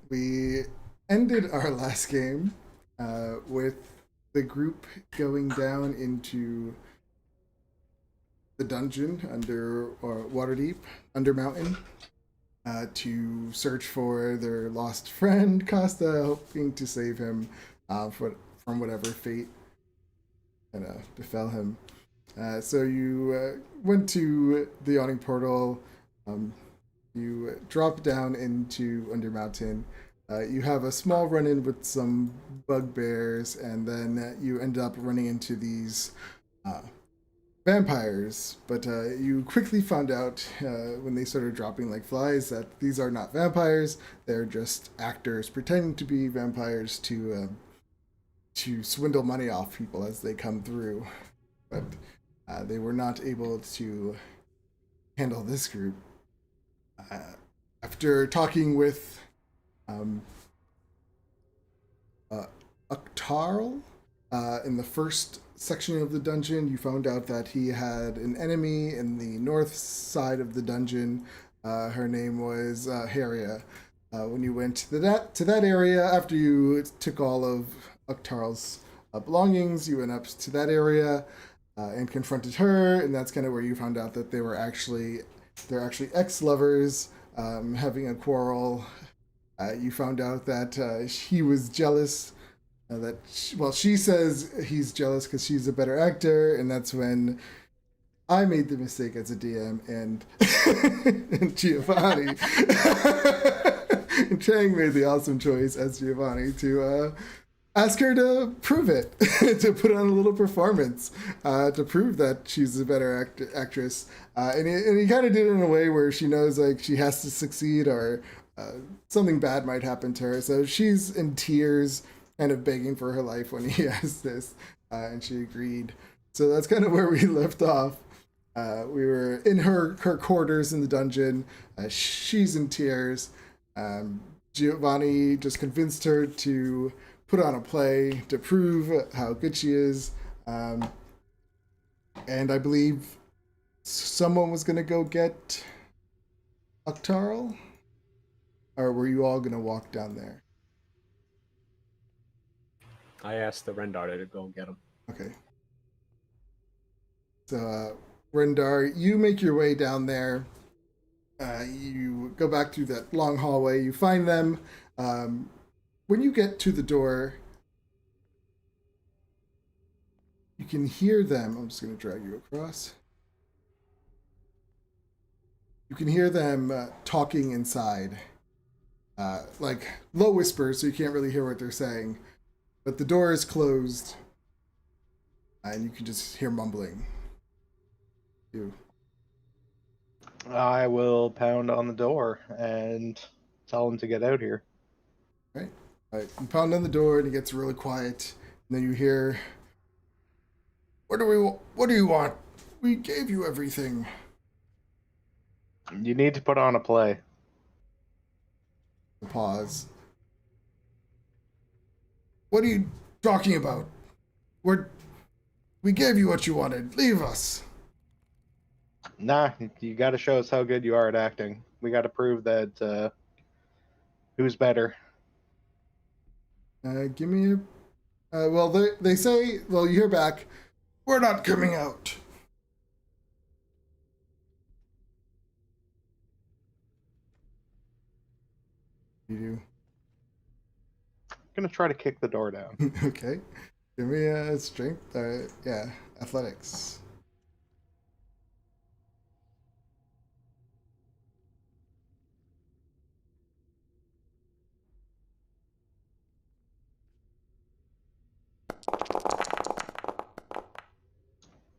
we ended our last game with the group going down into the dungeon under Waterdeep, under Mountain, to search for their lost friend Costa, hoping to save him from whatever fate befell him. So you went to the yawning portal. Um, you drop down into Undermountain. You have a small run-in with some bugbears, and then you end up running into these uh, vampires. But you quickly found out when they started dropping like flies that these are not vampires. They're just actors pretending to be vampires to swindle money off people as they come through. But they were not able to handle this group. Uh, After talking with um, uh, Uktarl in the first section of the dungeon, you found out that he had an enemy in the north side of the dungeon. Her name was Haria. When you went to that area, after you took all of Uktarl's belongings, you went up to that area and confronted her, and that's kind of where you found out that they're actually ex-lovers having a quarrel. You found out that he was jealous. She says he's jealous because she's a better actor, and that's when I made the mistake as a DM, and Giovanni and Chang made the awesome choice as Giovanni to ask her to prove it, to put on a little performance, to prove that she's a better actress. And he kind of did it in a way where she knows like she has to succeed or something bad might happen to her. So she's in tears, kind of begging for her life when he asked this, and she agreed. So that's kind of where we left off. We were in her quarters in the dungeon. She's in tears. Giovanni just convinced her to put on a play to prove how good she is. And I believe someone was going to go get Uktarl? Or were you all going to walk down there? I asked the Rendar to go get him. Okay. So, Rendar, you make your way down there. You go back through that long hallway. You find them. When you get to the door, you can hear them. I'm just going to drag you across. You can hear them talking inside. Like low whispers, so you can't really hear what they're saying. But the door is closed, and you can just hear mumbling. I will pound on the door and tell him to get out here. Right. You pound on the door, and it gets really quiet. And then you hear, What do you want? We gave you everything." You need to put on a play. A pause. "What are you talking about? We gave you what you wanted. Leave us." Nah, you got to show us how good you are at acting. We got to prove that who's better. Give me a. They say. Well, you hear back. "We're not coming out." You do. I'm gonna try to kick the door down. Okay. Give me a strength. Yeah, athletics.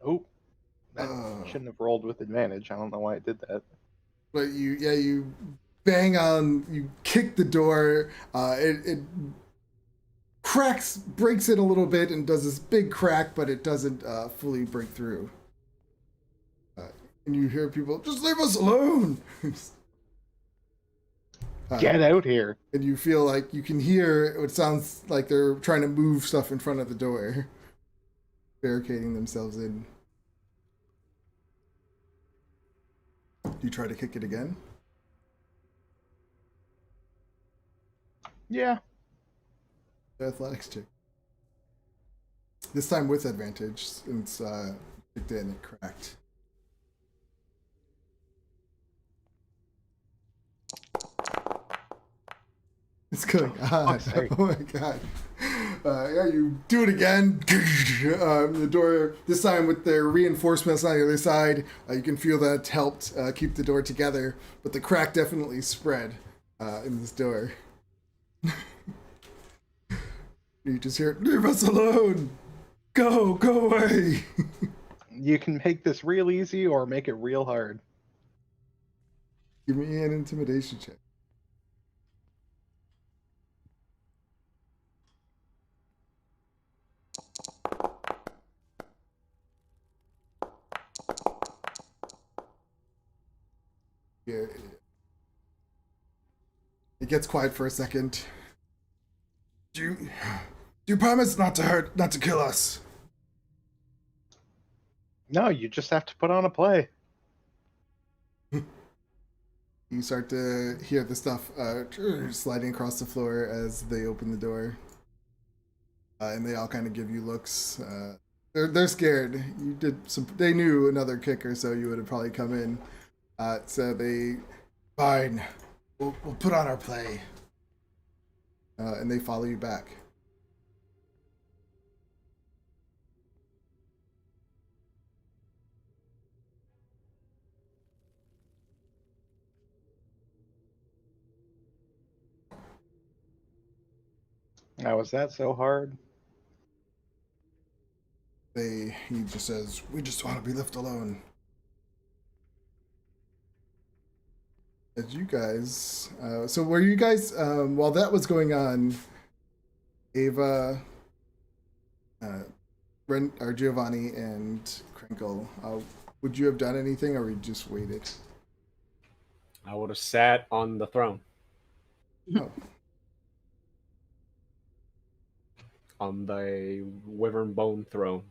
Oh, that shouldn't have rolled with advantage. I don't know why it did that. But you bang on, you kick the door. It breaks it a little bit, and does this big crack, but it doesn't fully break through. And you hear people, "Just leave us alone." Get out here. And you feel like you can hear what sounds like they're trying to move stuff in front of the door, barricading themselves in. Do you try to kick it again? Yeah. Athletics check. This time with advantage, since kicked in and cracked. It's going on. fuck's sake. Oh my god. Yeah, you do it again. The door, this time with their reinforcements on the other side, you can feel that it helped keep the door together, but the crack definitely spread in this door. You just hear, leave us alone! Go away! You can make this real easy or make it real hard. Give me an intimidation check. Yeah. It gets quiet for a second. Do you promise not to kill us? No, you just have to put on a play. You start to hear the stuff sliding across the floor as they open the door, and they all kind of give you looks. They're scared. You did some. They knew another kick or so you would have probably come in. So they, fine. We'll put on our play. And they follow you back. Now, was that so hard? He just says, we just want to be left alone. As you guys, so were you guys, while that was going on, Ava, or Giovanni and Crinkle, would you have done anything or you just waited? I would have sat on the throne. Oh. On the wyvern bone throne.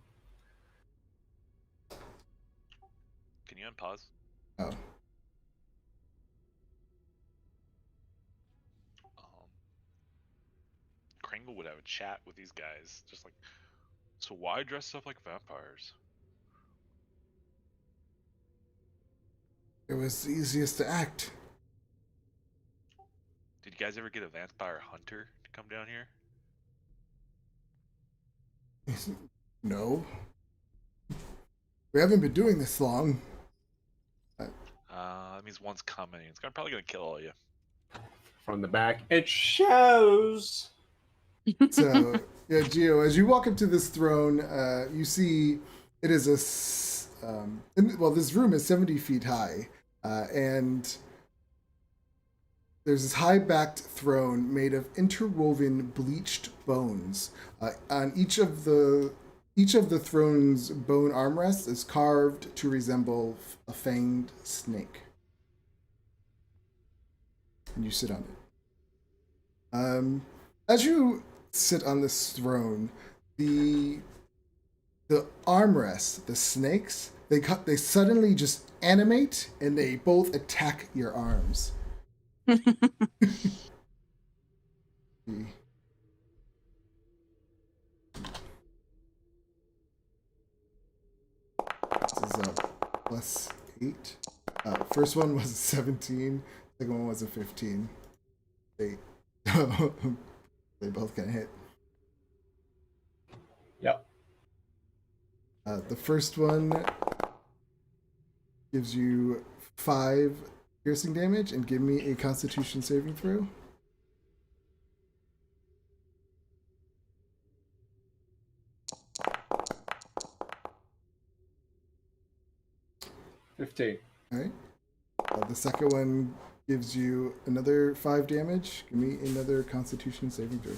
Can you unpause? Oh. Kringle would have a chat with these guys, just like, so why dress up like vampires? It was the easiest to act. Did you guys ever get a vampire hunter to come down here? No. We haven't been doing this long. That means one's coming. It's probably gonna kill all you. From the back, it shows. So, yeah, Gio, as you walk up to this throne, you see it is this room is 70 feet high, and there's this high-backed throne made of interwoven bleached bones. On each of the throne's bone armrests is carved to resemble a fanged snake. And you sit on it. As you sit on this throne, the armrests, the snakes, they suddenly just animate and they both attack your arms. This is +8. First one was a 17. Second one was a 15. They both get hit. Yep. The first one gives you 5 piercing damage, and give me a Constitution saving throw. $15. All right. The second one gives you another 5 damage. Give me another Constitution saving throw.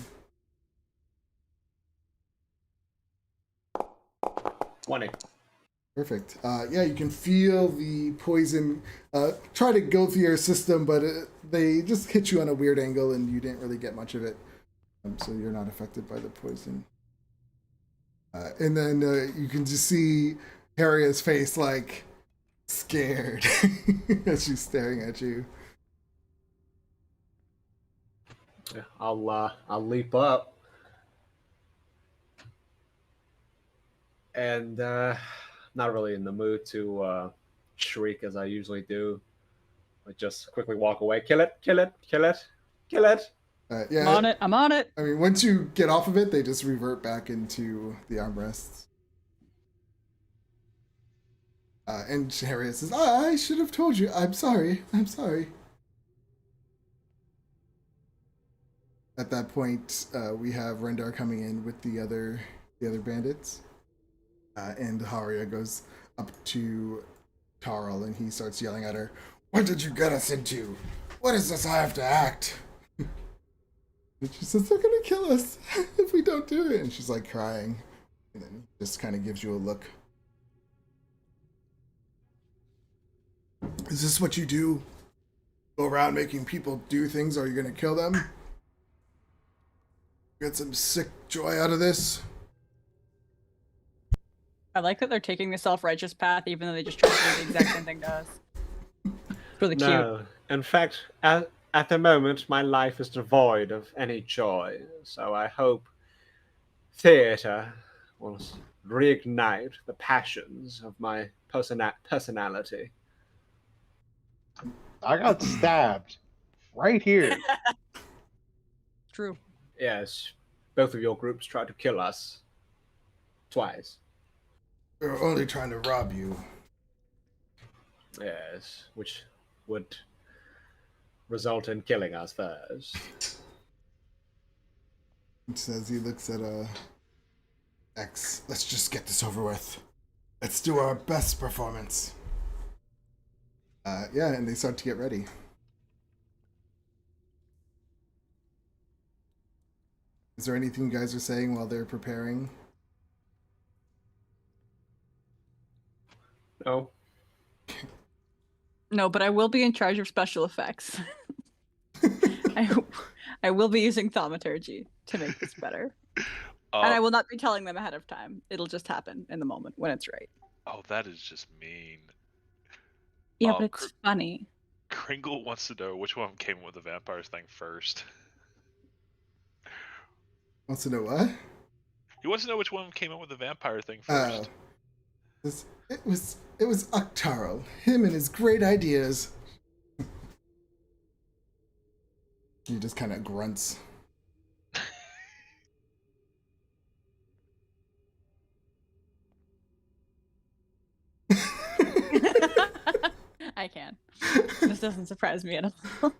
20. Perfect. Yeah, you can feel the poison try to go through your system, but they just hit you on a weird angle, and you didn't really get much of it. So you're not affected by the poison. And then you can just see Harriet's face, like, scared as she's staring at you. Yeah, I'll leap up and not really in the mood to shriek as I usually do. I just quickly walk away. Kill it! Kill it! Kill it! Kill it! Yeah, I'm on it. I'm on it. I mean, once you get off of it, they just revert back into the armrests. And Harriet says, I should have told you. I'm sorry. I'm sorry. At that point, we have Rendar coming in with the other bandits. And Haria goes up to Tarl and he starts yelling at her, "What did you get us into? What is this I have to act?" And she says, "They're gonna kill us if we don't do it." And she's like crying. And then just kind of gives you a look. "Is this what you do? Go around making people do things, or are you gonna kill them? Get some sick joy out of this?" I like that they're taking the self-righteous path, even though they just tried to do the exact same thing to us. It's really cute. No, in fact, at the moment, my life is devoid of any joy. So I hope theater will reignite the passions of my personality. I got stabbed right here. True. Yes, both of your groups tried to kill us twice. "We're only trying to rob you." Yes, which would result in killing us first. He says, he looks at X. "Let's just get this over with. Let's do our best performance." Yeah, and they start to get ready. Is there anything you guys are saying while they're preparing? No. No, but I will be in charge of special effects. I will be using thaumaturgy to make this better. And I will not be telling them ahead of time. It'll just happen in the moment when it's right. Oh, that is just mean. Yeah, Oh, but it's funny. Kringle wants to know which one came with the vampires thing first. Wants to know what? He wants to know which one came up with the vampire thing Oh. first. It was Octaro. Him and his great ideas. He just kind of grunts. I can. This doesn't surprise me at all.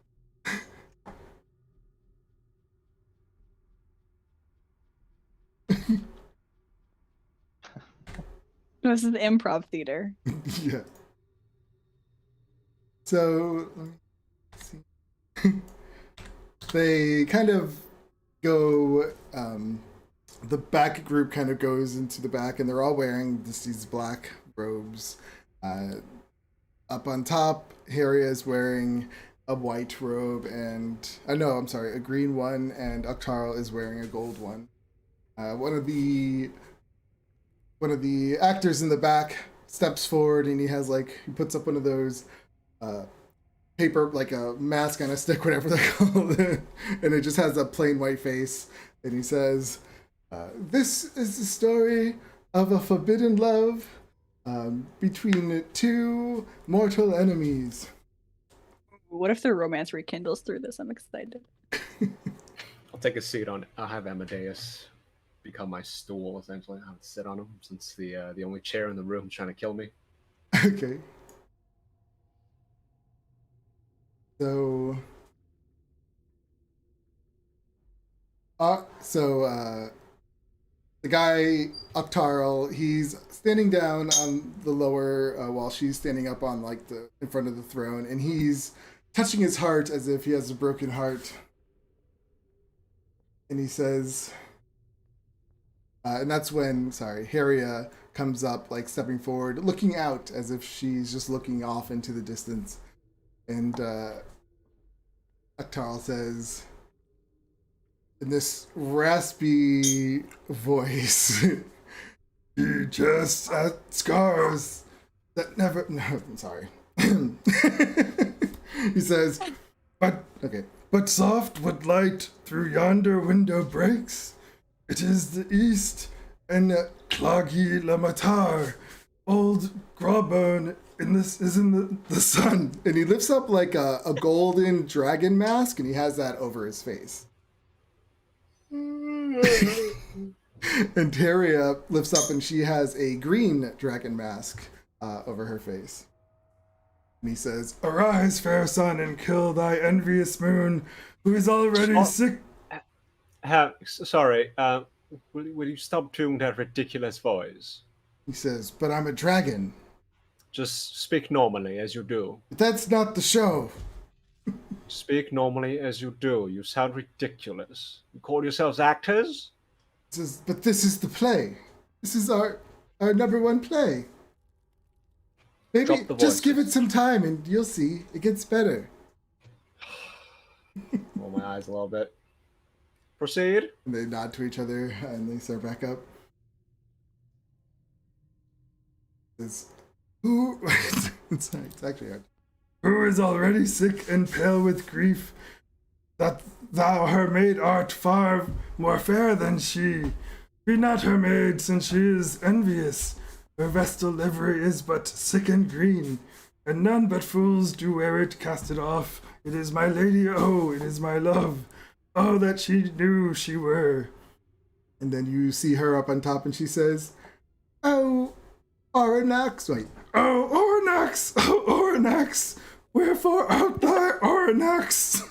This is improv theater. Yeah. So, let me see. They kind of go, the back group kind of goes into the back, and they're all wearing these black robes. Up on top, Harry is wearing a white robe, and no, I'm sorry, a green one, and Octaro is wearing a gold one. One of the actors in the back steps forward, and he puts up one of those paper, like a mask on a stick, whatever they call it, and it just has a plain white face, and he says, "This is the story of a forbidden love between two mortal enemies." What if their romance rekindles through this? I'm excited. I'll take a seat on it. I'll have Amadeus become my stool, essentially. I'll sit on him since the only chair in the room is trying to kill me. Okay. So, the guy Octarl, he's standing down on the lower while she's standing up on in front of the throne, and he's touching his heart as if he has a broken heart. And he says, and that's when, Haria comes up, stepping forward, looking out as if she's just looking off into the distance. And Octarl says, in this raspy voice, "You just had scars that never..." No, I'm sorry. He says, but soft what light through yonder window breaks. It is the east, and Cloggy Lamatar, old Grawbone, is in the sun. And he lifts up like a golden dragon mask, and he has that over his face. And Teria lifts up, and she has a green dragon mask over her face. And he says, "Arise, fair sun, and kill thy envious moon, who is already sick." Sorry, will you stop doing that ridiculous voice? He says, "But I'm a dragon." Just speak normally as you do. But that's not the show. Speak normally as you do. You sound ridiculous. You call yourselves actors? He says, "But this is the play. This is our number one play. Maybe just give it some time and you'll see. It gets better." Roll my eyes a little bit. Proceed. And they nod to each other and they start back up. Says, "Who?" it's actually hard. "Who is already sick and pale with grief, that thou her maid art far more fair than she? Be not her maid, since she is envious. Her vestal livery is but sick and green, and none but fools do wear it. Cast it off. It is my lady, oh, it is my love. Oh, that she knew she were." And then you see her up on top, and she says, "Oh, Oranax, wait. Oh, Oranax, oh, Oranax, wherefore art thou, Oranax?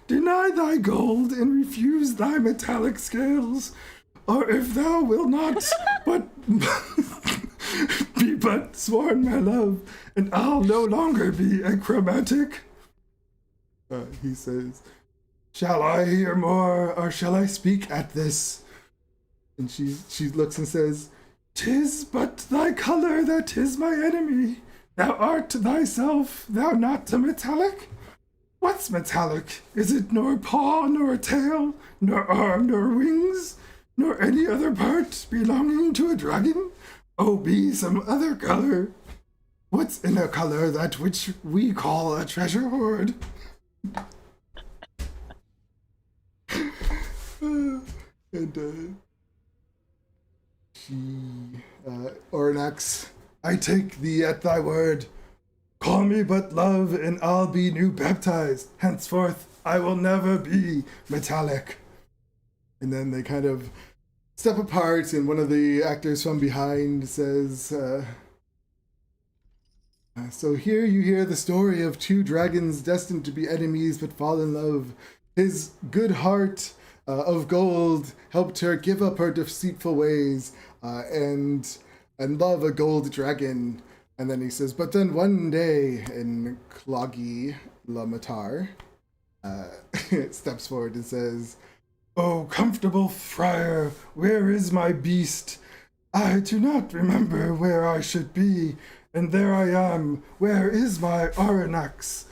Deny thy gold and refuse thy metallic scales, or if thou wilt not, but be but sworn my love, and I'll no longer be achromatic." He says, "Shall I hear more, or shall I speak at this?" And she looks and says, "'Tis but thy color that is my enemy. Thou art thyself, thou not a metallic? What's metallic? Is it nor paw, nor tail, nor arm, nor wings, nor any other part belonging to a dragon? Oh, be some other color. What's in a color that which we call a treasure hoard?" And Oranax, "I take thee at thy word. Call me but love, and I'll be new baptized. Henceforth, I will never be metallic." And then they kind of step apart, and one of the actors from behind says, "So here you hear the story of two dragons destined to be enemies but fall in love. His good heart of gold helped her give up her deceitful ways and love a gold dragon." And then he says, "But then one day," in Cloggy Lamatar steps forward and says, "Oh, comfortable friar, where is my beast? I do not remember where I should be, and there I am. Where is my Oranax?"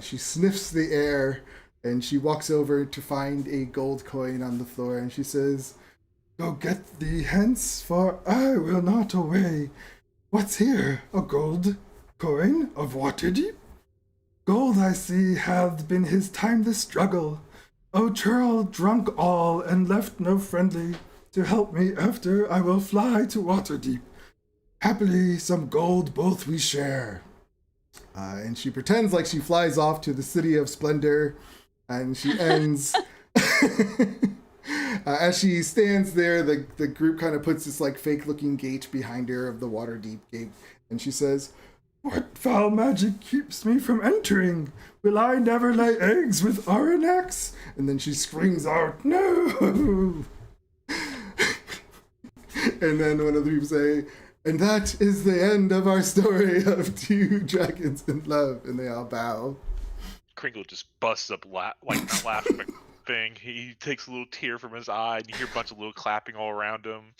She sniffs the air, and she walks over to find a gold coin on the floor, and she says, "Go get thee hence, for I will not away. What's here? A gold coin of Waterdeep? Gold, I see, hath been his timeless struggle. O churl drunk all, and left no friendly to help me after. I will fly to Waterdeep. Happily some gold both we share." And she pretends like she flies off to the City of Splendor, and she ends... as she stands there, the group kind of puts this like fake-looking gate behind her of the Waterdeep gate, and she says, "What foul magic keeps me from entering? Will I never lay eggs with Oranax?" And then she screams out, "No!" And then one of the people say, "And that is the end of our story of two dragons in love," and they all bow. Kringle just busts up not laughing thing. He takes a little tear from his eye, and you hear a bunch of little clapping all around him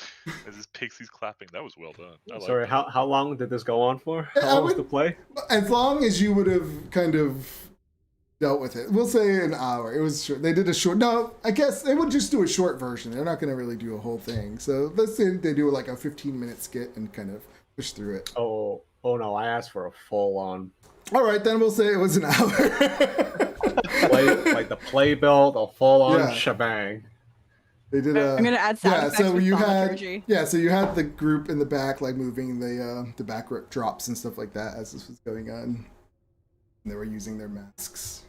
as his pixie's clapping. That was well done. Sorry, how long did this go on for? How long was the play? As long as you would have kind of dealt with it. We'll say an hour. It was short. They did a short. No, I guess they would just do a short version. They're not going to really do a whole thing. So let's say they do like a 15-minute skit and kind of push through it. Oh no! I asked for a full-on. All right, then we'll say it was an hour. like the playbill, the full-on Yeah. shebang. They did. I'm gonna add sound effects so with you thaumaturgy. so you had the group in the back, like moving the back drops and stuff like that as this was going on. And they were using their masks.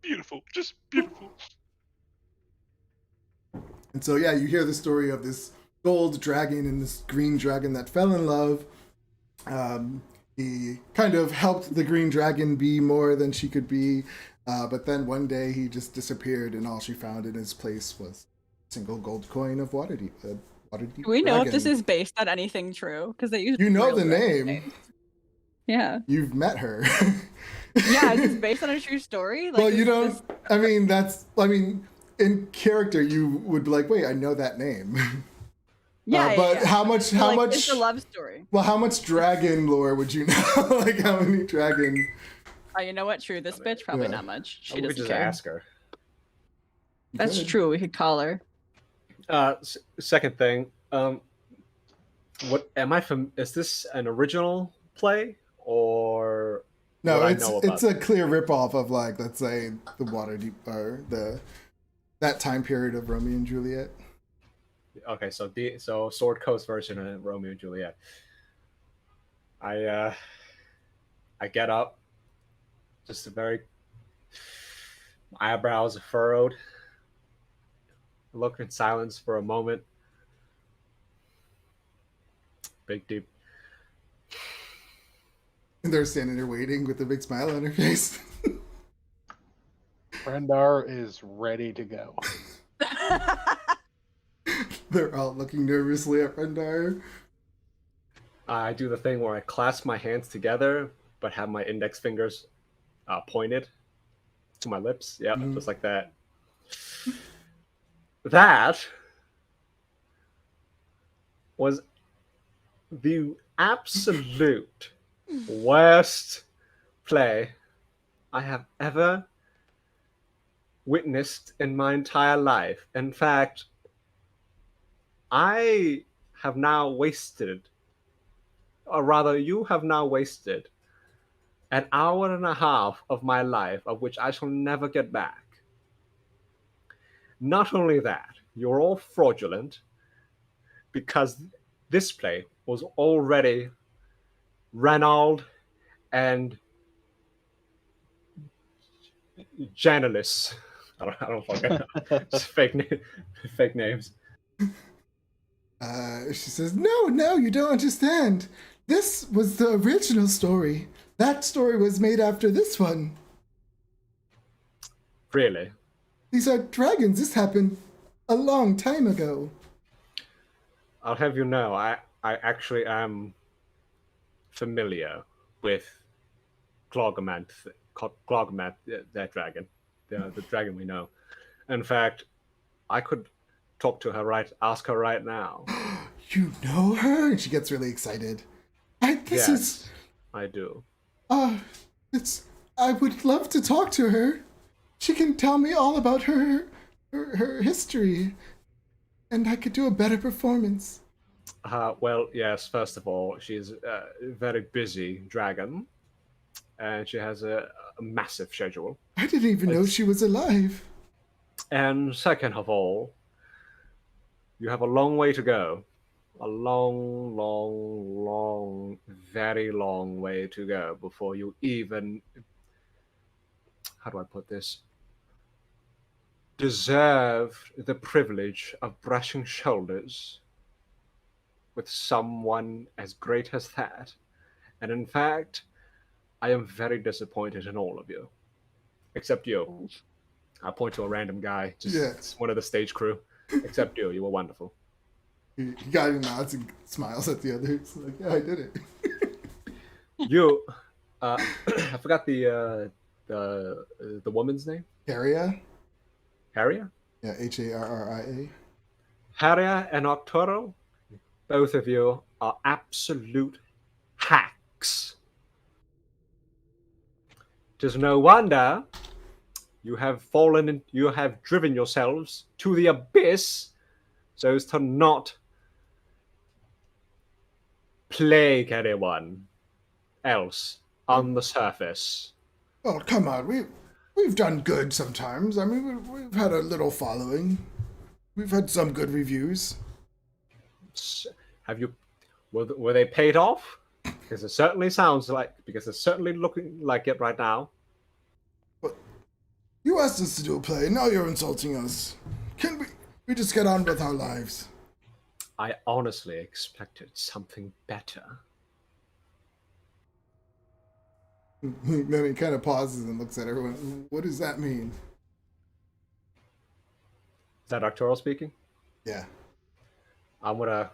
Beautiful, just beautiful. And so yeah, you hear the story of this gold dragon and this green dragon that fell in love. He kind of helped the green dragon be more than she could be, but then one day he just disappeared, and all she found in his place was a single gold coin of Waterdeep. Waterdeep Do we know if this dragon. is based on anything true? Because they use You know real the dragon name. names. Yeah. You've met her. Yeah, is this based on a true story? Like, Well, you don't. I mean, in character, you would be like, wait, I know that name. Yeah, but yeah. how much? So, How like, much? It's a love story. Well, how much dragon lore would you know? Like, how many dragon? Oh, you know what? True. This bitch probably Yeah. not much. She We could doesn't just care. ask her. That's Good. true. We could call her. Second thing, what am I from? Is this an original play or No, what I it's know about it's a clear ripoff of, like, let's say, the Waterdeep or that time period of Romeo and Juliet. Okay, so Sword Coast version of Romeo and Juliet. I get up, just my eyebrows are furrowed. I look in silence for a moment. Big deep. And they're standing there waiting with a big smile on her face. Rendar is ready to go. They're all looking nervously at Rendar. I do the thing where I clasp my hands together, but have my index fingers pointed to my lips. Yeah, Mhm. just like that. That was the absolute worst play I have ever witnessed in my entire life. In fact, I have now wasted, or rather, you have now wasted an hour and a half of my life, of which I shall never get back. Not only that, you're all fraudulent because this play was already Reynald and Janilis. I don't fucking just fake names. She says, no, you don't understand. This was the original story. That story was made after this one. Really? These are dragons. This happened a long time ago. I'll have you know, I actually am familiar with Glogomant, that dragon, the dragon we know. In fact, I could ask her right now. You know her? And she gets really excited. Yes, I do. I would love to talk to her. She can tell me all about her history, and I could do a better performance. Well, yes, first of all, she's a very busy dragon, and she has a massive schedule. I didn't even know she was alive. And second of all, you have a long way to go. A long, very long way to go before you even, how do I put this, deserve the privilege of brushing shoulders with someone as great as that. And in fact, I am very disappointed in all of you. Except you. I'll point to a random guy, just one of the stage crew. Except you. You were wonderful. He got nods and smiles at the others. Like, yeah, I did it. You, I forgot the woman's name. Harria? Harria? Yeah, Harria. Harria and Octoro, both of you are absolute hacks. Tis no wonder you have driven yourselves to the abyss so as to not plague anyone else on the surface. Oh, come on. We we've done good sometimes. I mean, we've had a little following. We've had some good reviews. Have you? Were they paid off? Because it certainly sounds like. Because it's certainly looking like it right now. But you asked us to do a play, and now you're insulting us. Can we just get on with our lives? I honestly expected something better. Then he kind of pauses and looks at everyone. What does that mean? Is that Arturo speaking? Yeah. I'm gonna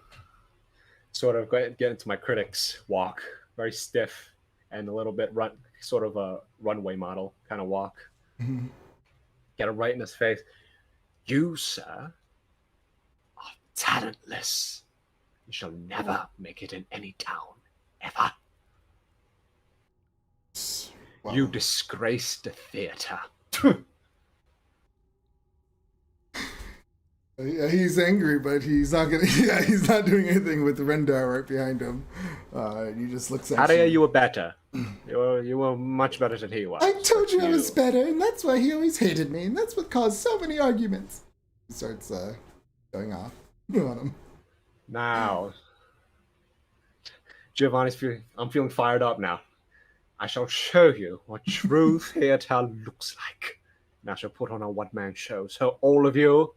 sort of get into my critic's walk, very stiff and a little bit sort of a runway model kind of walk. Mm-hmm. Get him right in his face. You, sir, are talentless. You shall never make it in any town, ever. Wow. You disgrace the theater. Yeah, he's angry, but he's not gonna. Yeah, he's not doing anything with Rendar right behind him. He just looks at Aria, you were better. You were much better than he was. I told you I was better, and that's why he always hated me, and that's what caused so many arguments. He starts going off on him. Now, I'm feeling fired up now. I shall show you what true theater looks like. And I shall put on a one-man show. So all of you,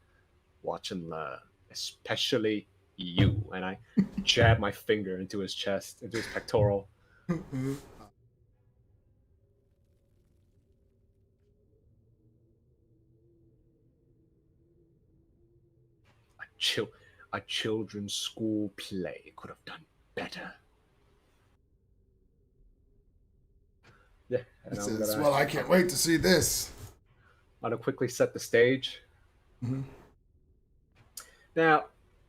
watch and learn, especially you. And I jab my finger into his chest, into his pectoral. A children's school play could have done better. Yeah, and He says, well, I can't wait to see this. I'm gonna quickly set the stage. Mm-hmm. Now,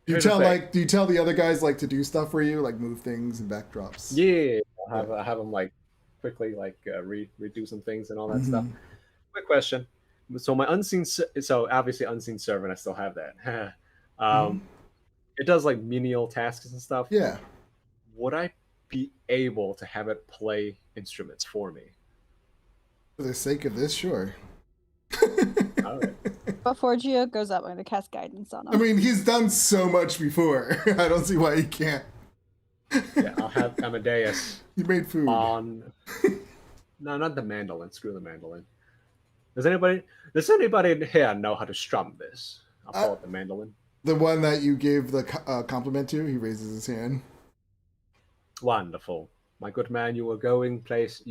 do you tell the other guys like to do stuff for you, like move things and backdrops? Yeah, I have them like quickly redo some things and all that stuff. Quick question. So my obviously unseen servant, I still have that. It does like menial tasks and stuff. Yeah. Would I be able to have it play instruments for me? For the sake of this, sure. All right. Before Gio goes up, I'm going to cast guidance on him. I mean, he's done so much before. I don't see why he can't. Yeah, I'll have Amadeus. He made food. No, not the mandolin. Screw the mandolin. Does anybody in here know how to strum this? I'll call it the mandolin. The one that you gave the compliment to, he raises his hand. Wonderful. My good man, you are going places.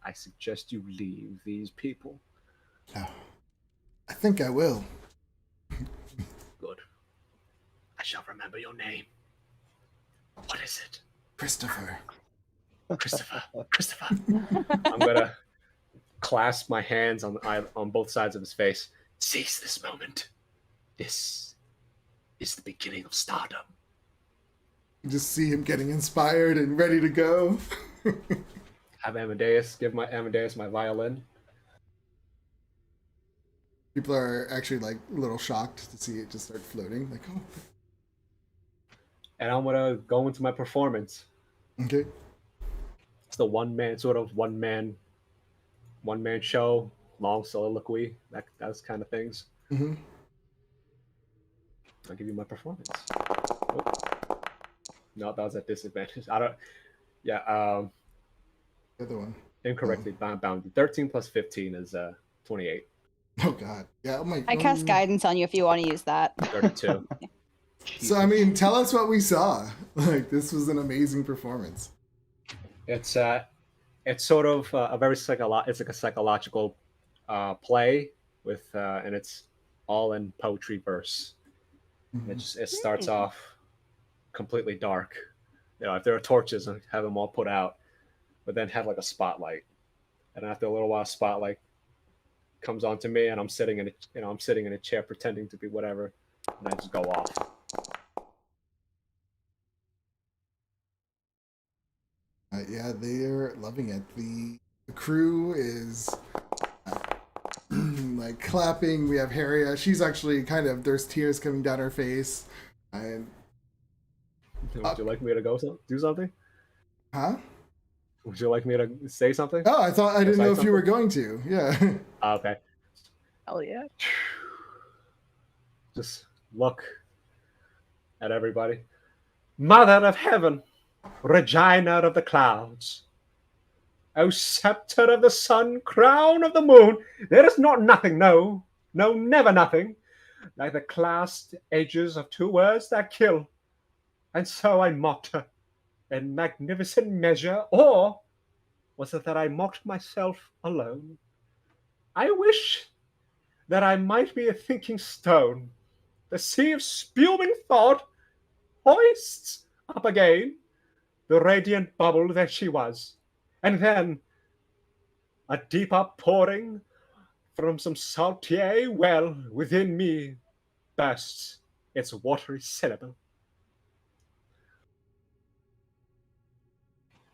I suggest you leave these people. Oh, I think I will. Good. I shall remember your name. What is it? Christopher. Christopher. I'm gonna clasp my hands on both sides of his face. Seize this moment. This is the beginning of stardom. You just see him getting inspired and ready to go. Have Amadeus Amadeus my violin. People are actually like a little shocked to see it just start floating. Like, oh. And I'm gonna go into my performance. Okay. It's the one man show, long soliloquy, those kind of things. Mm-hmm. I'll give you my performance. Oh. No, that was at disadvantage. I don't. Yeah. The other one. Incorrectly bounded. 13 plus 15 is 28. Oh God. Yeah. I cast guidance on you if you want to use that. 32. So I mean, tell us what we saw. Like, this was an amazing performance. It's sort of a very it's like a psychological play with and it's all in poetry verse. Mm-hmm. It starts off completely dark. You know, if there are torches, have them all put out, but then have like a spotlight, and after a little while, spotlight comes onto me, and I'm sitting in a chair pretending to be whatever, and I just go off. Yeah, they're loving it. The crew is like clapping. We have Harriet. She's actually there's tears coming down her face. And would you like me to go do something? Huh? Would you like me to say something? Oh, I didn't Recite know if you were something? going to. Yeah. Okay. Hell yeah. Just look at everybody. Mother of heaven, Regina of the clouds, O scepter of the sun, crown of the moon, there is not nothing, no, never nothing, like the clasped edges of two words that kill. And so I mocked her in magnificent measure, or was it that I mocked myself alone? I wish that I might be a thinking stone. The sea of spewing thought hoists up again the radiant bubble that she was, and then a deep outpouring from some saltier well within me bursts its watery syllable.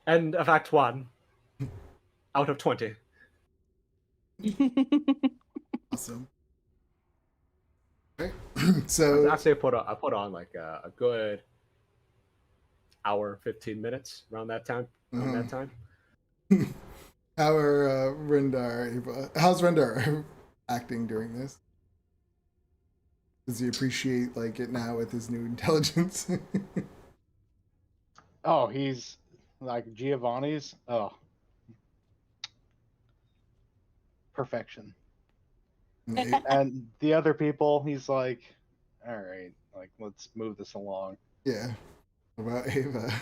End of Act 1 out of 20. Awesome. Okay. So I'd say I put on like a good hour, 15 minutes around that time. Around that time. How's Rendar acting during this? Does he appreciate like it now with his new intelligence? Oh, he's like Giovanni's. Oh, perfection. And the other people, he's like, all right, like let's move this along. Yeah. What about Ava?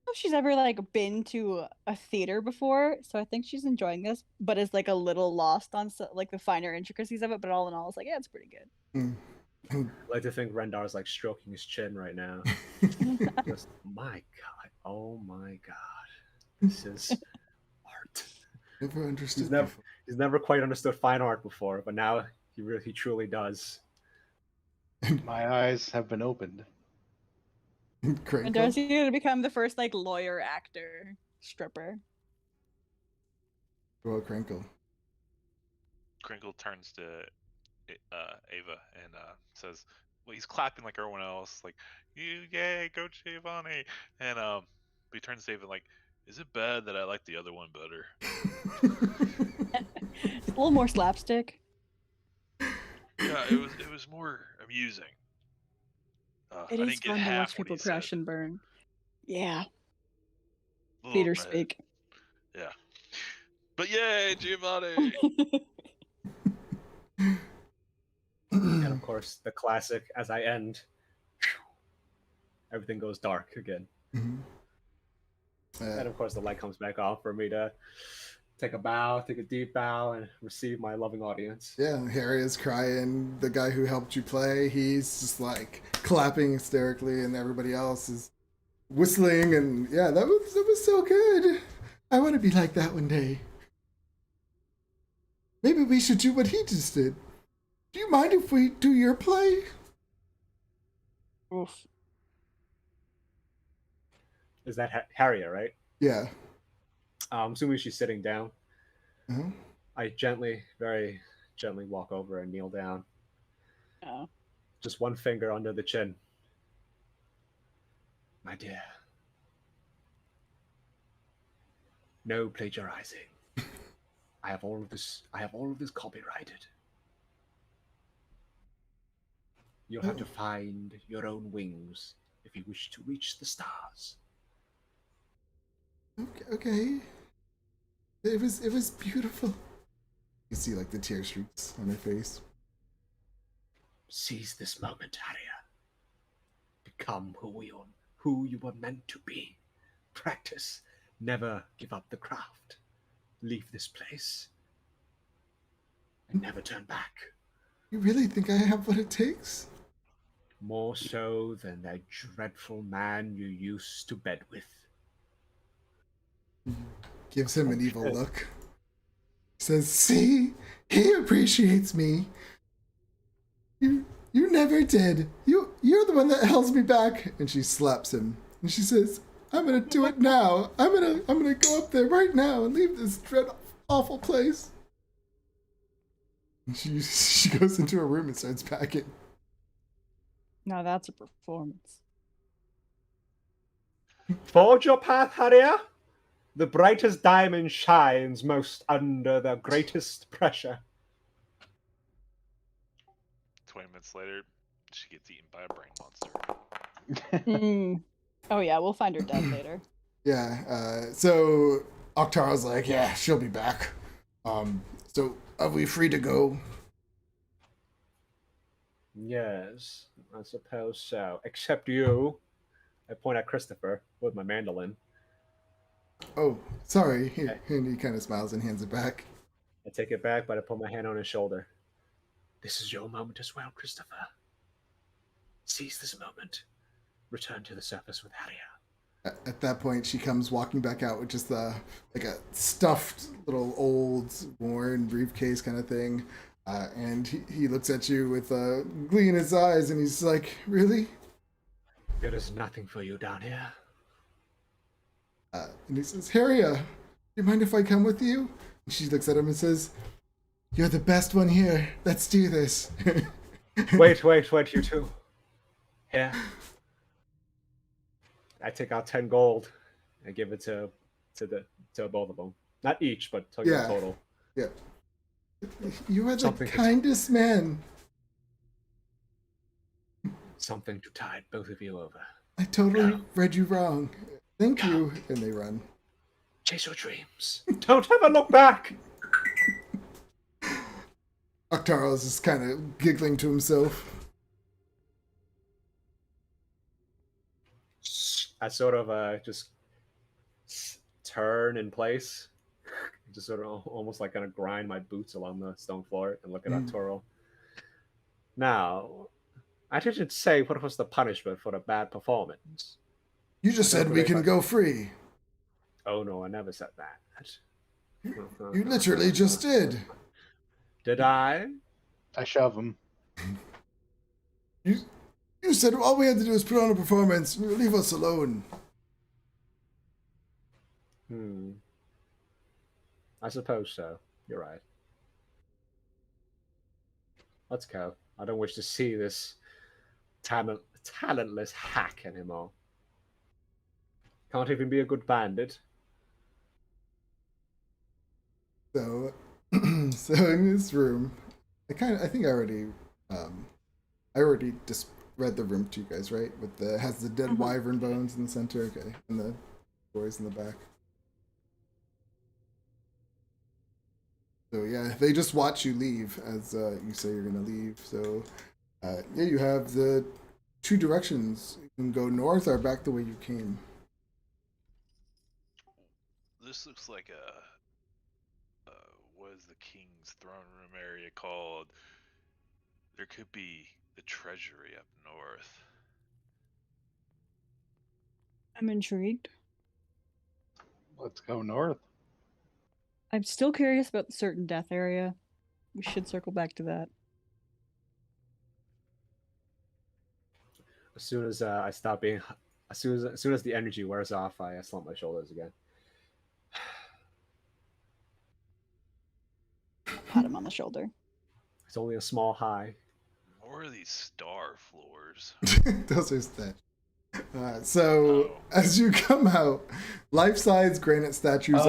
If she's ever like been to a theater before, so I think she's enjoying this, but is like a little lost on like the finer intricacies of it. But all in all, it's like, yeah, it's pretty good. I like to think Rendar's like stroking his chin right now. Just, my God, oh my God, this is art. Never understood. He's never quite understood fine art before, but now he truly does. My eyes have been opened. And Darcy gonna become the first like lawyer actor stripper. Well, Crinkle. Crinkle turns to Ava and says, "Well, he's clapping like everyone else, like yay, go Giovanni!" And he turns to Ava like, "Is it bad that I like the other one better?" It's a little more slapstick. Yeah, it was more amusing. It I is didn't get fun to half watch what people he crash said. and burn. Yeah. A little Theater bit. speak. Yeah. But yay, Giovanni! And of course, the classic, as I end, everything goes dark again. Mhm. And of course, the light comes back on for me to take a deep bow, and receive my loving audience. Yeah, Harry is crying. The guy who helped you play, he's just like clapping hysterically, and everybody else is whistling. And yeah, that was so good. I want to be like that one day. Maybe we should do what he just did. Do you mind if we do your play? Oof. Is that Harriet, right? Yeah. I'm assuming she's sitting down. Uh-huh. I very gently walk over and kneel down. Oh. Just one finger under the chin. My dear, no plagiarizing. I have all of this copyrighted. You'll have to find your own wings if you wish to reach the stars. Okay. It was beautiful. You see like the tear streaks on her face. Seize this moment, Harriet. Become who you were meant to be. Practice. Never give up the craft. Leave this place and never turn back. You really think I have what it takes? More so than that dreadful man you used to bed with. Gives him an evil look. Says, see? He appreciates me. You never did. You're the one that holds me back. And she slaps him. And she says, I'm gonna do it now. I'm gonna go up there right now and leave this awful place. And she goes into her room and starts packing. Now that's a performance. Forge your path, Harrier. The brightest diamond shines most under the greatest pressure. 20 minutes later, she gets eaten by a brain monster. Mm. Oh yeah, we'll find her dead later. Yeah, so Octaro's like, yeah, she'll be back. So are we free to go? Yes, I suppose so. Except you. I point at Christopher with my mandolin. Oh, sorry. Here, and he kind of smiles and hands it back. I take it back, but I put my hand on his shoulder. This is your moment as well, Christopher. Seize this moment. Return to the surface with Harrier. At that point, she comes walking back out with just like a stuffed little old worn briefcase kind of thing. And he looks at you with a glee in his eyes, and he's like, really? There is nothing for you down here. And he says, Harrier, do you mind if I come with you? And she looks at him and says, you're the best one here. Let's do this. Wait, you two. Here. I take out 10 gold and give it to both of them. Not each, but total. Yeah. You are the Something kindest man. Something to tide both of you over. I totally read you wrong. Thank you. And they run. Chase your dreams. Don't ever look back. Octaro's just kind of giggling to himself. I sort of just turn in place, just sort of almost like kind of grind my boots along the stone floor and look at Arturo. Now, I didn't say what was the punishment for the bad performance. You just said we can go free. Oh no, I never said that. You literally just did. Did I? I shove him. You said all we had to do was put on a performance. Leave us alone. I suppose so. You're right. Let's go. I don't wish to see this talentless hack anymore. Can't even be a good bandit. So, so in this room, I think I already just read the room to you guys, right? Has the dead wyvern bones in the center, okay, and the boys in the back. So yeah, they just watch you leave as you say you're gonna leave. So yeah, you have the two directions. You can go north or back the way you came. This looks like what is the king's throne room area called? There could be the treasury up north. I'm intrigued. Let's go north. I'm still curious about the certain death area. We should circle back to that. As soon as I stop being, as soon as the energy wears off, I slump my shoulders again. Pat him on the shoulder. It's only a small high. More of these star floors. Those are stats. So as you come out, life-size granite statues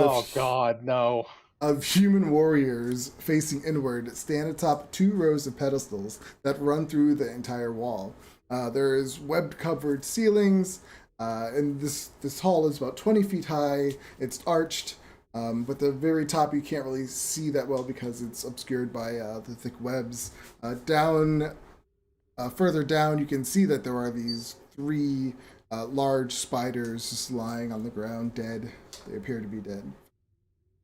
of human warriors facing inward stand atop two rows of pedestals that run through the entire wall. There is web-covered ceilings, and this hall is about 20 feet high. It's arched, but the very top you can't really see that well because it's obscured by the thick webs. Further down, you can see that there are these three large spiders just lying on the ground, dead. They appear to be dead.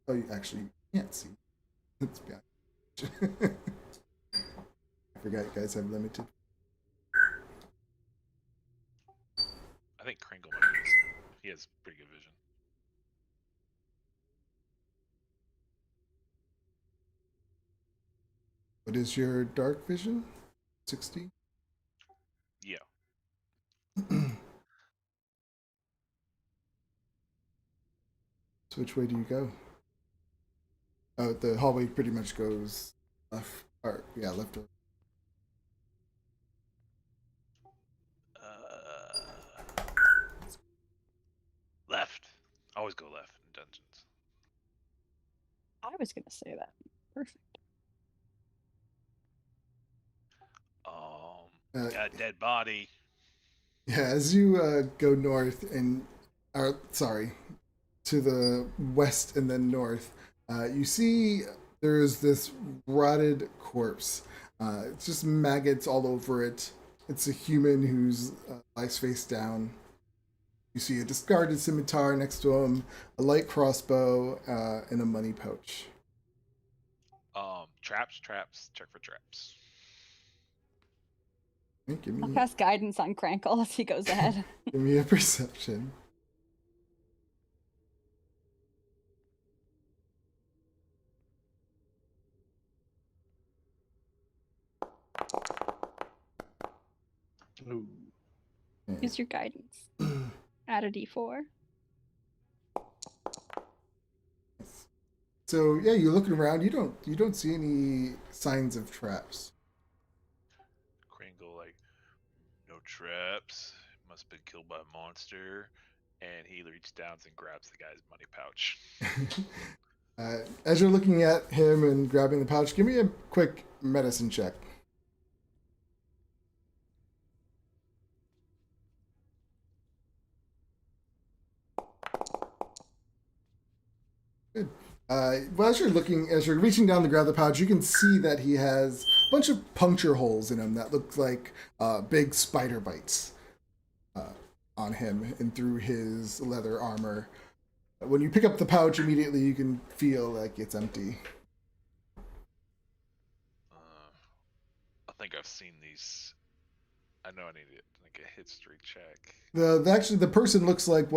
Oh, you actually can't see. That's bad. I forgot you guys have limited. I think Kringle might be this. He has pretty good vision. What is your dark vision? 60? Yeah. So which way do you go? Oh, the hallway pretty much goes left. Or yeah, left. Always go left in dungeons. I was gonna say that. Perfect. Got a dead body. Yeah, as you go north to the west and then north, you see there's this rotted corpse. It's just maggots all over it. It's a human who's lies face down. You see a discarded scimitar next to him, a light crossbow, and a money pouch. Traps. Check for traps. Okay, I'll cast guidance on Crankle as he goes ahead. give me a perception. Ooh. Use your guidance. Add a d4. So yeah, you're looking around. You don't see any signs of traps. Kringle like, no traps. Must have been killed by a monster. And he reaches down and grabs the guy's money pouch. As you're looking at him and grabbing the pouch, give me a quick medicine check. Good. Well, as you're reaching down to grab the pouch, you can see that he has a bunch of puncture holes in him that look like big spider bites on him and through his leather armor. When you pick up the pouch, immediately you can feel like it's empty. I think I've seen these. I know I need it. Like a history check. The person looks like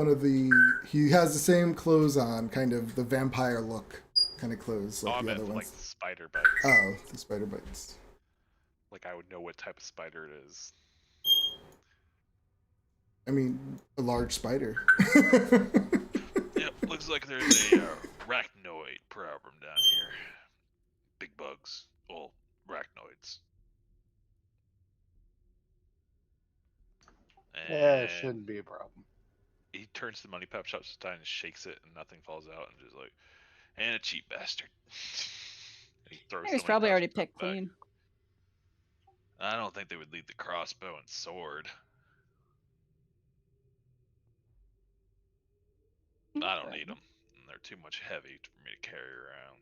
he has the same clothes on, kind of the vampire look kind of clothes like I the meant other like ones. the spider bites. Oh, the spider bites. Like I would know what type of spider it is. I mean, a large spider. Yep, looks like there's a arachnoid problem down here. Big bugs. Well, arachnoids. Yeah, it And shouldn't be a problem. he turns the money pouch upside and shakes it, and nothing falls out, and just like, and a cheap bastard. And he throws It the was money probably pouch already in the picked bag. clean. I don't think they would leave the crossbow and sword. I don't need them. They're too much heavy for me to carry around.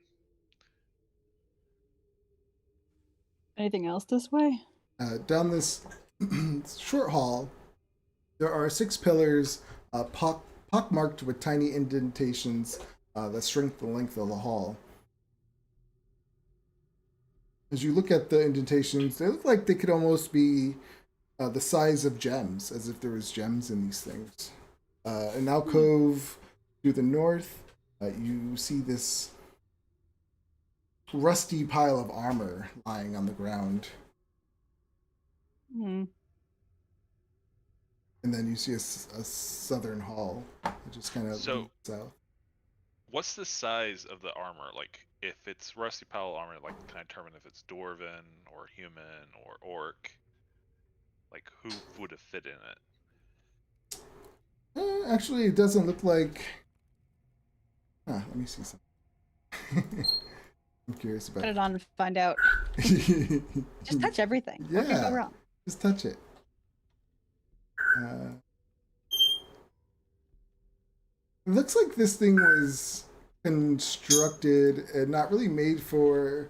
Anything else this way? Down this short hall, there are 6 pillars, pockmarked with tiny indentations that shrink the length of the hall. As you look at the indentations, they look like they could almost be the size of gems, as if there was gems in these things. An alcove to the north, you see this rusty pile of armor lying on the ground. Hmm. And then you see a southern hall that just kind of So- leads south. What's the size of the armor? Like, if it's rusty pile armor, like, can I determine if it's dwarven or human or orc? Like, who would have fit in it? Actually, it doesn't look like. Let me see something. I'm curious about Put it on and find out. it. Just touch everything. What could Yeah. go wrong? Just touch it. It looks like this thing was constructed and not really made for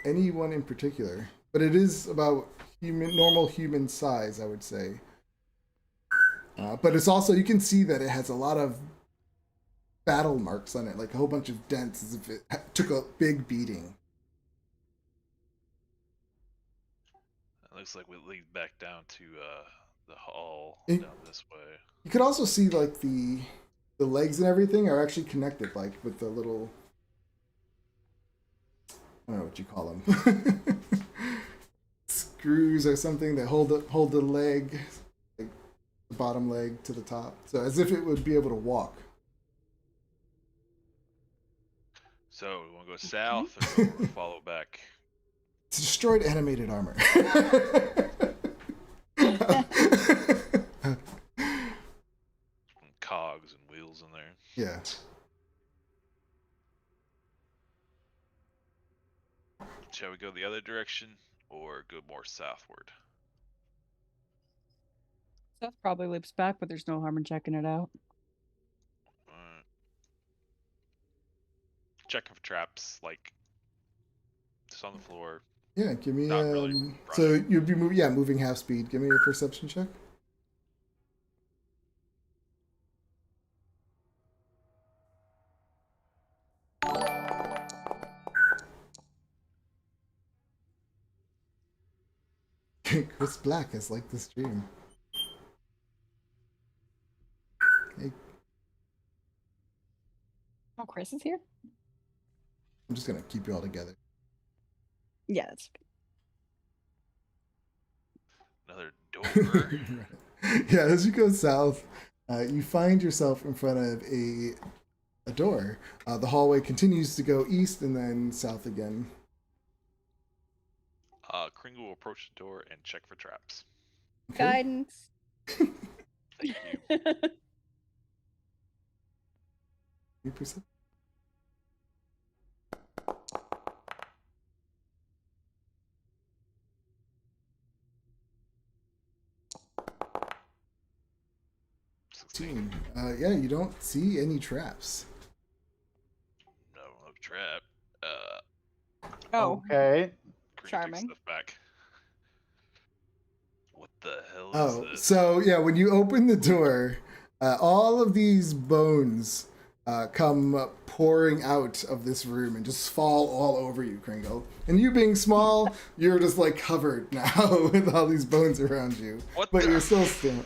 anyone in particular, but it is about normal human size, I would say. But it's also, you can see that it has a lot of battle marks on it, like a whole bunch of dents, as if it took a big beating. It looks like we lead back down to the hall It- down this way. You could also see like the legs and everything are actually connected, like with the little, I don't know what you call them, screws or something that hold the leg, like the bottom leg to the top, so as if it would be able to walk. So, we want to go south or follow back? It's destroyed animated armor. Cogs and wheels in there. Yeah. Shall we go the other direction or go more southward? Seth probably leaps back, but there's no harm in checking it out. Checking for traps, like just on the floor. Yeah, give me Not really so running. you'd be moving half speed. Give me a perception check. Chris Black is like the stream. Hey, Oh, Chris is here? I'm just gonna keep you all together. Yeah, that's Another door. Yeah, as you go south, you find yourself in front of a door. The hallway continues to go east and then south again. Kringle will approach the door and check for traps. Okay. guidance. Thank you. Your perception. Yeah, you don't see any traps. No trap. Oh, Okay. Kringle Charming. takes stuff back. What the hell is Oh, this? so yeah, when you open the door, all of these bones come pouring out of this room and just fall all over you, Kringle. And you being small, you're just like covered now with all these bones around you. What But the- you're still standing.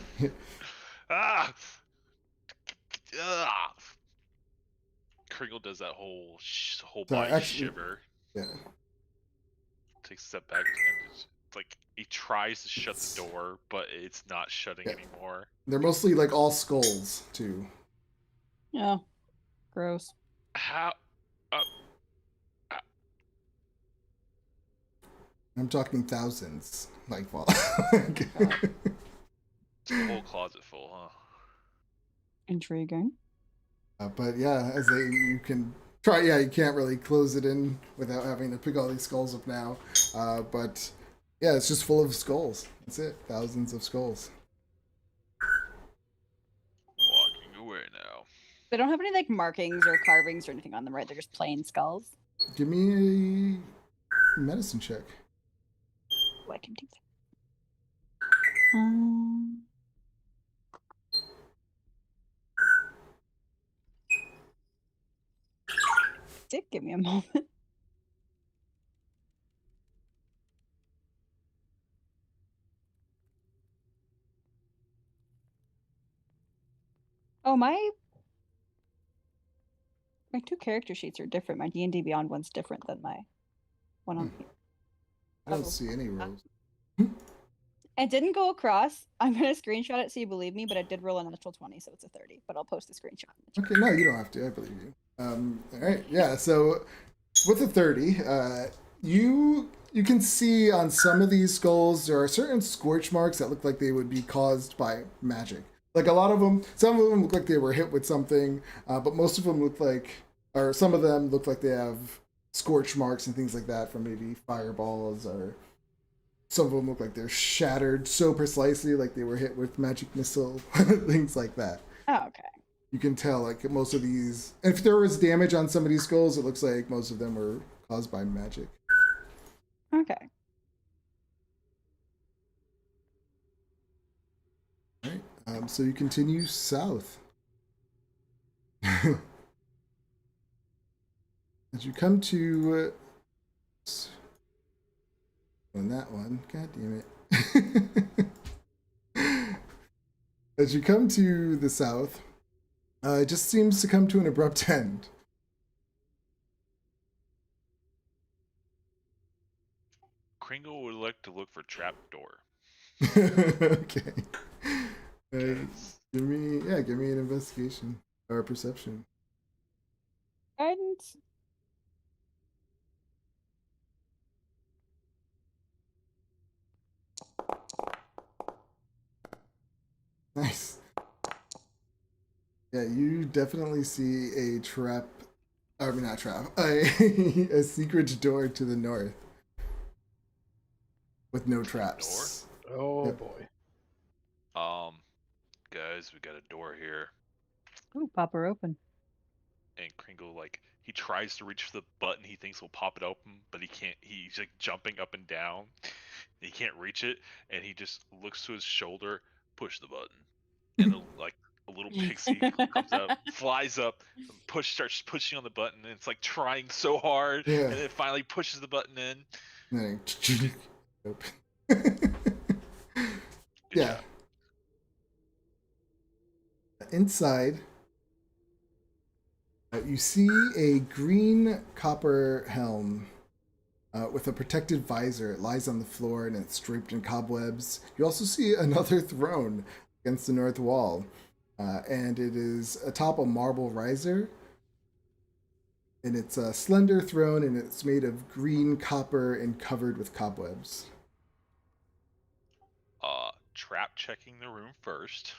Ah! Ah! Kringle does that whole Sorry, body actually- shiver. Yeah. Takes a step back and just, like he tries to shut the door, but it's not shutting Yeah. anymore. They're mostly like all skulls too. yeah. Gross. How? I'm talking thousands. Like, well. It's a whole closet full, huh? Intriguing. But yeah, as you can try, yeah, you can't really close it in without having to pick all these skulls up now. But yeah, it's just full of skulls. That's it. Thousands of skulls. Walking away now. They don't have any like markings or carvings or anything on them, right? They're just plain skulls. Give me a medicine check. Oh, I can do that. Dick, give me a moment. Oh, my two character sheets are different. My D&D Beyond one's different than my one on here. I don't Oh. see any rolls. It didn't go across. I'm gonna screenshot it so you believe me, but I did roll a natural 20, so it's a 30. But I'll post a screenshot. Okay, no, you don't have to. I believe you. All right, yeah. So with the 30, you can see on some of these skulls there are certain scorch marks that look like they would be caused by magic. Like a lot of them, some of them look like they were hit with something, but most of them look like, or some of them look like they have scorch marks and things like that from maybe fireballs, or some of them look like they're shattered so precisely, like they were hit with magic missile, things like that. Oh, okay. You can tell, like, most of these, if there was damage on some of these skulls, it looks like most of them were caused by magic. Okay. All right. So you continue south. As you come to on that one, god damn it. As you come to the south, it just seems to come to an abrupt end. Kringle would like to look for trapdoor. Okay. Yes. Give me an investigation or a perception. Guidance. Nice. Yeah, you definitely see a trap. I mean, not trap. A secret door to the north. with no traps. Oh Yep. boy. Guys, we got a door here. Ooh, pop her open. And Kringle, like, he tries to reach for the button he thinks will pop it open, but he can't. He's like jumping up and down. He can't reach it, and he just looks to his shoulder, push the button, and a little pixie comes up, flies up, and starts pushing on the button, and it's like trying so hard, Yeah. and then it finally pushes the button in. And then open. Good Yeah. job. Inside, you see a green copper helm with a protected visor. It lies on the floor and it's draped in cobwebs. You also see another throne against the north wall, and it is atop a marble riser. And it's a slender throne, and it's made of green copper and covered with cobwebs. Trap checking the room first.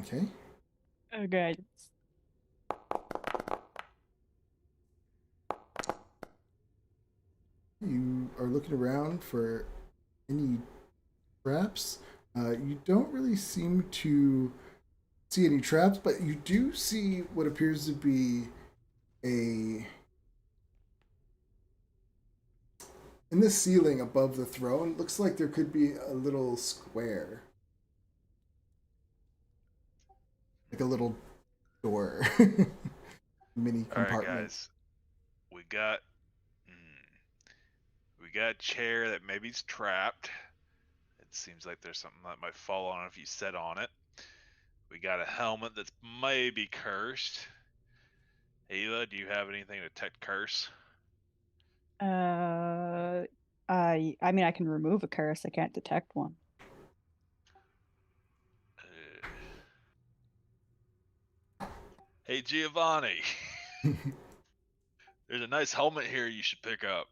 Okay. Okay. You are looking around for any traps. You don't really seem to see any traps, but you do see what appears to be in the ceiling above the throne. Looks like there could be a little square, like a little door, mini All right, compartment. guys, we got a chair that maybe's trapped. It seems like there's something that might fall on it if you sit on it. We got a helmet that's maybe cursed. Ava, do you have anything to detect curse? I mean, I can remove a curse. I can't detect one. Hey, Giovanni. There's a nice helmet here you should pick up.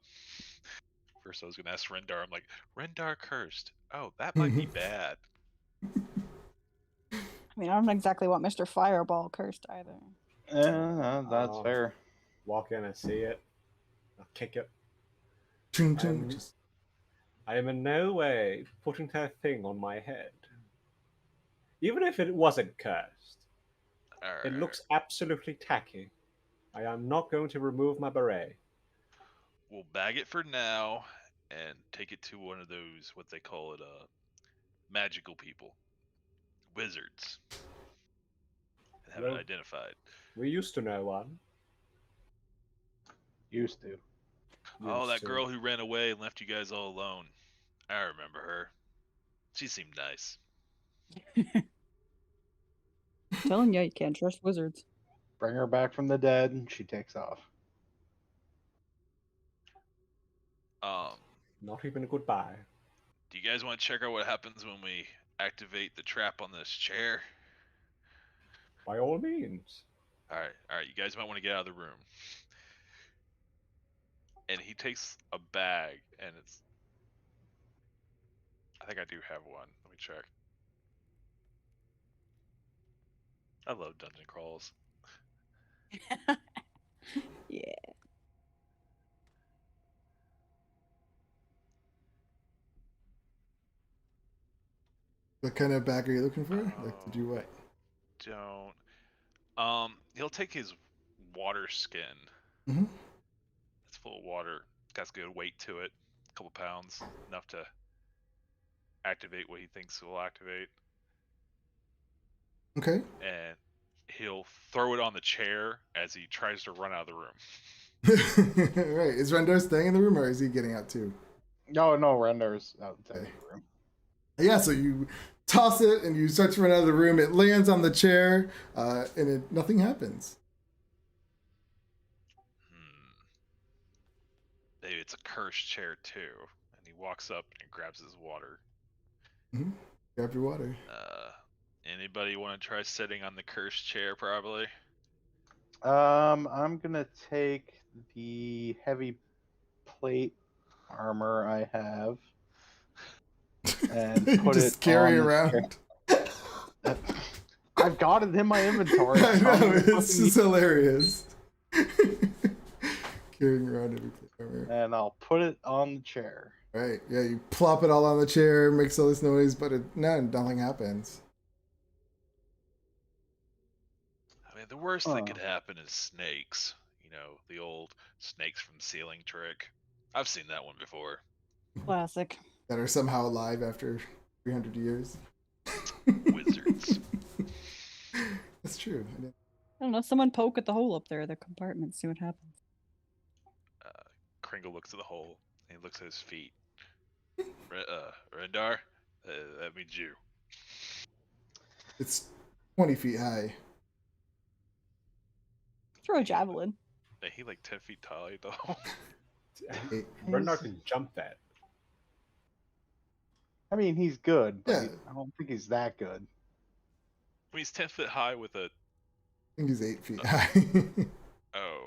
First, I was going to ask Rendar. I'm like, Rendar cursed. Oh, that might be bad. I mean, I don't exactly want Mr. Fireball cursed either. That's fair. Walk in and see it. I'll kick it. Chung, chung. I am in no way putting that thing on my head. Even if it wasn't cursed, it looks absolutely tacky. I am not going to remove my beret. We'll bag it for now and take it to one of those, what they call it, magical people. Wizards. And have it Well, identified. We used to know one. Used to. Oh, Used that to. girl who ran away and left you guys all alone. I remember her. She seemed nice. Telling you can't trust wizards. Bring her back from the dead, and she takes off. Not even a goodbye. Do you guys want to check out what happens when we activate the trap on this chair? By all means. All right. You guys might want to get out of the room. And he takes a bag, and it's... I think I do have one. Let me check. I love dungeon crawls. Yeah. What kind of bag are you looking for? Like to do what? He'll take his water skin. Mm-hmm. It's full of water. It's got good weight to it. A couple pounds. Enough to activate what he thinks will activate. Okay. And he'll throw it on the chair as he tries to run out of the room. Right. Is Rendar staying in the room or is he getting out too? No, Rendar's outside Okay. the room. Yeah, so you toss it and you start to run out of the room. It lands on the chair, and nothing happens. Maybe it's a cursed chair too. And he walks up and grabs his water. Mm-hmm. Grab your water. Anybody want to try sitting on the cursed chair? Probably. I'm gonna take the heavy plate armor I have and put just it carry on the around. chair. I've got it in my inventory. I know, I'm it's just hilarious. Carrying around every plate armor. and I'll put it on the chair. Right. Yeah, you plop it all on the chair, makes all this noise, but nothing happens. I mean, the worst that could Oh. happen is snakes. You know, the old snakes from ceiling trick. I've seen that one before. Classic. That are somehow alive after 300 years. Wizards. That's true. I don't know. Someone poke at the hole up there, the compartment, see what happens. Kringle looks at the hole and he looks at his feet. Rendar, that means you. It's 20 feet high. Throw a javelin. Is he like 10 feet tall though? Rendar can jump that. I mean, he's good, but Yeah. I don't think he's that good. I mean, he's 10 foot high with a. I think he's 8 feet high. Oh.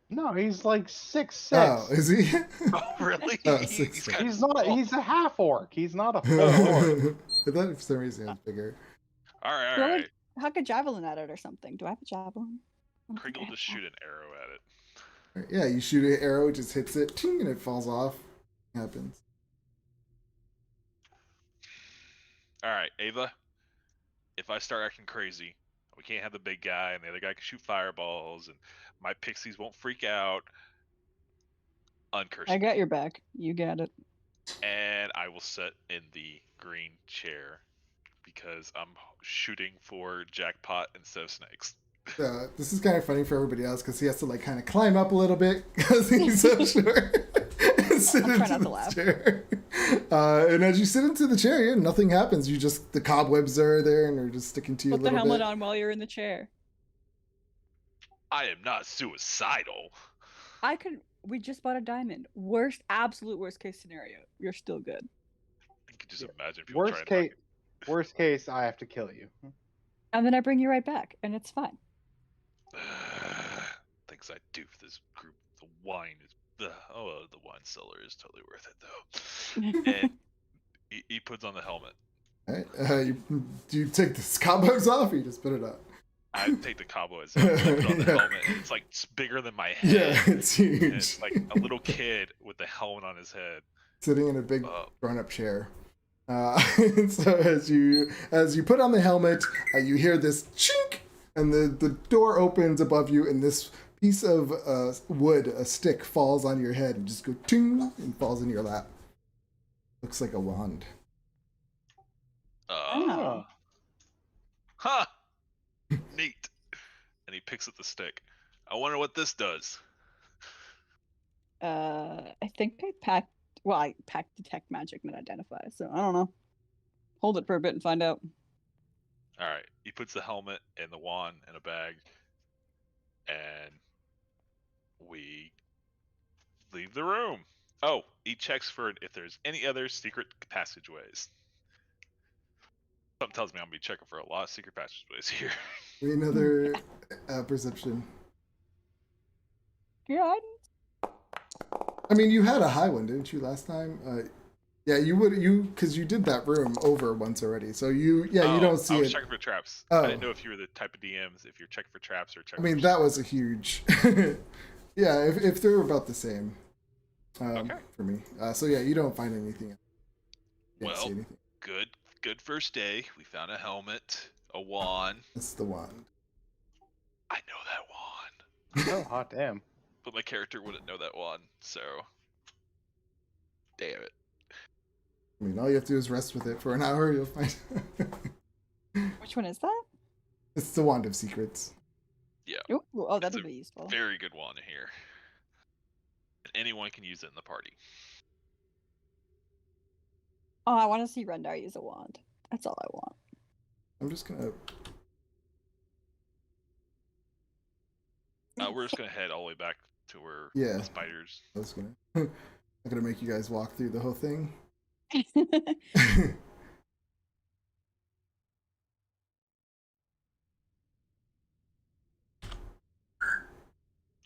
No, he's like 6'6". Oh, is he? Oh, really? Oh, He's 6'6". kinda He's not. small. He's a half orc. He's not a full orc. I thought for some reason it was bigger. All right, all Throw right. a huck a javelin at it or something. Do I have a javelin? I don't think I Kringle have just one. shoot an arrow at it. Yeah, you shoot an arrow, it just hits it, ting, and it falls off. Happens. All right, Ava. If I start acting crazy, we can't have the big guy and the other guy can shoot fireballs, and my pixies won't freak out. Uncurse I me. got your back. You got it. And I will sit in the green chair because I'm shooting for jackpot instead of snakes. This is kind of funny for everybody else because he has to like kind of climb up a little bit because he's so short. And sit I'm trying into not to the laugh. chair. And as you sit into the chair, yeah, nothing happens. You just the cobwebs are there and they're just sticking to you Put a the little helmet bit. on while you're in the chair. I am not suicidal. We just bought a diamond. Absolute worst case scenario. You're still good. You can just imagine people Worst trying case. Worst case, I have to kill you. And then I bring you right back, and it's fine. to. Things I do for this group. The wine is. The wine cellar is totally worth it though. And he puts on the helmet. All right. Do you take the cobwebs off or you just put it up? I take the cobwebs off, I put on the Yeah. helmet, and it's like it's bigger than my head. Yeah, it's huge. And it's like a little kid with the helmet on his head. Sitting in a big Oh. grown-up chair. So as you put on the helmet, you hear this chink, and the door opens above you, and this piece of wood, a stick, falls on your head and just go ting and falls in your lap. Looks like a wand. Oh. Huh. Neat. And he picks up the stick. I wonder what this does. I think I packed detect magic, not identify, so I don't know. Hold it for a bit and find out. All right. He puts the helmet and the wand in a bag, and we leave the room. Oh, he checks for if there's any other secret passageways. Something tells me I'm gonna be checking for a lot of secret passageways here. Another perception. Yeah, I mean, you had a high one, didn't you, last time? Yeah, because you did that room over once already. So you don't see I was it. checking for traps. Oh. I didn't know if you were the type of DMs, if you're checking for traps or I checking mean, for that was a huge. Yeah, if they're about the same. Okay. For me. So yeah, you don't find anything. You can't see Well, anything. good first day. We found a helmet, a wand. It's the wand. I know that wand. Oh, hot damn. But my character wouldn't know that wand, so damn it. I mean, all you have to do is rest with it for an hour. You'll find. which one is that? It's the wand of secrets. Ooh, oh, It's that'll a be useful. Very good wand here. And anyone can use it in the party. Oh, I want to see Rendar use a wand. That's all I want. I'm just gonna. We're just gonna head all the way back to where Yeah. the spiders. I was gonna. I'm gonna make you guys walk through the whole thing.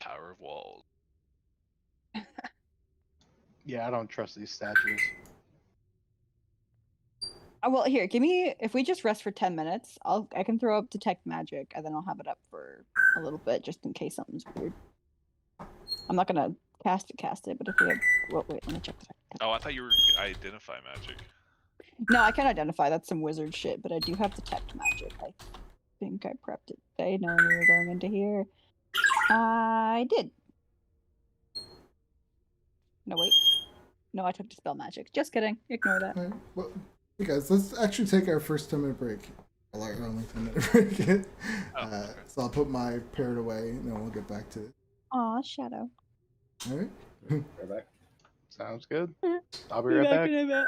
Power of walls. Yeah, I don't trust these statues. Well, here, if we just rest for 10 minutes, I can throw up detect magic, and then I'll have it up for a little bit, just in case something's weird. I'm not gonna cast it, but if we have, wait, let me check that. Oh, I thought you were identify magic. No, I can identify. That's some wizard shit, but I do have detect magic. I think I prepped it today knowing we were going into here. I did. No, wait. No, I took dispel magic. Just kidding. Ignore that. All right. Well, hey guys, let's actually take our first 10-minute break. Well, our only 10-minute break. Okay. So I'll put my parrot away, and then we'll get back to it. Aw, Shadow. All right. Go back. Sounds good. Mhm. I'll be right back. in a bit.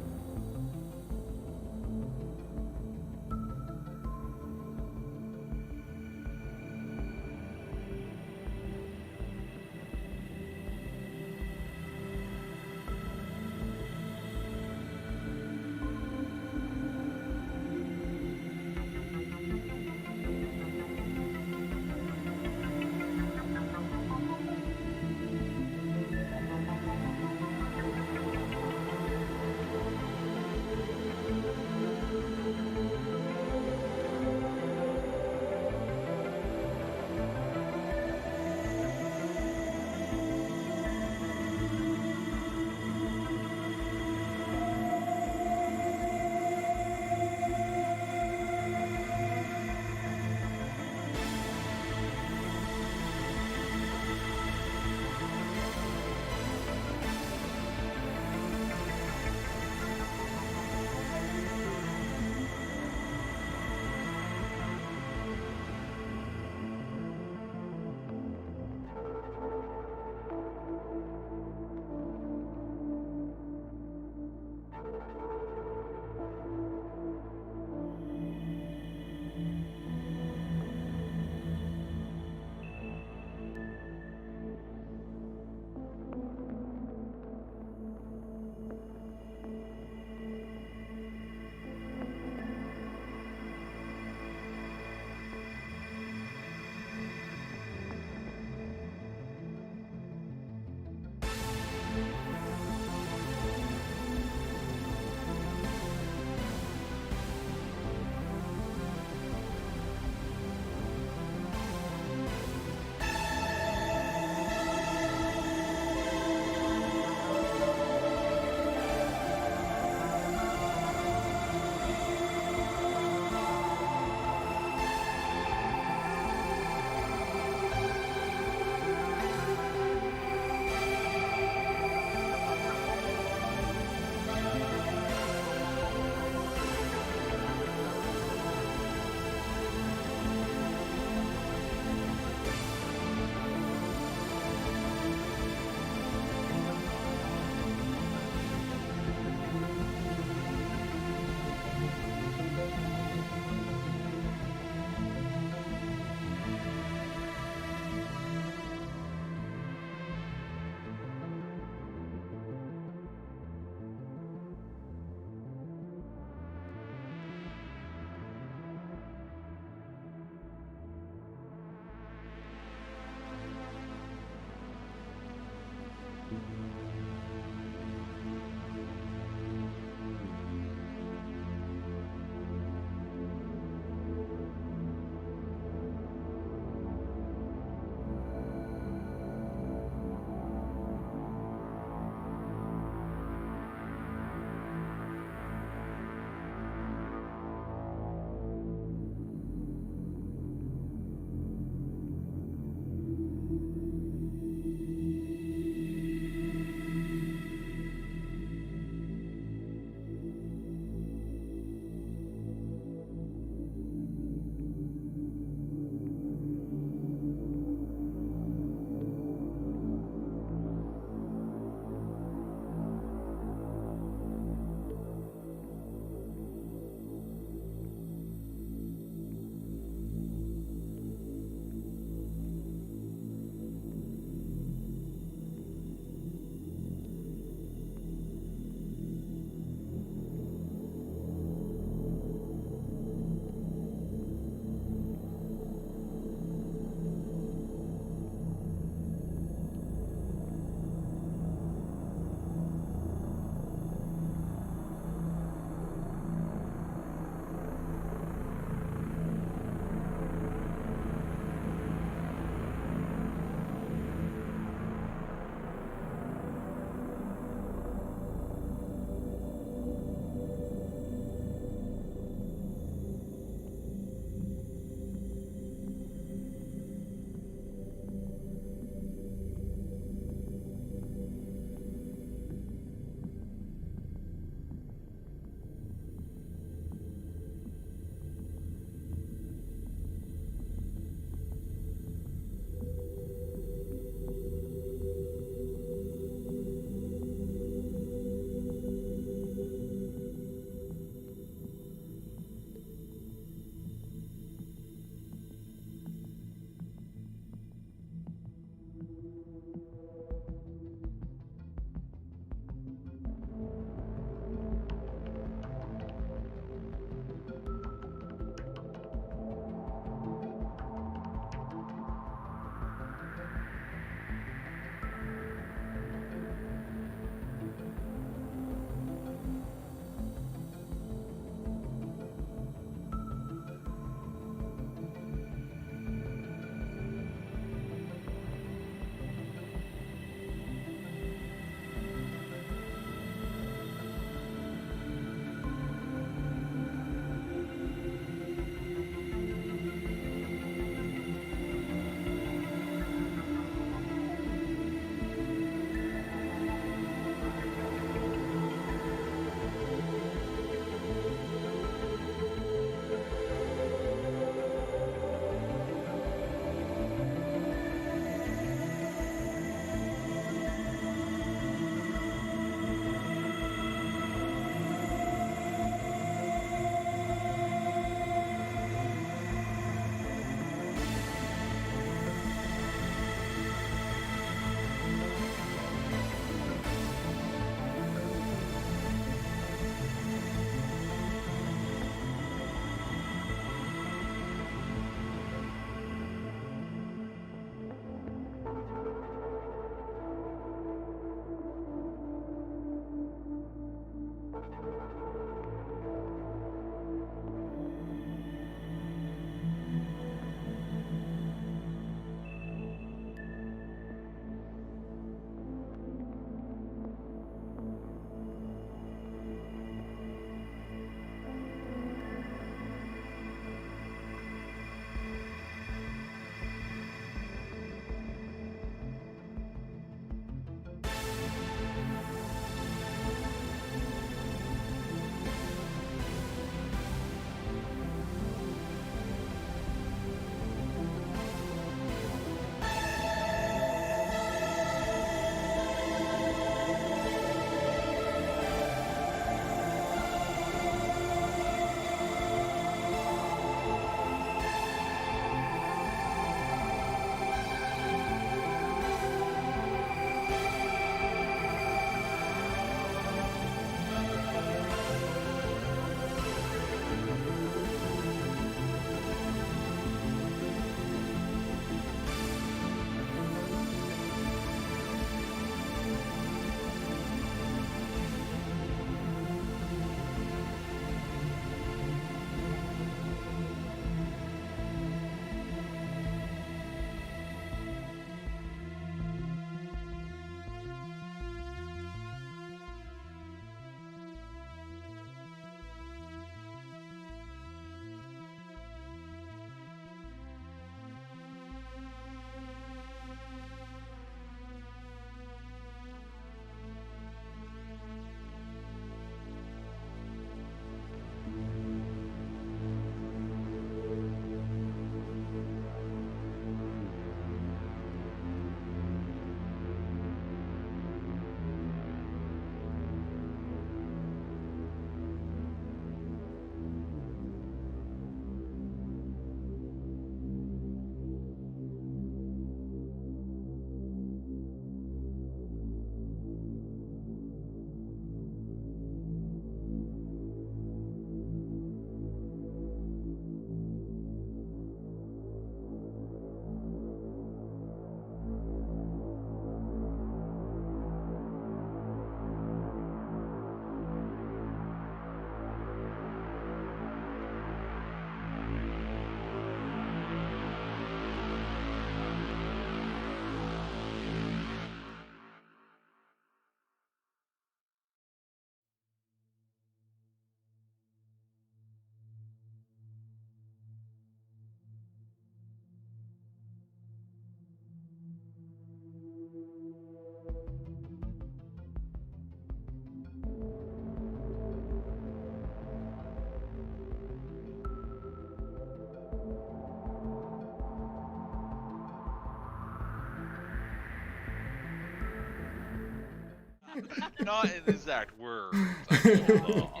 Not in exact words. I know the law.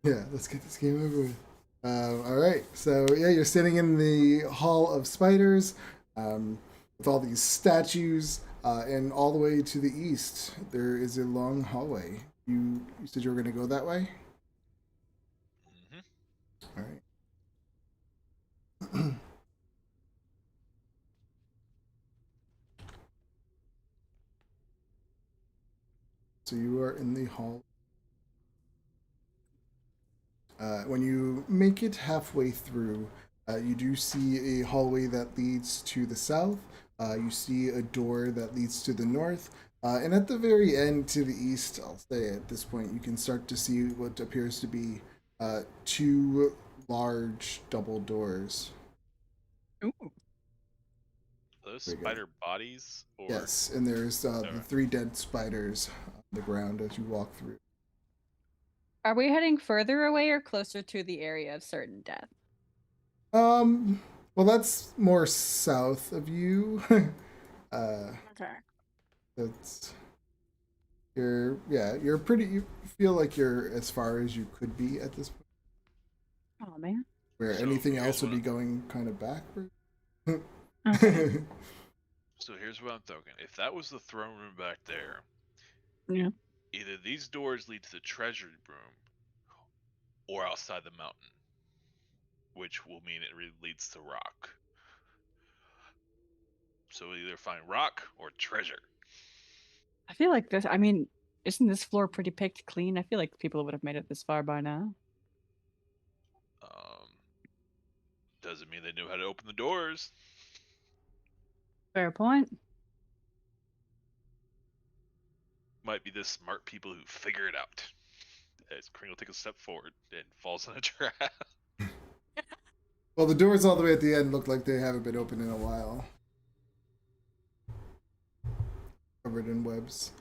Yeah, let's get this game over with. All right, so yeah, you're sitting in the Hall of Spiders with all these statues, and all the way to the east, there is a long hallway. You said you were going to go that way? Mhm. All right. So you are in the hall. When you make it halfway through, you do see a hallway that leads to the south. You see a door that leads to the north. And at the very end to the east, I'll say at this point, you can start to see what appears to be two large double doors. Ooh. Those There you go. spider bodies, or Yes, and there's the Alright. 3 dead spiders on the ground as you walk through. Are we heading further away or closer to the area of certain death? Well, that's more south of you. Okay. That's you're pretty. You feel like you're as far as you could be at this point. Oh man. Where So anything here's else would what be going kind of backward. Okay. so here's what I'm thinking. If that was the throne room back there, Yeah. either these doors lead to the treasure room, or outside the mountain, which will mean it leads to rock. So we either find rock or treasure. I feel like this. I mean, isn't this floor pretty picked clean? I feel like people would have made it this far by now. Doesn't mean they knew how to open the doors. Fair point. Might be the smart people who figure it out. As Kringle takes a step forward and falls in a trap. Well, the doors all the way at the end look like they haven't been opened in a while. Covered in webs.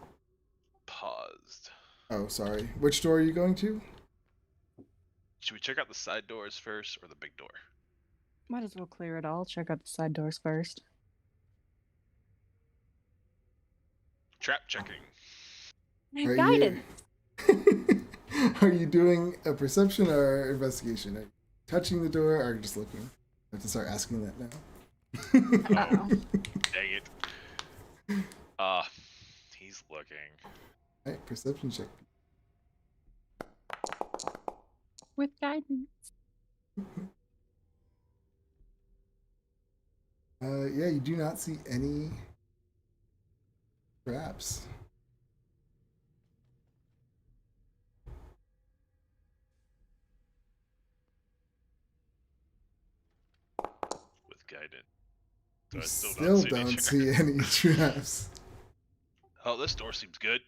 Paused. Oh, sorry. Which door are you going to? Should we check out the side doors first or the big door? Might as well clear it all. Check out the side doors first. Trap checking. Are Guidance. Are you doing a perception or investigation? Are you touching the door or just looking? I have to start asking that now. Uh-oh. Dang it. He's looking. Alright, perception check. With guidance. Yeah, you do not see any traps. With guidance. You So I still don't don't see see any traps. Oh, this door seems good.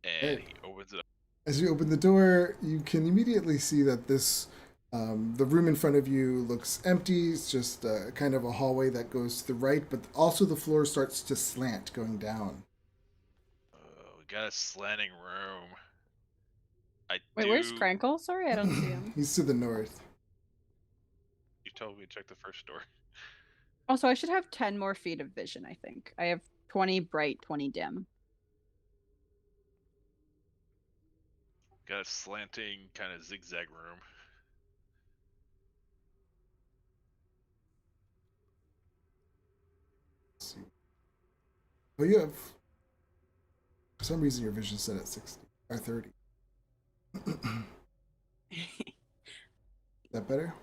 And Hey. he opens it up. As you open the door, you can immediately see that this, the room in front of you looks empty. It's just kind of a hallway that goes to the right, but also the floor starts to slant going down. We got a slanting room. Wait, where's Crankle? Sorry, I don't see him. He's to the north. You told me to check the first door. Also, I should have 10 more feet of vision, I think. I have 20 bright, 20 dim. Got a slanting kind of zigzag room. Let's see. Oh, you have. For some reason, your vision's set at 60 or 30. Is that better?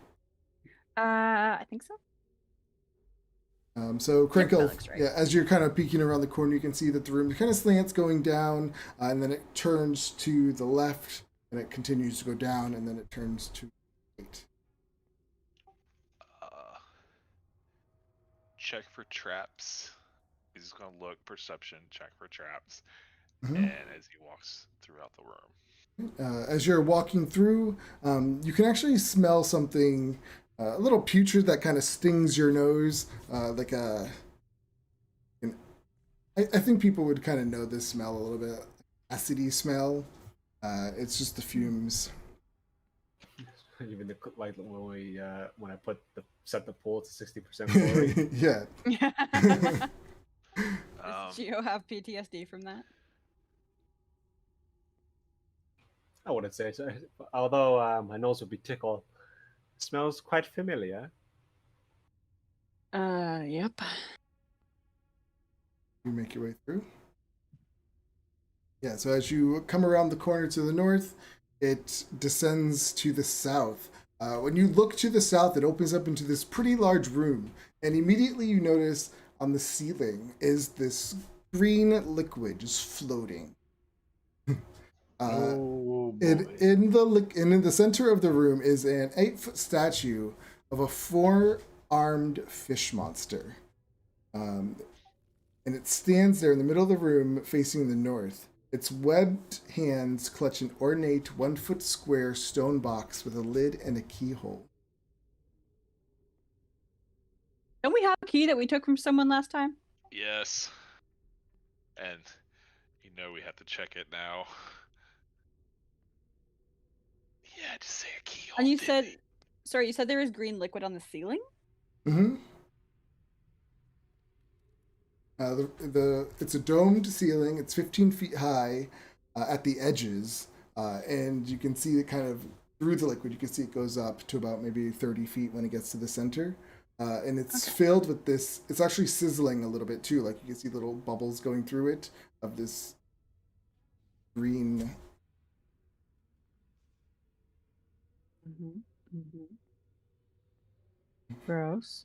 I think so. So Crinkle, that looks right. yeah, as you're kind of peeking around the corner, you can see that the room kind of slants going down, and then it turns to the left, and it continues to go down, and then it turns to the right. Check for traps. He's just gonna look, perception, check for traps, Mhm. and as he walks throughout the room. As you're walking through, you can actually smell something a little putrid that kind of stings your nose, like a. I think people would kind of know this smell a little bit, acidy smell. It's just the fumes. Even the like when we when I set the pool to 60% glory. Yeah. Does Geo have PTSD from that? I wouldn't say so. Although my nose would be tickled. It smells quite familiar. Yep. You make your way through. Yeah, so as you come around the corner to the north, it descends to the south. When you look to the south, it opens up into this pretty large room, and immediately you notice on the ceiling is this green liquid just floating. Oh boy. In the center of the room is an 8-foot statue of a 4-armed fish monster. And it stands there in the middle of the room facing the north. Its webbed hands clutch an ornate 1-foot square stone box with a lid and a keyhole. Don't we have a key that we took from someone last time? Yes. And we have to check it now. Yeah, just say a keyhole. And you didn't said, it? sorry, you said there was green liquid on the ceiling? Mm-hmm. It's a domed ceiling. It's 15 feet high at the edges, and you can see it kind of through the liquid. You can see it goes up to about maybe 30 feet when it gets to the center, and it's filled with this. It's actually sizzling a little bit too. Like you can see little bubbles going through it of this green. Mm-hmm. Mm-hmm. Gross.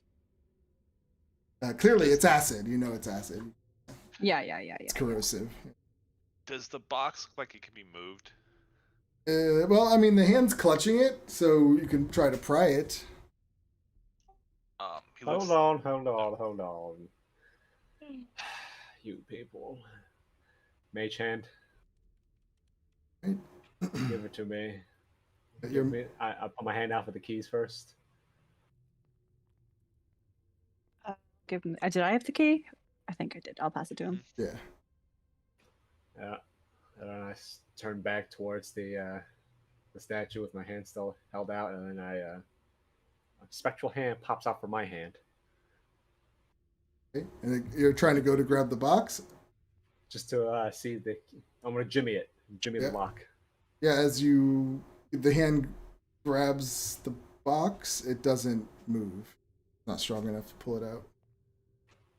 Clearly, it's acid. You know, it's acid. Yeah. It's corrosive. Does the box look like it can be moved? Well, I mean, the hand's clutching it, so you can try to pry it. He Hold looks. on. You people. Mage hand, Right? give it to me. You're- I put my hand out for the keys first. Give him. Did I have the key? I think I did. I'll pass it to him. Yeah. Yeah. And then I turn back towards the statue with my hand still held out, and then a spectral hand pops out from my hand. Okay. And you're trying to go to grab the box. Just to see the. I'm gonna jimmy it. Jimmy Yeah. the lock. Yeah, as the hand grabs the box, it doesn't move. Not strong enough to pull it out.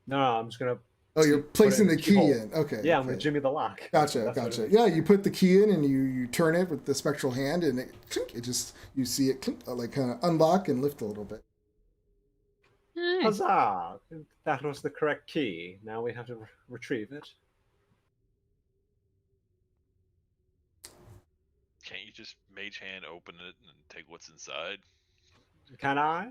No, I'm just gonna. Oh, you're put it placing in the key keyhole. in. Okay. Yeah, I'm okay. gonna jimmy the lock. Gotcha, That's what gotcha. it is. Yeah, you put the key in and you turn it with the spectral hand, and it clink, it just you see it clink, like kind of unlock and lift a little bit. Nice. Huzzah! That was the correct key. Now we have to retrieve it. Can't you just mage hand open it and take what's inside? Can I?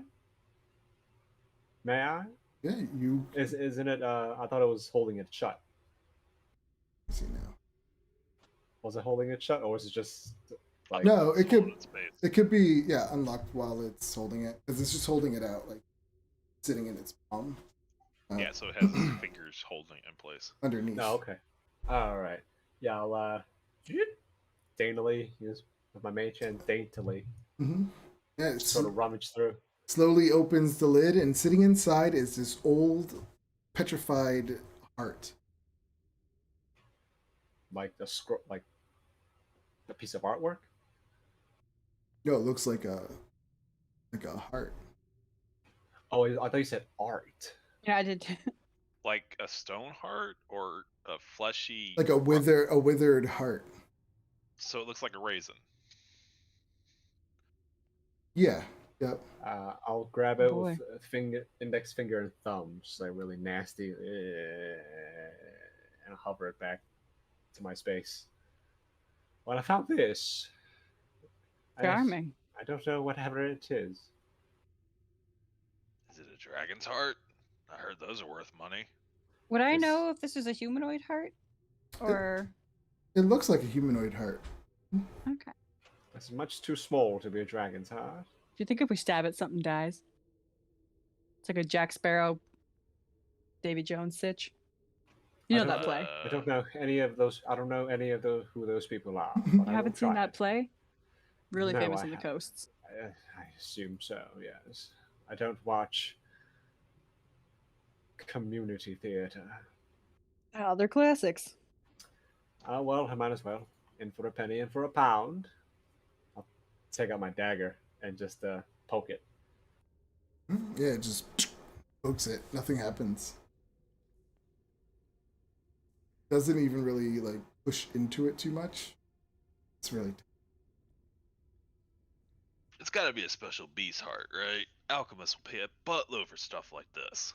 May I? Yeah, you Isn't it? I thought it was holding it shut. see now. Was it holding it shut, or was it just like? No, it It's holding could its space. it could be unlocked while it's holding it because it's just holding it out like sitting in its palm. Yeah, so it has its fingers holding it in place. Underneath. No, okay. All right. Yeah, I'll daintily use with my mage hand daintily Mm-hmm. Yeah, it's sort of rummage through. slowly opens the lid, and sitting inside is this old, petrified heart. Like the scroll, like a piece of artwork. No, it looks like a heart. Oh, I thought you said art. Yeah, I did. Like a stone heart or a fleshy. Like a withered heart. So it looks like a raisin. Yeah. Yep. I'll grab Oh, it boy. with index finger and thumb, just like really nasty, and hover it back to my space. Well, I found this. Charming. I don't know whatever it is. Is it a dragon's heart? I heard those are worth money. Would I This- know if this is a humanoid heart? Or It looks like a humanoid heart. okay. It's much too small to be a dragon's heart. Do you think if we stab it, something dies? It's like a Jack Sparrow, Davy Jones sitch. You know that play. I don't know any of those. I don't know any of who those people are. but You I will haven't seen try that it. play? Really No, famous I on the haven't. coasts. I assume so. Yes. I don't watch community theater. Oh, they're classics. Well, I might as well. In for a penny, in for a pound. take out my dagger and just poke it. Yeah, it just pokes it. Nothing happens. Doesn't even really like push into it too much. It's really. It's got to be a special beast heart, right? Alchemists will pay a buttload for stuff like this.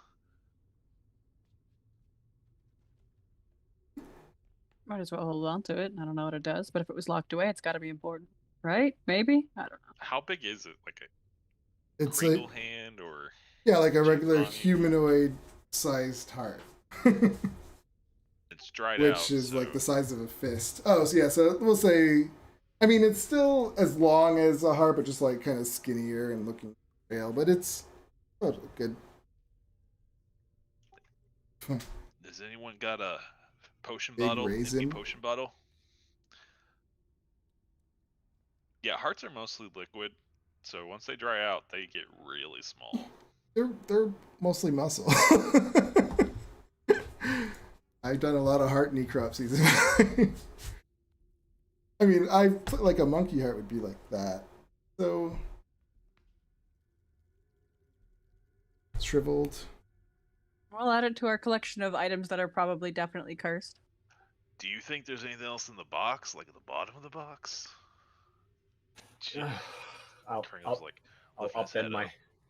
Might as well hold on to it. I don't know what it does, but if it was locked away, it's got to be important, right? Maybe. I don't know. How big is it? Like a It's Kringle like hand or? yeah, like a regular Giovanni? humanoid-sized heart. It's dried Which out. is so like the size of a fist. Oh, so yeah, so we'll say, I mean, it's still as long as a heart, but just like kind of skinnier and looking pale, but it's good. Does anyone got a potion Big bottle? Empty raisin. potion bottle? Yeah, hearts are mostly liquid, so once they dry out, they get really small. They're mostly muscle. I've done a lot of heart necropsies. I mean, I put like a monkey heart would be like that. So shriveled. We'll add it to our collection of items that are probably definitely cursed. Do you think there's anything else in the box, like at the bottom of the box? Jeez. Kringle's like I'll lifting his head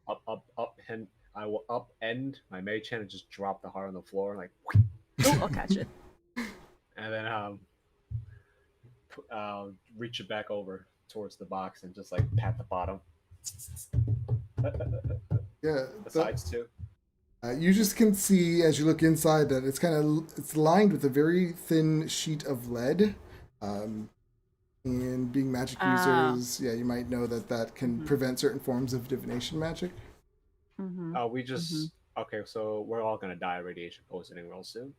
upend and I will upend my mage hand and just drop the heart on the floor, like, Oh, I'll catch it. and then reach it back over towards the box and just like pat the bottom. Yeah. The sides too. You just can see as you look inside that it's lined with a very thin sheet of lead. And being magic users, yeah, you might know that can prevent certain forms of divination magic. Mm-hmm. We just okay, so we're all gonna die of radiation poisoning real soon,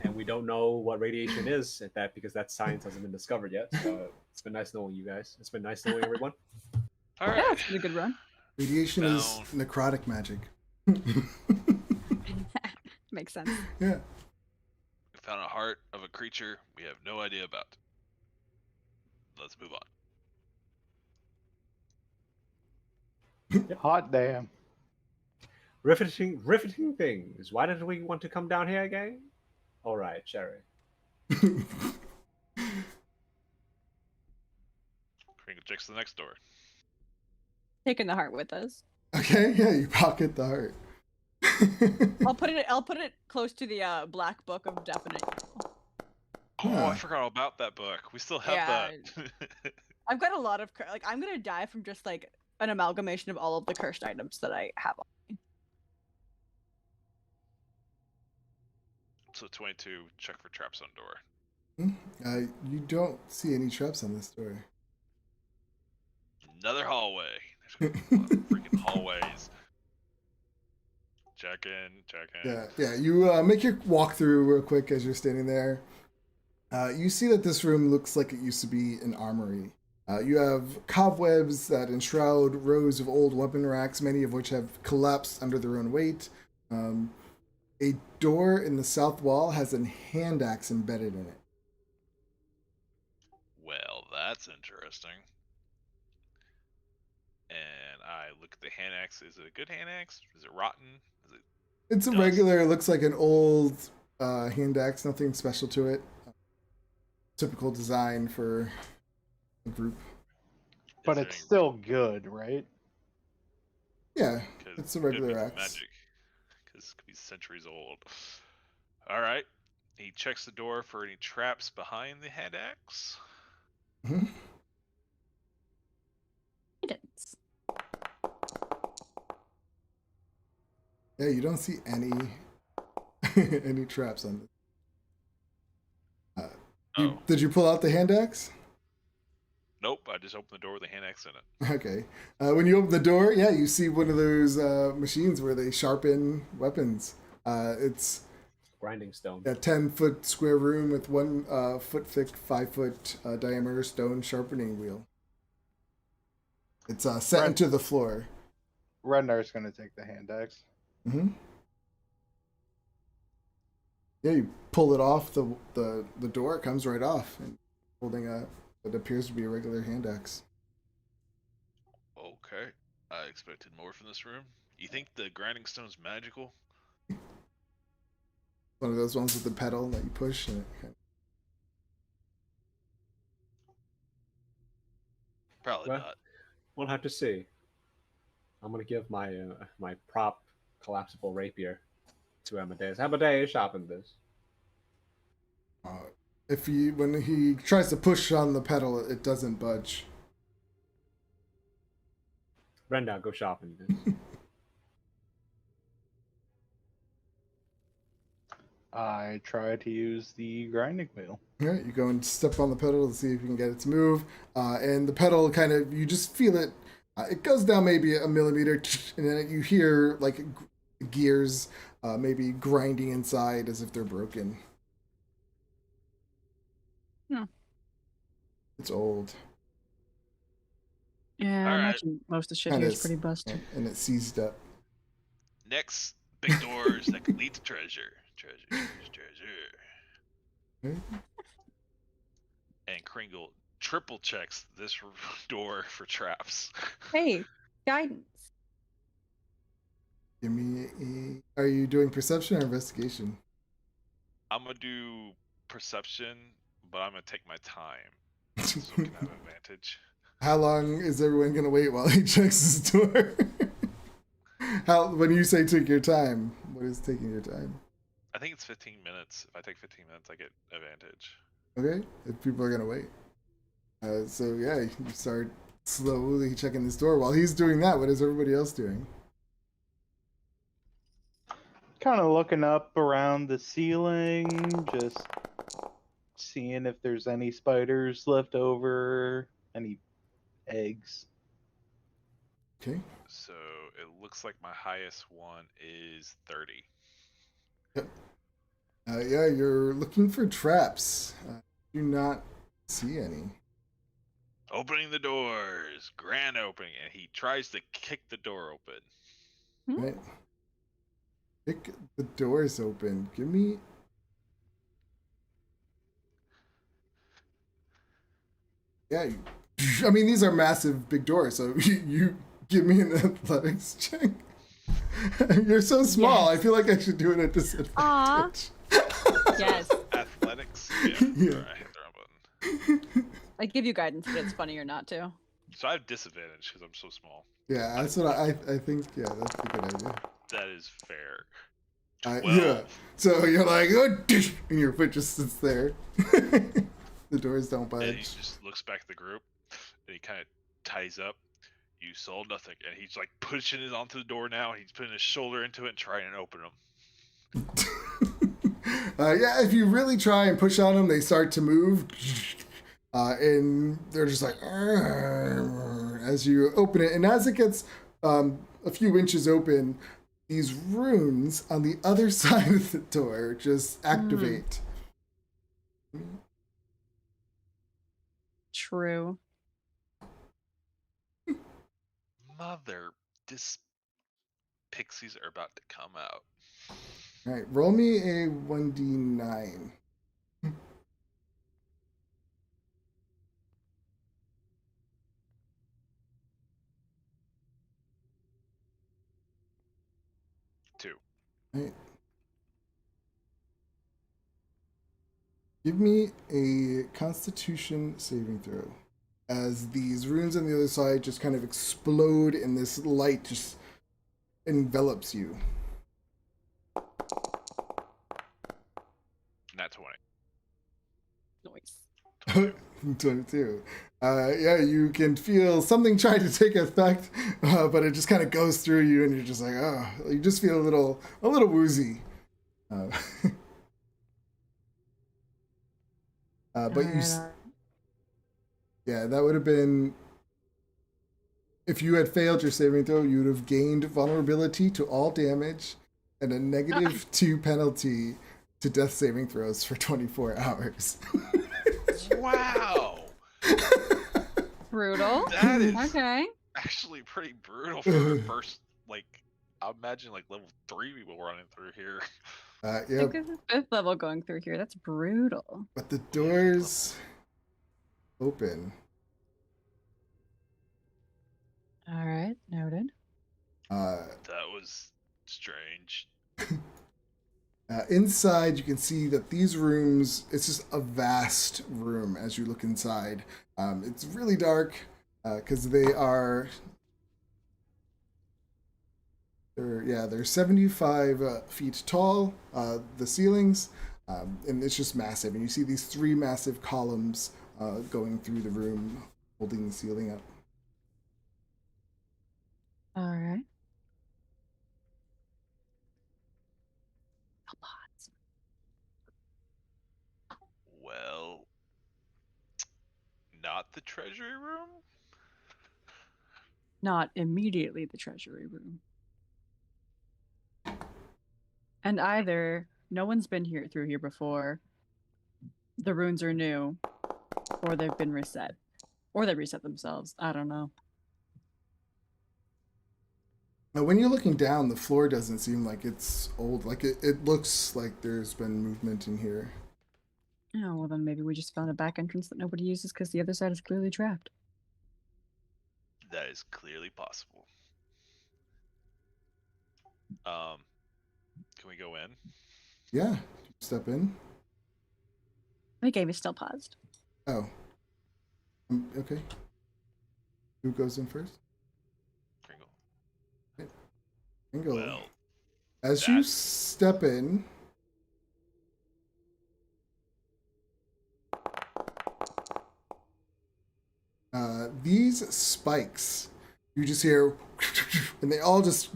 and we don't know what radiation is at that because that science hasn't been discovered yet. So it's been nice knowing you guys. It's been nice knowing everyone. All right. Yeah, it's been a good run. Radiation is necrotic magic. Makes sense. Yeah. We found a heart of a creature we have no idea about. Let's move on. Hot damn. Riveting things. Why did we want to come down here again? All right, Sherry. Kringle checks the next door. Taking the heart with us. Okay, yeah, you pocket the heart. I'll put it close to the black book of definite evil. Oh, Yeah. I forgot all about that book. We still have Yeah. that. I've got a lot of like I'm gonna die from just like an amalgamation of all of the cursed items that I have on me. So 22, check for traps on door. You don't see any traps on this door. Another hallway. There's a lot of freaking hallways. Check in. Yeah. You make your walkthrough real quick as you're standing there. You see that this room looks like it used to be an armory. You have cobwebs that enshroud rows of old weapon racks, many of which have collapsed under their own weight. A door in the south wall has a hand axe embedded in it. Well, that's interesting. And I look at the hand axe. Is it a good hand axe? Is it rotten? Is it? It's a Dust. regular, it looks like an old hand axe, nothing special to it. Typical design for a group. But is it's there still good, right? Yeah, any- 'cause it's a it could regular be axe. Magic, because it could be centuries old. All right. He checks the door for any traps behind the hand axe. Mhm. Guidance. Yeah, you don't see any any traps on this. Oh. Did you pull out the hand axe? Nope. I just opened the door with the hand axe in it. Okay. When you open the door, yeah, you see one of those machines where they sharpen weapons. It's Grinding stone. a 10-foot square room with 1 foot thick, 5-foot diameter stone sharpening wheel. It's set Right. into the floor. Rendar's gonna take the hand axe. Mm-hmm. Yeah, you pull it off the door. It comes right off, and holding a It appears to be a regular hand axe. Okay. I expected more from this room. You think the grinding stone's magical? One of those ones with the pedal that you push. And it Probably Well, not. we'll have to see. I'm gonna give my my prop collapsible rapier to Amadeus. Amadeus, sharpen this. if when he tries to push on the pedal, it doesn't budge. Brenda, go sharpen this. I try to use the grinding wheel. All right, you go and step on the pedal to see if you can get it to move, and the pedal kind of, you just feel it. It goes down maybe a millimeter, and then you hear like gears maybe grinding inside as if they're broken. Hmm. It's old. Yeah, I All right. imagine most of the shit Kinda here is is. pretty busted. And it's seized up. Next, big doors that could lead to treasure. Treasure. Okay. And Kringle triple checks this door for traps. Hey, guidance. Give me a. Are you doing perception or investigation? I'm gonna do perception, but I'm gonna take my time so I can have advantage. How long is everyone gonna wait while he checks his door? When you say take your time, what is taking your time? I think it's 15 minutes. If I take 15 minutes, I get advantage. Okay, if people are gonna wait. So yeah, you start slowly checking this door. While he's doing that, what is everybody else doing? Kind of looking up around the ceiling, just seeing if there's any spiders left over, any eggs. Okay. So it looks like my highest one is 30. Yep. Yeah, you're looking for traps. Do not see any. Opening the doors, grand opening, and he tries to kick the door open. Right. Kick the doors open. Give me. Yeah, I mean these are massive big doors, so you give me an athletics check. You're so small. Yes. I feel like I should do it at disadvantage. Yes. Athletics? Yeah. Sorry, I hit the wrong button. I give you guidance, but it's funnier not to. So I have disadvantage because I'm so small. Yeah, that's what I think. Yeah, that's a good idea. That is fair. Yeah. 12. So you're like, oh, and your foot just sits there. The doors don't And he budge. just looks back at the group, and he kind of ties up. You saw nothing, and he's like pushing it onto the door now. And he's putting his shoulder into it and trying to open them. Yeah, if you really try and push on them, they start to move. And they're just like, as you open it. And as it gets a few inches open, these runes on the other side of the door just activate. True. Mother, this pixies are about to come out. All right, roll me a 1d9. Two. All right. Give me a Constitution saving throw. As these runes on the other side just kind of explode and this light just envelops you. Nat 20. Noise. 22. Yeah, you can feel something trying to take effect, but it just kind of goes through you, and you're just like, oh, you just feel a little woozy. But you, yeah, that would have been. If you had failed your saving throw, you would have gained vulnerability to all damage and a -2 penalty to death saving throws for 24 hours. Wow! Brutal. That is Okay. actually pretty brutal for the first, like, I imagine like level 3 people running through here. I Yep. think this is 5th level going through here. That's brutal. But the doors, open. All right, noted. That was strange. Inside, you can see that these rooms, it's just a vast room as you look inside. It's really dark because they're 75 feet tall, the ceilings, and it's just massive. And you see these 3 massive columns going through the room, holding the ceiling up. All right. Well, not the treasury room? Not immediately the treasury room. And either no one's been through here before, the runes are new, or they've been reset. Or they reset themselves. I don't know. Now, when you're looking down, the floor doesn't seem like it's old. Like it looks like there's been movement in here. Oh, well then maybe we just found a back entrance that nobody uses because the other side is clearly trapped. That is clearly possible. Can we go in? Yeah, step in. The game is still paused. Oh. Okay. Who goes in first? Kringle. Kringle. Well, As you that's- step in, these spikes, you just hear, and they all just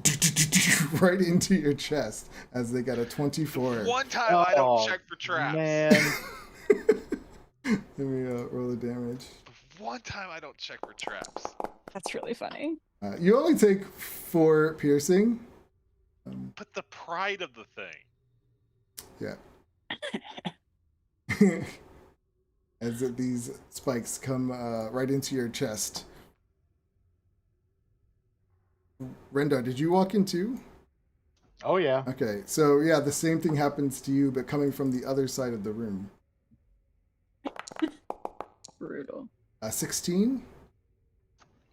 right into your chest as they got a 24. One time I don't Oh, check for traps. Man, Let me roll the damage. One time I don't check for traps. That's really funny. You only take 4 piercing. But the pride of the thing. Yeah. As these spikes come right into your chest. Rendar, did you walk in too? oh yeah. Okay, so yeah, the same thing happens to you, but coming from the other side of the room. Brutal. 16,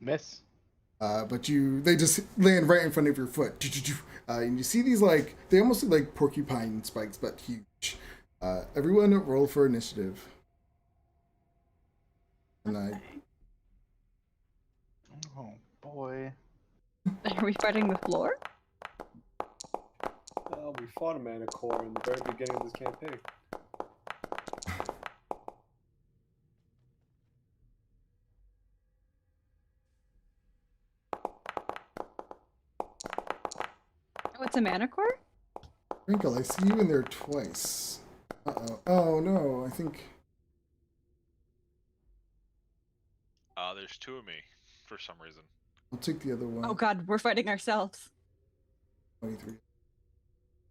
Miss. but they just land right in front of your foot. And you see these they almost look like porcupine spikes, but huge. Everyone roll for initiative. And Oh boy. Are we fighting the floor? Well, we fought a Manicore in the very beginning of this campaign. Oh, it's a manicore? Wrinkle, I see you in there twice. Uh-oh. Oh no, I think... There's 2 of me for some reason. I'll take the other one. Oh god, we're fighting ourselves. 23.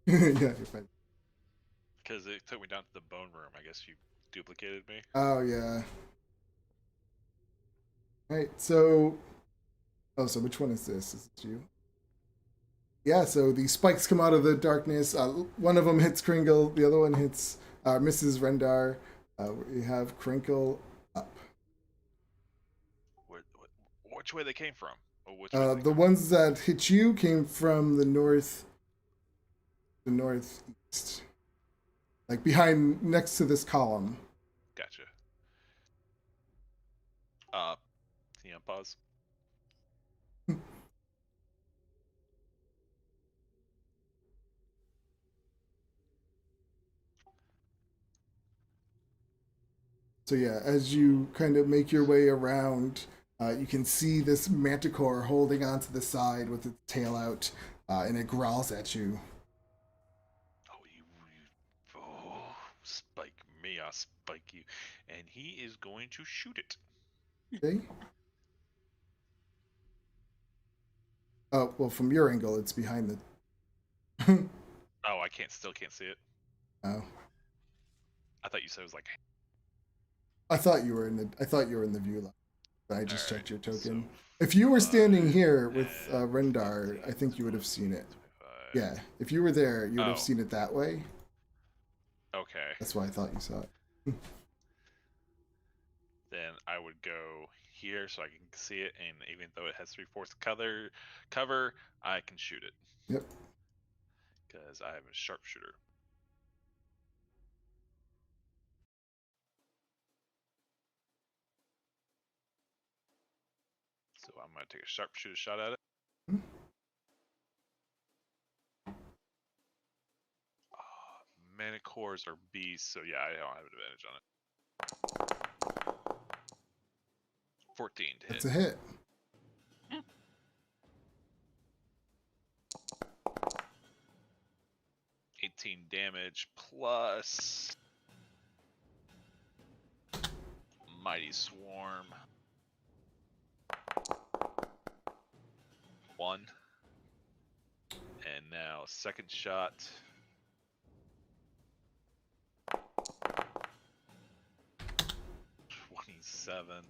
Yeah, you're fine. Because it took me down to the bone room. I guess you duplicated me. Oh, yeah. Alright, so... Oh, so which one is this? Is it you? Yeah, so the spikes come out of the darkness. One of them hits Kringle, the other one hits Mrs. Rendar. We have Crinkle up. Which way they came from? Or which way they The ones that hit you came from the northeast. Like behind, next to this column. Gotcha. Can you unpause? So yeah, as you kind of make your way around, you can see this manticore holding onto the side with its tail out, and it growls at you. Spike me, I'll spike you. And he is going to shoot it. Okay. Oh, well, from your angle, it's behind the... Oh, I still can't see it. Oh. I thought you said it was like... I thought you were in the view line. I just All checked your right, token. so If you were standing 5, here with 10, Rendar, 15, I think you would have seen it. 25. Yeah, if you were there, you would Oh. have seen it that way. Okay. That's why I thought you saw it. then I would go here so I can see it, and even though it has 3/4 cover, I can shoot it. Yep. Because I am a sharpshooter. So I'm going to take a sharpshooter shot at it. Mhm. Manicores are beasts, so yeah, I don't have an advantage on it. 14 to That's hit. a hit. 18 damage plus Mighty Swarm. 1. And now second shot. 27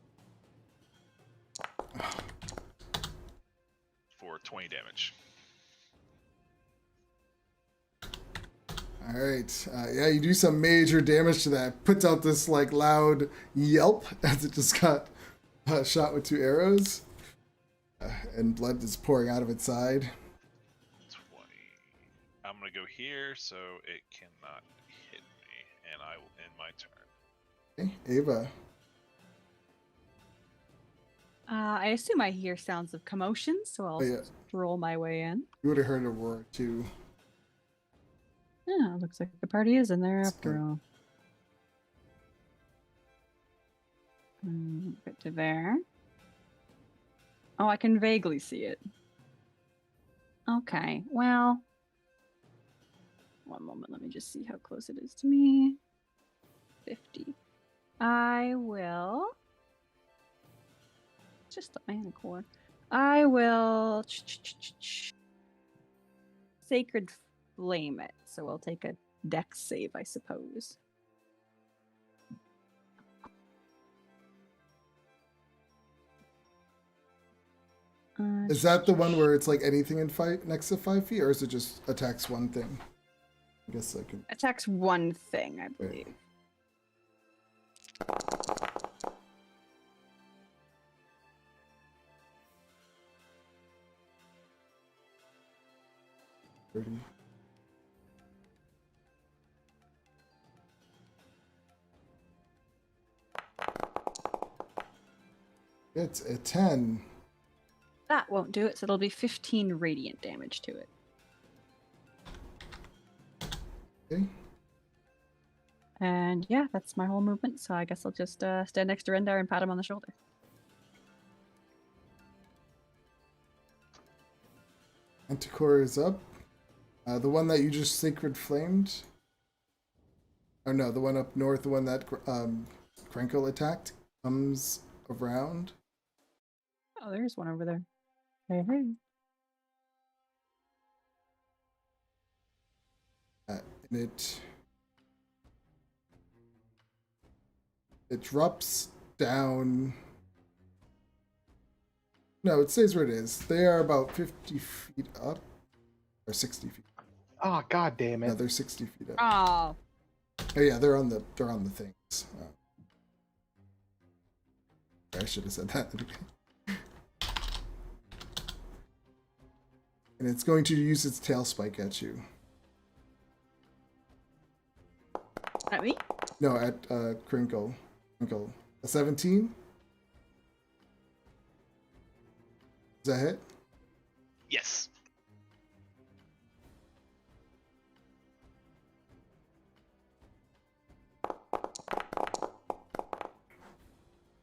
for 20 damage. All right. Yeah, you do some major damage to that. Puts out this like loud yelp as it just got shot with 2 arrows, and blood is pouring out of its side. 20. I'm gonna go here so it cannot hit me, and I will end my turn. Okay, Ava. I assume I hear sounds of commotion, so I'll Oh, yeah. stroll my way in. You would have heard a roar too. Yeah, looks like the party is in there after all. Get to there. Oh, I can vaguely see it. Okay, well. One moment, let me just see how close it is to me. 50. I will. Just the mana core. I will. Sacred Flame it. So we'll take a dex save, I suppose. Is that the one where it's like anything in next to 5 feet, or is it just attacks one thing? I guess I could. Attacks one thing, I believe. Right. It's a 10. That won't do it, so it'll be 15 radiant damage to it. Okay. And yeah, that's my whole movement, so I guess I'll just stand next to Rendar and pat him on the shoulder. Anticore is up. The one that you just sacred flamed. Oh no, the one up north, the one that Krankle attacked, comes around. Oh, there's one over there. Hey, hey. And it drops down. No, it stays where it is. They are about 50 feet up, or 60 feet. Oh, god damn it. No, they're 60 feet up. Oh, Oh yeah, they're on the things. I should have said that. And it's going to use its tail spike at you. at me? No, at Crinkle. Crinkle. A 17? Does that hit? Yes.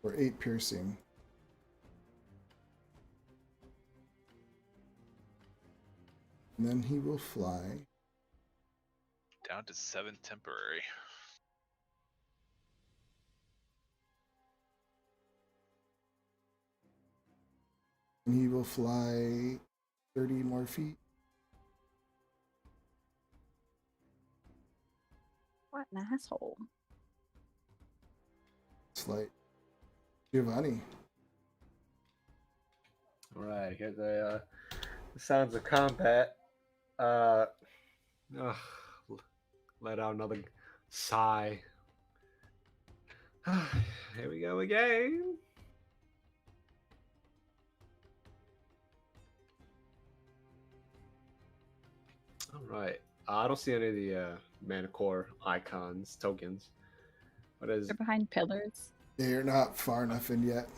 Or 8 piercing. And then he will fly. Down to 7 temporary. And he will fly 30 more feet. What an asshole. It's like Giovanni. Right, hear the sounds of combat. Let out another sigh. Here we go again. All right. I don't see any of the mana core icons, tokens. What is? They're behind pillars. They're not far enough in yet.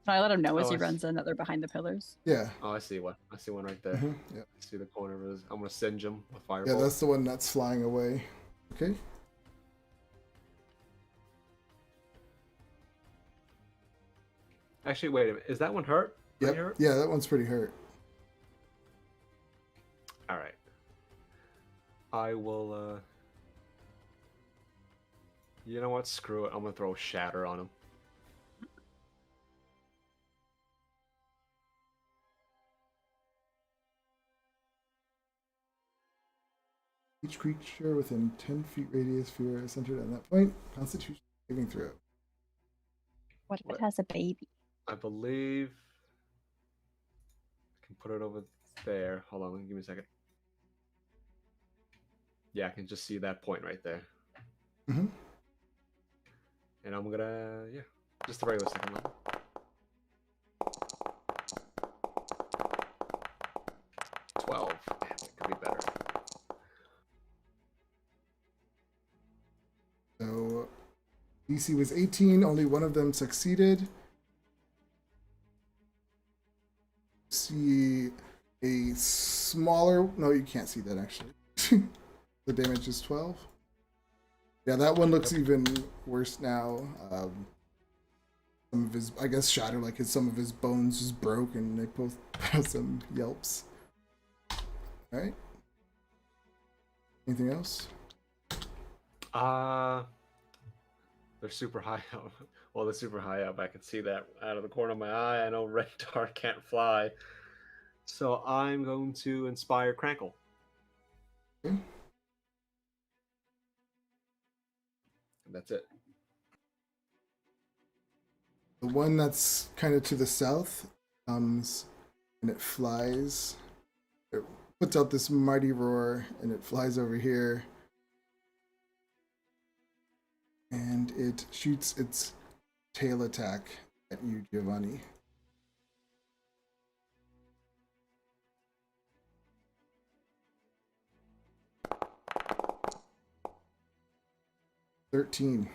Can I let him know as Oh, he I runs in that they're behind the pillars? Yeah. Oh, I see one. I see one right there. Yeah. I see the corner of his. I'm gonna singe him with fireball. Yeah, that's the one that's flying away. Okay. Actually, wait a minute. Is that one hurt? Pretty Yep. hurt? Yeah, that one's pretty hurt. All right. I will. You know what? Screw it. I'm gonna throw shatter on him. Each creature within 10 feet radius sphere is centered on that point. Constitution saving throw. What if What? it has a baby? I believe I can put it over there. Hold on, give me a second. Yeah, I can just see that point right there. Mm-hmm. And I'm gonna, yeah, just a regular second level. $12. Damn, it could be better. So DC was 18, only one of them succeeded. See a smaller, no, you can't see that actually. The damage is 12. Yeah, that one looks even worse now. Some of his, I guess, shatter, like some of his bones just broke and they both have some yelps. Alright. Anything else? They're super high up. Well, they're super high up. I can see that out of the corner of my eye. I know Rentar can't fly. So I'm going to inspire Crankle. Okay. And that's it. The one that's kind of to the south comes and it flies. It puts out this mighty roar and it flies over here. And it shoots its tail attack at you, Giovanni. $13.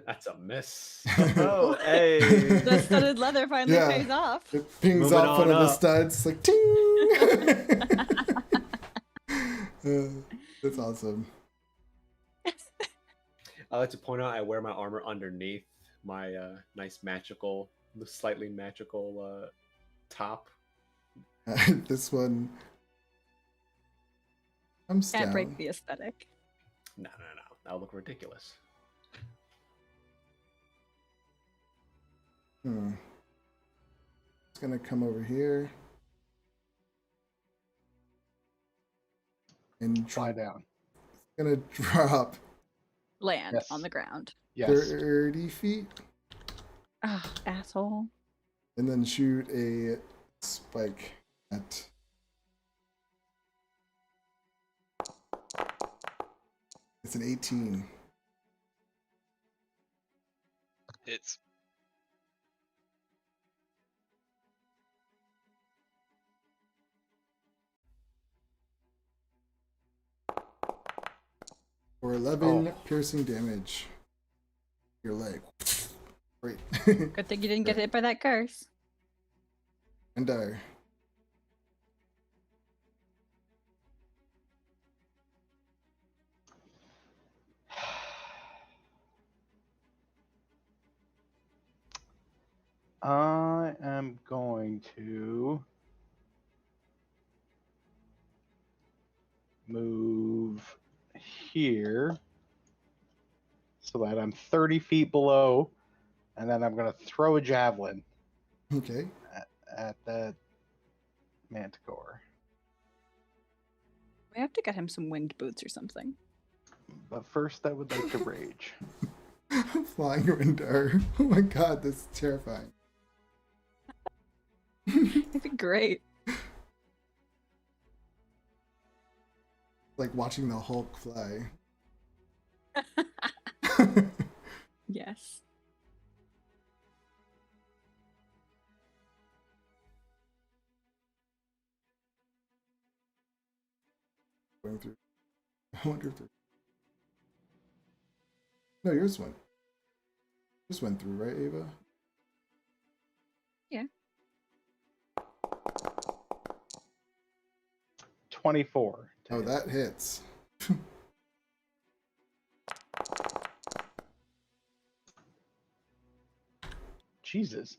That's a miss. Oh, hey. The studded leather finally Yeah. pays off. It pings Moving off one on of the up. studs, like ting. That's awesome. I like to point out I wear my armor underneath my nice magical, slightly magical top. This one comes Can't down. break the aesthetic. No. That'll look ridiculous. It's gonna come over here and Fly down. It's gonna drop Land Yes. on the ground. Yes. 30 feet Oh, asshole. and then shoot a spike at. It's an 18. Hits. For 11 Oh. piercing damage. Your leg. Great. Good thing you didn't get hit by that curse. And dire. I am going to move here so that I'm 30 feet below, and then I'm going to throw a javelin Okay. at that manticore. We have to get him some winged boots or something. But first, I would like to rage. Flying Rindar. Oh my god, this is terrifying. It'd be great. Like watching the Hulk fly. Yes. Going through. I wonder if there. No, yours went. Yours went through, right, Ava? Yeah. 24. Oh, that hits. Jesus.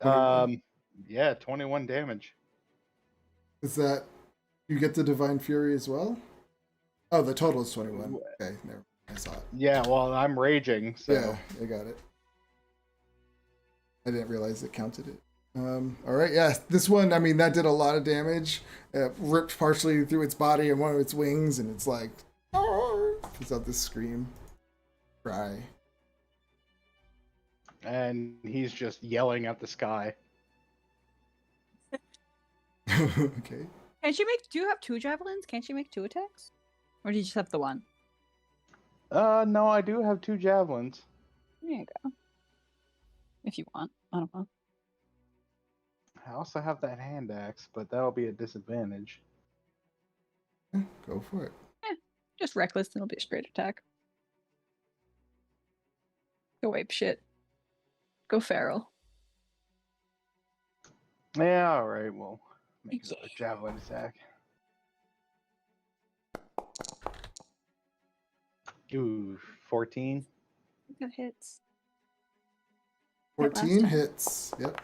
21. Yeah, 21 damage. Is that you get the Divine Fury as well? Oh, the total is 21. Okay, never. I saw it. Yeah, well, I'm raging, so. Yeah, I got it. I didn't realize it counted it. All right, yeah, this one, I mean, that did a lot of damage. It ripped partially through its body and one of its wings, and it's like, puts out this scream, cry. And he's just yelling at the sky. Okay. Can she make? Do you have 2 javelins? Can't she make 2 attacks? Or do you just have the one? No, I do have 2 javelins. There you go. If you want. I don't know. I also have that hand axe, but that'll be a disadvantage. Yeah, go for it. Just reckless, and it'll be a straight attack. Go ape shit. Go feral. Yeah, alright, we'll make another javelin attack. Ooh, 14. That hits. 14 time. hits. Yep.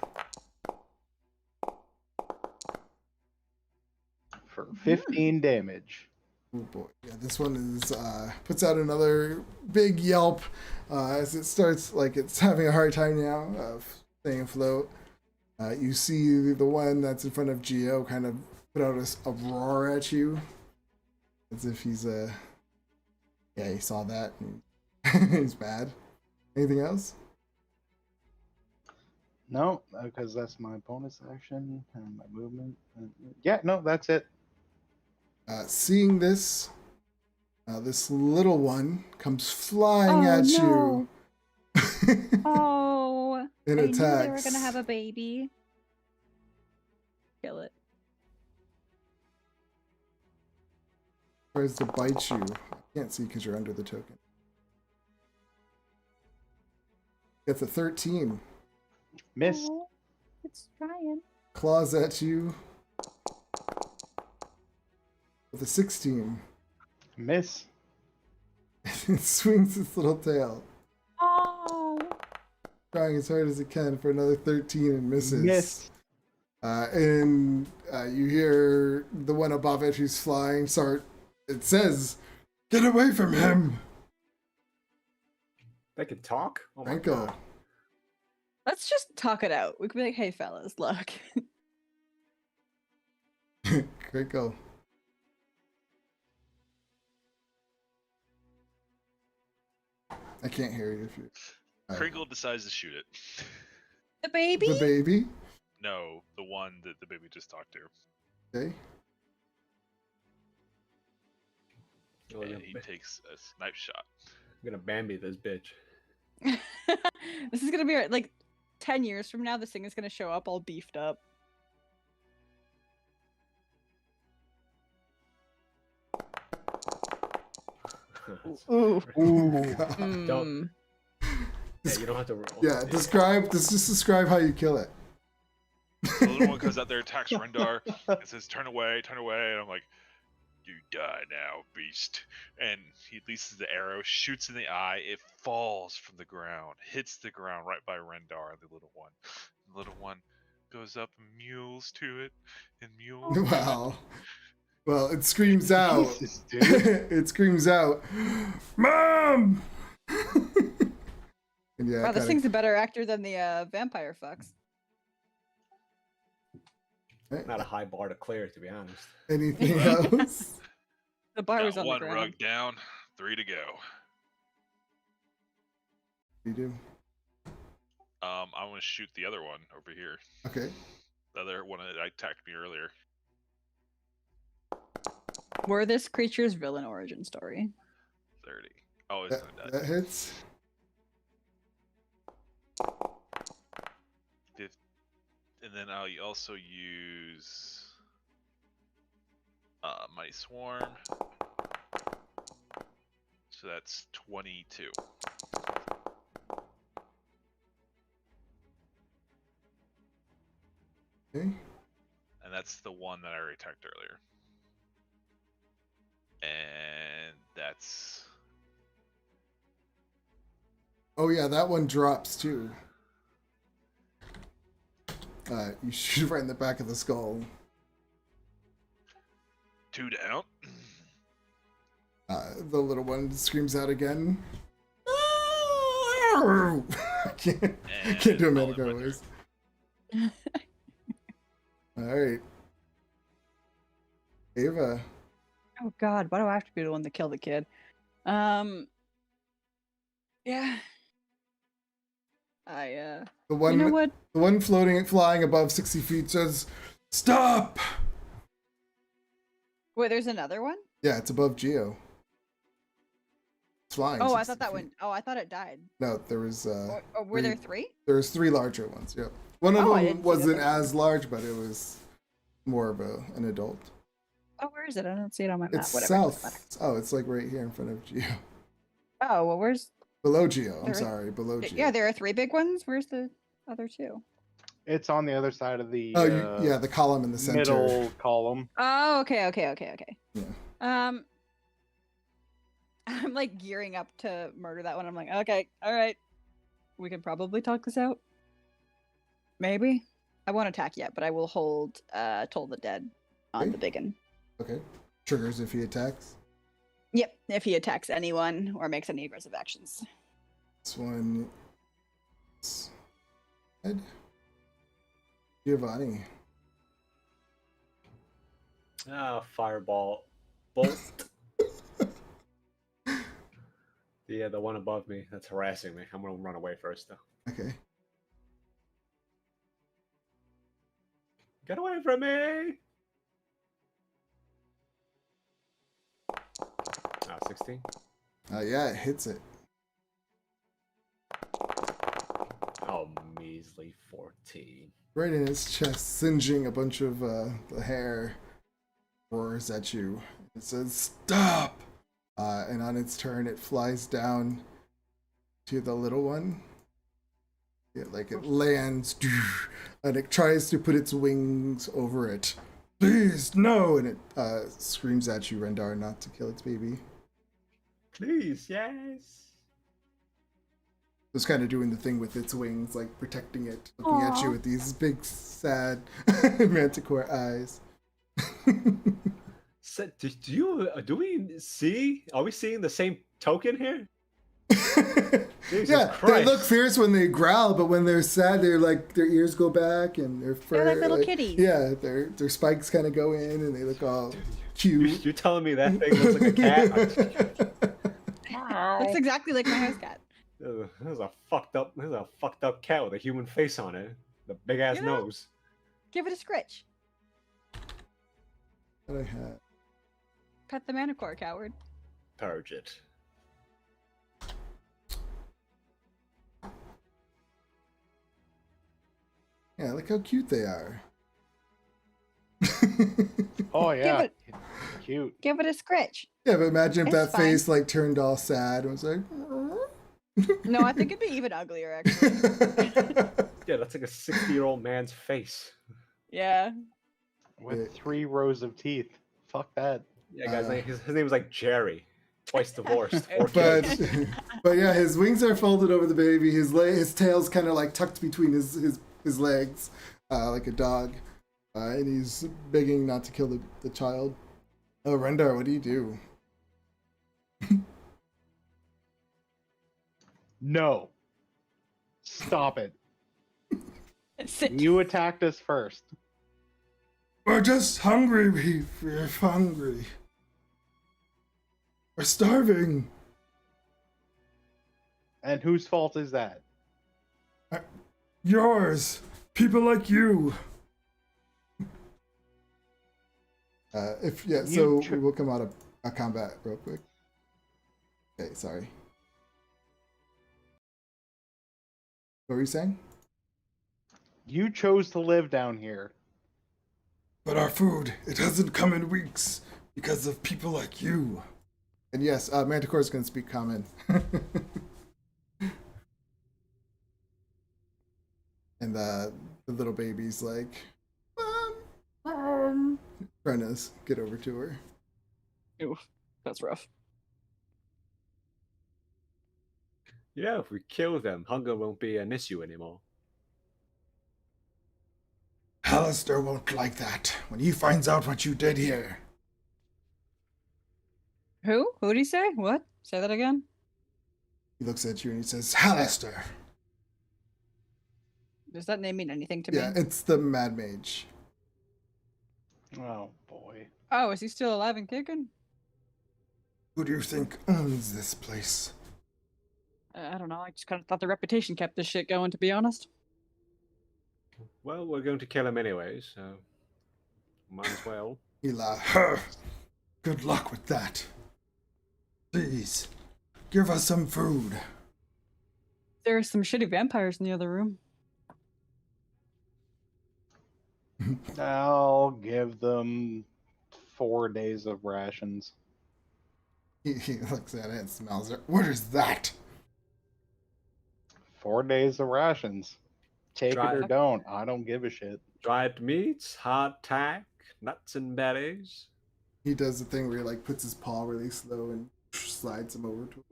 For 15 damage. Oh boy. Yeah, this one is puts out another big yelp as it starts like it's having a hard time now of staying afloat. You see the one that's in front of Geo kind of put out a roar at you, as if he's yeah, he saw that and he's bad. Anything else? No, because that's my bonus action and my movement. Yeah, no, that's it. Seeing this, this little one comes flying Oh, at no. you. Oh, And I knew they were attacks. gonna have a baby. Kill it. Tries to bite you. I can't see because you're under the token. Gets a 13. Miss. Oh, it's trying. Claws at you. With a 16. Miss. It swings its little tail. Oh. Trying as hard as it can for another 13 and misses. Miss. And you hear the one above it who's flying start. It says, "Get away from him!" They can talk? Oh my Franco. god. Let's just talk it out. We could be like, hey, fellas, look. Franco. I can't hear you if you. Crinkle decides to shoot it. The baby? The baby. No, the one that the baby just talked to. Okay. Oh, And I'm he takes a snipe shot. gonna Bambi this bitch. This is gonna be like 10 years from now. This thing is gonna show up all beefed up. Ooh. Ooh. Don't. Yeah, you don't have to roll. Yeah, just describe how you kill it. The little one comes out there, attacks Rendar, and says, turn away, and I'm like, you die now, beast. And he releases the arrow, shoots in the eye, it falls from the ground, hits the ground right by Rendar, the little one. The little one goes up and mules to it, and mules to it. Wow. Well, it screams out. Jesus, dude. It screams out, "Mom!" And yeah, Wow, this kinda- thing's a better actor than the vampire fucks. Not a high bar to clear, to be honest. Anything else? The bar was Got on the one ground. rug down, 3 to go. You do. I want to shoot the other one over here. Okay. The other one that attacked me earlier. Were this creature's villain origin story? 30. Oh, it's That, gonna die. that hits. And then I'll also use Mighty Swarm. So that's 22. Okay. And that's the one that I already attacked earlier. And that's... Oh yeah, that one drops too. You shoot right in the back of the skull. 2 down. The little one screams out again. I can't do a And I'll Manticore end my voice. Alright. Ava. Oh God, why do I have to be the one to kill the kid? Yeah. The one, You know what? The one flying above 60 feet says, "Stop!" Wait, there's another one? Yeah, it's above Geo. It's flying. Oh, I 60 thought that feet. one. Oh, I thought it died. No, there was. Or were there 3? There was 3 larger ones. Yep. One of Oh, I them didn't see wasn't that. as large, but it was more of an adult. Oh, where is it? I don't see it on my map. It's Whatever. doesn't matter. south. Oh, it's like right here in front of Geo. Oh, well, where's? Below Geo. I'm There- sorry, below Geo. Yeah, there are 3 big ones. Where's the other 2? It's on the other side of the Oh, yeah, the column in the center. middle column. Oh, okay. Yeah. I'm like gearing up to murder that one. I'm like, okay, all right, we can probably talk this out. Maybe. I won't attack yet, but I will hold Toll the Dead on Okay. the big one. Okay. Triggers if he attacks. Yep, if he attacks anyone or makes any aggressive actions. This one. Is dead. Giovanni. Fireball. Bolt. Yeah, the one above me that's harassing me. I'm gonna run away first, though. Okay. Get away from me! 16. Yeah, it hits it. Oh, measly 14. Right in its chest, singeing a bunch of the hair. Roars at you. It says, "Stop!" And on its turn, it flies down to the little one. Yeah, like it lands, and it tries to put its wings over it. "Please, no!" And it screams at you, Rendar, not to kill its baby. Please, yes. It's kind of doing the thing with its wings, like protecting it, looking at you Aw. with these big, sad manticore eyes. So, do we see? Are we seeing the same token here? Jesus Yeah, they Christ. look fierce when they growl, but when they're sad, they're like their ears go back and their fur. They're like little kitties. Yeah, their spikes kind of go in and they look all cute. You're telling me that thing looks like a cat? Looks exactly like my house cat. There's a fucked up cat with a human face on it. The big ass You know? nose. Give it a scritch. What I had. Pet the Manticore, coward. Purge it. Yeah, look how cute they are. Oh yeah, it- cute. Give it a scritch. Yeah, but imagine if It's that fine. face like turned all sad and was like. No, I think it'd be even uglier, actually. Yeah, that's like a 60-year-old man's face. Yeah. With 3 rows of teeth. Fuck that. Yeah, guys, his name was like Jerry. Twice divorced. 4 But kids. but yeah, his wings are folded over the baby. His tail's kind of like tucked between his legs, like a dog, and he's begging not to kill the child. Oh, Rendar, what do you do? No. Stop it. Sit. You attacked us first. We're just hungry. We're hungry. We're starving. And whose fault is that? Yours. People like you. So You we will come out of a combat real quick. Okay, sorry. What were you saying? You chose to live down here. But our food, it hasn't come in weeks because of people like you. And yes, Manticore's going to speak common. And the little baby's like, Mom, trying to get over to her. Ooh, that's rough. Yeah, if we kill them, hunger won't be an issue anymore. Alistair won't like that when he finds out what you did here. Who? Who'd he say? What? Say that again? He looks at you and he says, Alistair. Does that name mean anything to Yeah, me? it's the Mad Mage. Oh boy. Oh, is he still alive and kicking? Who do you think owns this place? I don't know. I just kind of thought the reputation kept this shit going, to be honest. Well, we're going to kill him anyway, so might as well. He laughed. Good luck with that. Please, give us some food. There are some shitty vampires in the other room. I'll give them 4 days of rations. He looks at it and smells it. What is that? 4 days of rations. Take Try it or it. don't. I don't give a shit. Dried meats, hardtack, nuts and berries. He does the thing where he like puts his paw really slow and slides him over to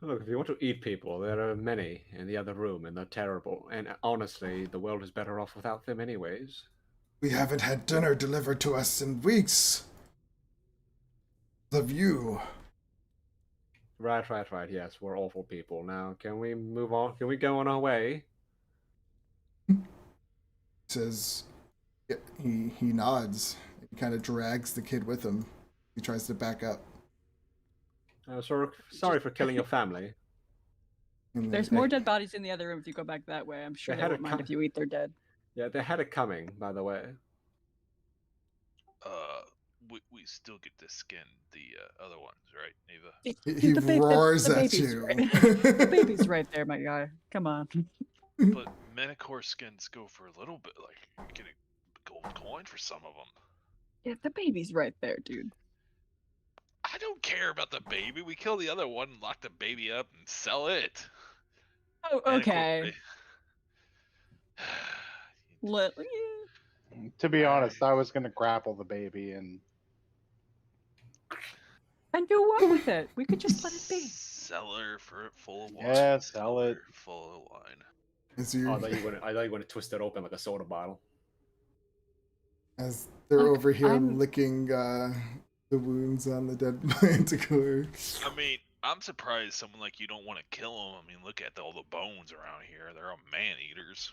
Look, if you want to eat people, there are many in the other room, and they're terrible. And honestly, the world is better off without them anyways. We haven't had dinner delivered to us in weeks. The view. Right. Yes, we're awful people. Now, can we move on? Can we go on our way? Says, yeah, he nods. He kind of drags the kid with him. He tries to back up. Sorry for killing your family. And There's then- more dead bodies in the other room if you go back that way. I'm sure They they had won't a mind co- if you eat their dead. Yeah, they had it coming, by the way. We still get to skin the other ones, right, Ava? He The ba- roars the at baby's you. right- the baby's right there, my guy. Come on. But Manicore skins go for a little bit. Like you get a gold coin for some of them. Yeah, the baby's right there, dude. I don't care about the baby. We kill the other one, lock the baby up, and sell it. Oh, Manicore okay. Let, To be honest, I was gonna grapple the baby and and do what with it? We could just let it be. Sell her for it full of wine. Yeah, sell it. her full of wine. As you, I thought you want to twist it open like a soda bottle. as they're Look, over here I'm- licking the wounds on the dead Manticore. I mean, I'm surprised someone like you don't want to kill them. I mean, look at all the bones around here. They're all man eaters.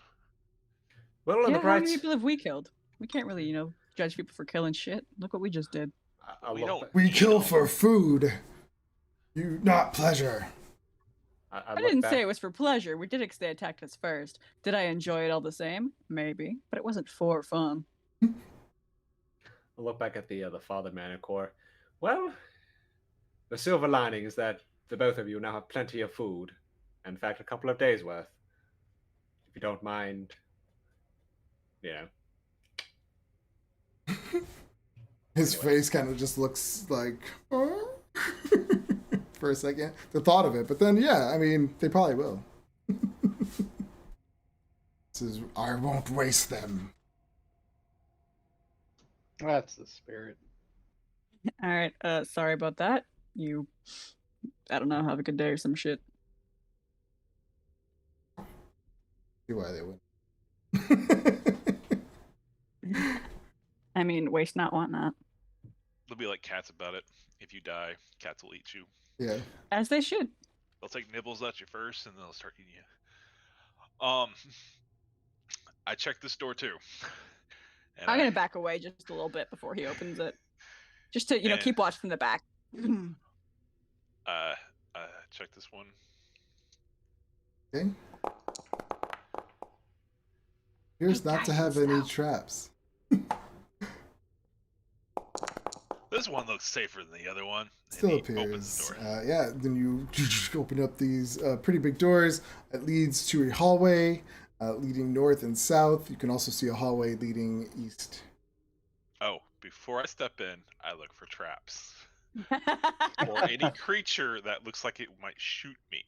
Well, on Yeah, the how bright many people have we killed? We can't really, judge people for killing shit. Look what we just did. I We look don't- ba- We You kill know. for food, you not pleasure. I I look didn't back- say it was for pleasure. We did it 'cause they attacked us first. Did I enjoy it all the same? Maybe, but it wasn't for fun. I look back at the father Manicore. Well, the silver lining is that the both of you now have plenty of food. In fact, a couple of days worth. If you don't mind, His Anyway. face kind of just looks like for a second. The thought of it, but then yeah, I mean they probably will. Says I won't waste them. that's the spirit. All right. Sorry about that. You, I don't know. Have a good day or some shit. See why they would. I mean, waste not, want not. They'll be like cats about it. If you die, cats will eat you. Yeah. As they should. They'll take nibbles at you first, and they'll start eating you. I checked this door too. And I'm gonna back away just a little bit before he opens it, just to Yeah. keep watch from the back. check this one. Okay. Here's Hey, not to guys, have any stop. This traps. This one looks safer than the other one. And Still he appears. opens the door. Yeah, then you open up these pretty big doors. It leads to a hallway leading north and south. You can also see a hallway leading east. Oh, before I step in, I look for traps. Or any creature that looks like it might shoot me.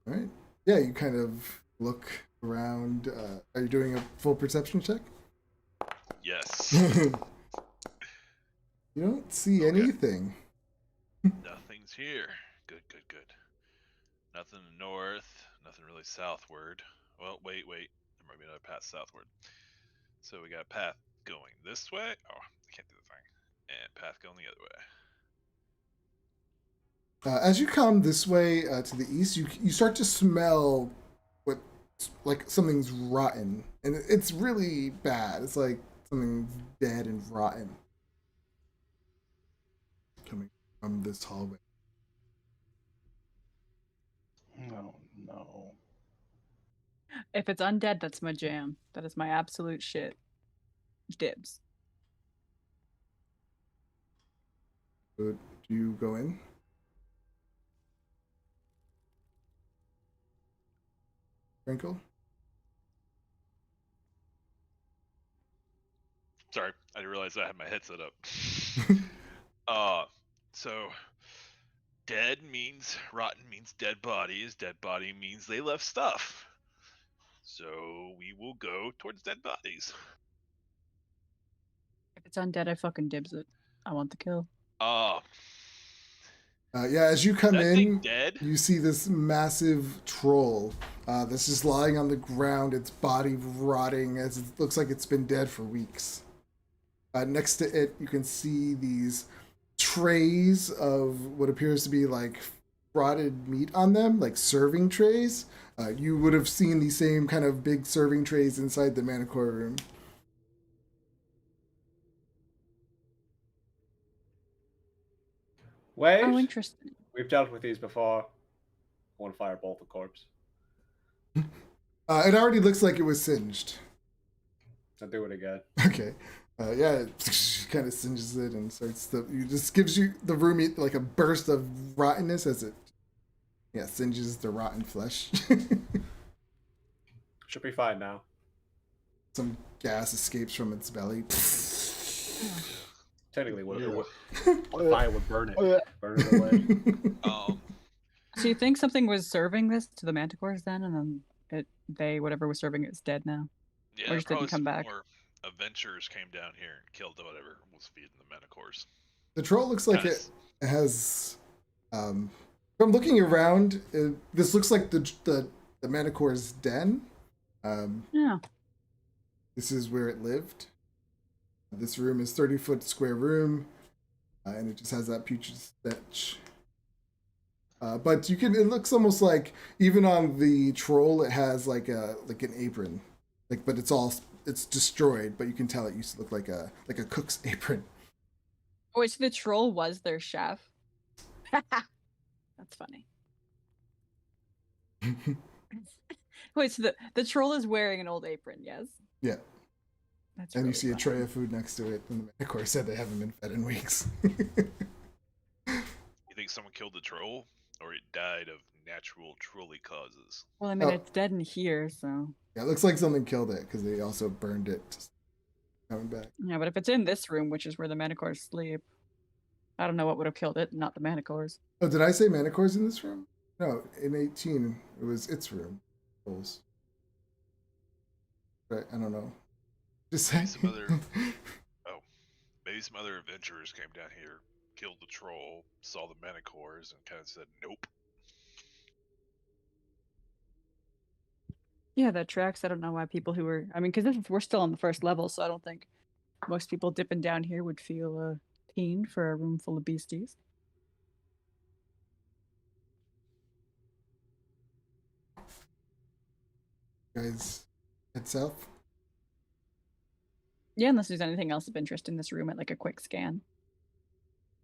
All right. Yeah, you kind of look around. Are you doing a full perception check? Yes. You don't see Okay. anything. Nothing's here. Good, good, good. Nothing north. Nothing really southward. Well, wait. There might be another path southward. So we got a path going this way. Oh, I can't do the thing. And path going the other way. As you come this way to the east, you start to smell what like something's rotten, and it's really bad. It's like something's dead and rotten coming from this hallway. Oh no. If it's undead, that's my jam. That is my absolute shit. Dibs. So, do you go in? Sprinkle? Sorry, I didn't realize I had my headset up. So dead means rotten means dead bodies. Dead body means they left stuff. So we will go towards dead bodies. If it's undead, I fucking dibs it. I want the kill. Yeah, as you come That thing in, dead? you see this massive troll that's just lying on the ground, its body rotting as it looks like it's been dead for weeks. Next to it, you can see these trays of what appears to be like rotted meat on them, like serving trays. You would have seen these same kind of big serving trays inside the Manicore room. Wait. Oh, interesting. We've dealt with these before. I want to firebolt the corpse. It already looks like it was singed. I'll do it again. Okay. Yeah, it kind of singes it and starts to. You just gives you the room like a burst of rottenness as it, singes the rotten flesh. Should be fine now. Some gas escapes from its belly. Technically, the fire would burn it. Burn it away. So you think something was serving this to the manticores then, and then whatever was serving it is dead now? Yeah, Or just didn't probably come some back. more adventurers came down here and killed whatever was feeding the Manticores. The troll looks like Kinda it has. From looking around, this looks like the Manicore's den. Yeah. This is where it lived. This room is 30-foot square room, and it just has that putrid stench. But it looks almost like even on the troll, it has like an apron, but it's destroyed. But you can tell it used to look like a cook's apron. Which the troll was their chef. That's funny. Wait, so the troll is wearing an old apron, yes? Yeah. That's And you really see a funny. tray of food next to it, and the Manicore said they haven't been fed in weeks. You think someone killed the troll, or it died of natural trolley causes? Well, I mean, Oh. it's dead in here, so. Yeah, it looks like something killed it because they also burned it. Coming back. Yeah, but if it's in this room, which is where the manticores sleep, I don't know what would have killed it, not the manticores. Oh, did I say Manicore's in this room? No, in 18, it was its room. Trolls. Right, I don't know. Just saying. Maybe some other adventurers came down here, killed the troll, saw the Manticores, and kind of said, nope. Yeah, that tracks. I don't know why people who were. I mean, because we're still on the first level, so I don't think most people dipping down here would feel keen for a room full of beasties. Guys, head south. Yeah, unless there's anything else of interest in this room at like a quick scan.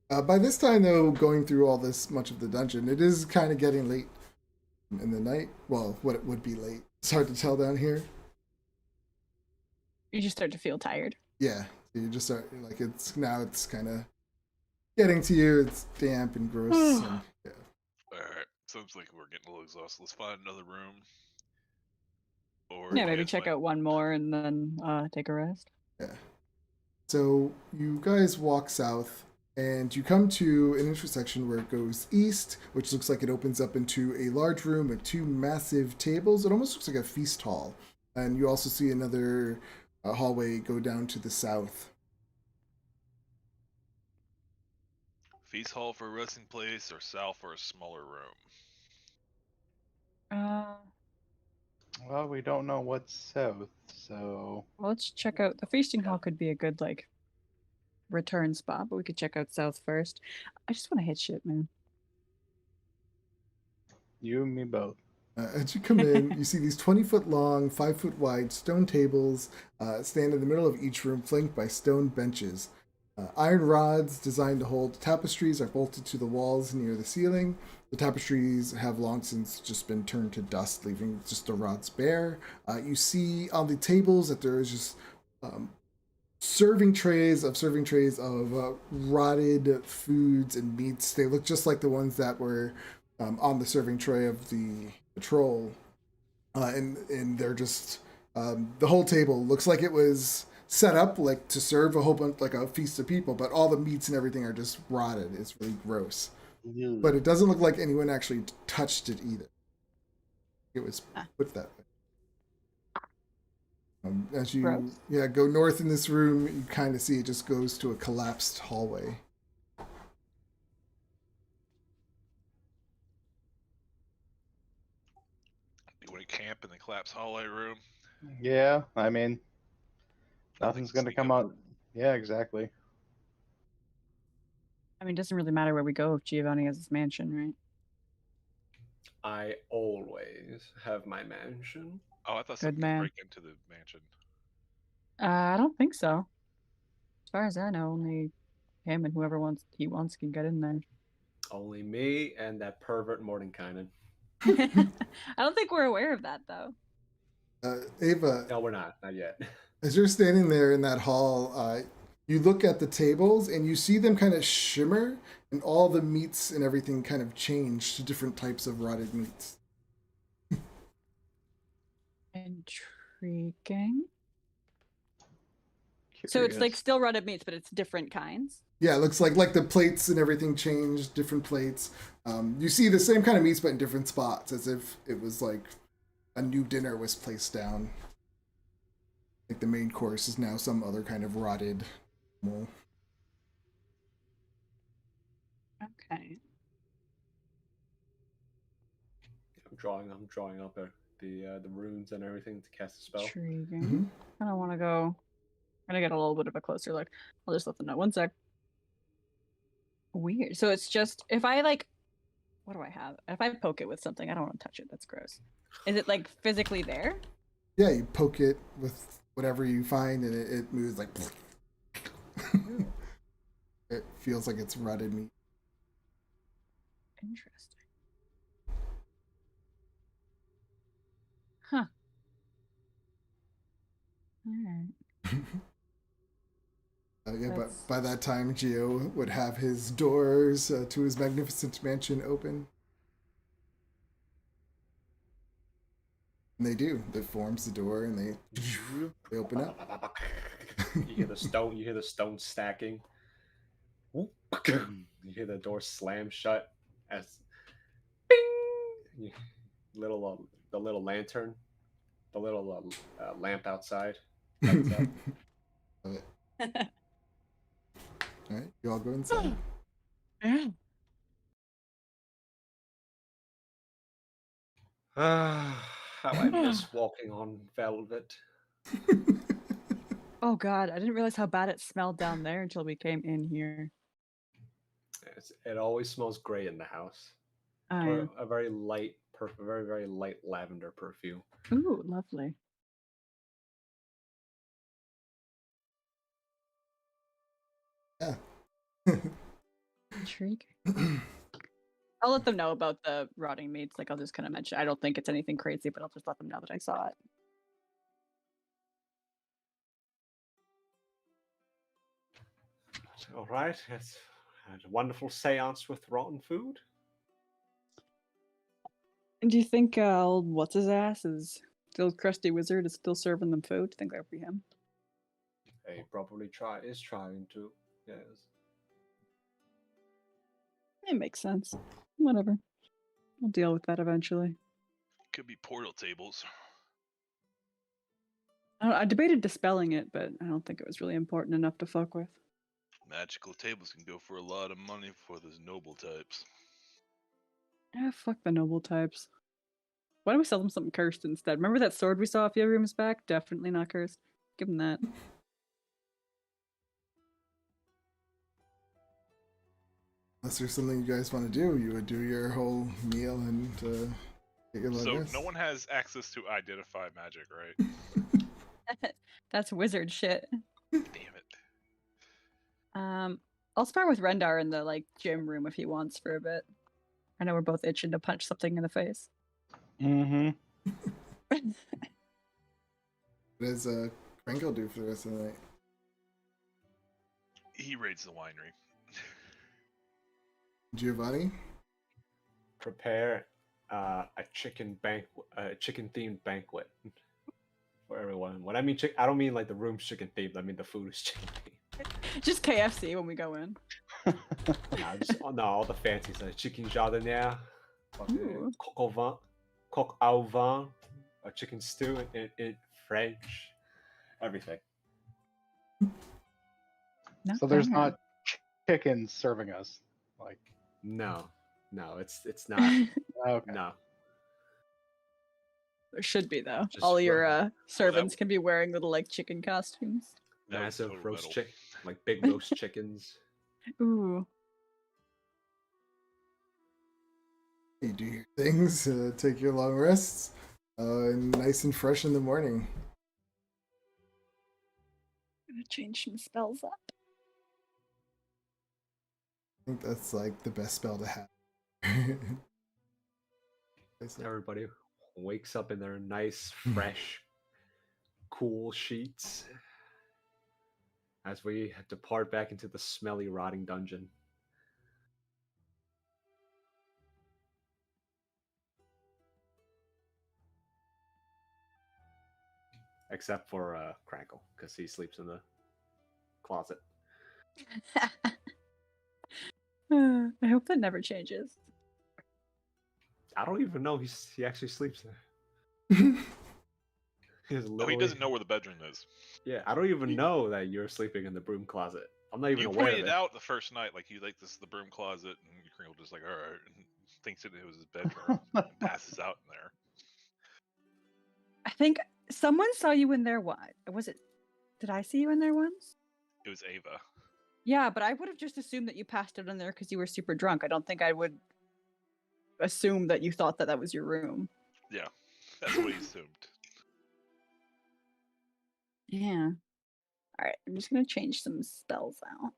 By this time, though, going through all this much of the dungeon, it is kind of getting late in the night. Well, what it would be late. It's hard to tell down here. You just start to feel tired. Yeah, you just start like it's kind of getting to you. It's damp and gross. And, yeah. Alright, sounds like we're getting a little exhausted. Let's find another room. Or Yeah, do you maybe guys check want- out one more and then take a rest. Yeah. So you guys walk south, and you come to an intersection where it goes east, which looks like it opens up into a large room with two massive tables. It almost looks like a feast hall. And you also see another hallway go down to the south. Feast hall for a resting place or south for a smaller room? Well, we don't know what's south, so Well, let's check out the feasting hall. Could be a good like return spot, but we could check out south first. I just want to hit shit, man. you and me both. As you come in, you see these 20-foot long, 5-foot wide stone tables stand in the middle of each room, flanked by stone benches. Iron rods designed to hold tapestries are bolted to the walls near the ceiling. The tapestries have long since just been turned to dust, leaving just the rods bare. You see on the tables that there is just serving trays of rotted foods and meats. They look just like the ones that were on the serving tray of the patrol, and they're just the whole table looks like it was set up like to serve a whole bunch like a feast of people, but all the meats and everything are just rotted. It's really gross, but it doesn't look like anyone actually touched it either. It was put that way. As you Gross. go north in this room, you kind of see it just goes to a collapsed hallway. You want to camp in the collapsed hallway room? Yeah, I mean, Nothing nothing's can gonna sneak come up. out. Yeah, exactly. I mean, it doesn't really matter where we go if Giovanni has his mansion, right? I always have my mansion. Oh, I thought Good someone could man. break into the mansion. I don't think so. As far as I know, only him and whoever he wants can get in there. Only me and that pervert Mordenkainen. I don't think we're aware of that though. Ava, No, we're not. Not yet. as you're standing there in that hall, you look at the tables and you see them kind of shimmer, and all the meats and everything kind of change to different types of rotted meats. Intriguing. So it's like Curious. still rotted meats, but it's different kinds. Yeah, it looks like the plates and everything change, different plates. You see the same kind of meats, but in different spots, as if it was like a new dinner was placed down. Like the main course is now some other kind of rotted animal. Okay. I'm drawing up the runes and everything to cast a spell. Intriguing. Mm-hmm. I don't want to go. I'm gonna get a little bit of a closer look. I'll just let them know. One sec. Weird. So it's just if I like, what do I have? If I poke it with something, I don't want to touch it. That's gross. Is it like physically there? Yeah, you poke it with whatever you find, and it moves like. It feels like it's rotted meat. Interesting. Huh. All right. Yeah, but That's- by that time, Geo would have his doors to his magnificent mansion open. And they do. It forms the door, and they open up. You hear the stone. You hear the stone stacking. You hear the door slam shut as bing! The little lantern, the little lamp outside. lights up. Love it. All right, you all go inside. Yeah. How I miss walking on velvet. Oh God, I didn't realize how bad it smelled down there until we came in here. It always smells great in the house. Oh, Or yeah. a very light, very very light lavender perfume. Ooh, lovely. Yeah. Intriguing. I'll let them know about the rotting meats. Like I'll just kind of mention. I don't think it's anything crazy, but I'll just let them know that I saw it. All right, let's had a wonderful seance with rotten food. And do you think old what's his ass is the old crusty wizard is still serving them food? Do you think that would be him? He probably is trying to. Yes. It makes sense. Whatever. We'll deal with that eventually. Could be portal tables. I debated dispelling it, but I don't think it was really important enough to fuck with. Magical tables can go for a lot of money for those noble types. Ah, fuck the noble types. Why don't we sell them something cursed instead? Remember that sword we saw a few rooms back? Definitely not cursed. Give them that. Unless there's something you guys want to do, you would do your whole meal and get your So rest. no one has access to identify magic, right? That's wizard shit. Damn it. I'll spar with Rendar in the gym room if he wants for a bit. I know we're both itching to punch something in the face. Mm-hmm. What does Kringle do for the rest of the night? He raids the winery. Giovanni? Prepare a chicken themed banquet for everyone. When I mean I don't mean like the room's chicken themed. I mean the food is chicken themed. Just KFC when we go in. No, all the fancies like chicken jardiniere, Ooh. coq au vin, a chicken stew in French, everything. So there's bad. not chickens serving us. Like, No, it's not. okay. No. There should be though. Just All your run. servants can be wearing little chicken costumes. That was Massive total roast metal. chicken, like big roast chickens. Ooh. You do your things, take your long rests, and nice and fresh in the morning. Gonna change some spells up. I think that's like the best spell to have. Everybody wakes up in their nice, fresh, cool sheets as we depart back into the smelly, rotting dungeon. Except for Crackle, because he sleeps in the closet. I hope that never changes. I don't even know he actually sleeps there. Oh, he doesn't know where the bedroom is. Yeah, I don't even know that you're sleeping in the broom closet. I'm not even You aware of pointed it. out the first night, like you like this is the broom closet, and Kringle just like, all right, and thinks it was his bedroom, and passes out in there. I think someone saw you in there. What was it? Did I see you in there once? It was Ava. Yeah, but I would have just assumed that you passed out in there because you were super drunk. I don't think I would assume that you thought that was your room. Yeah, that's what he assumed. Yeah. All right, I'm just gonna change some spells out.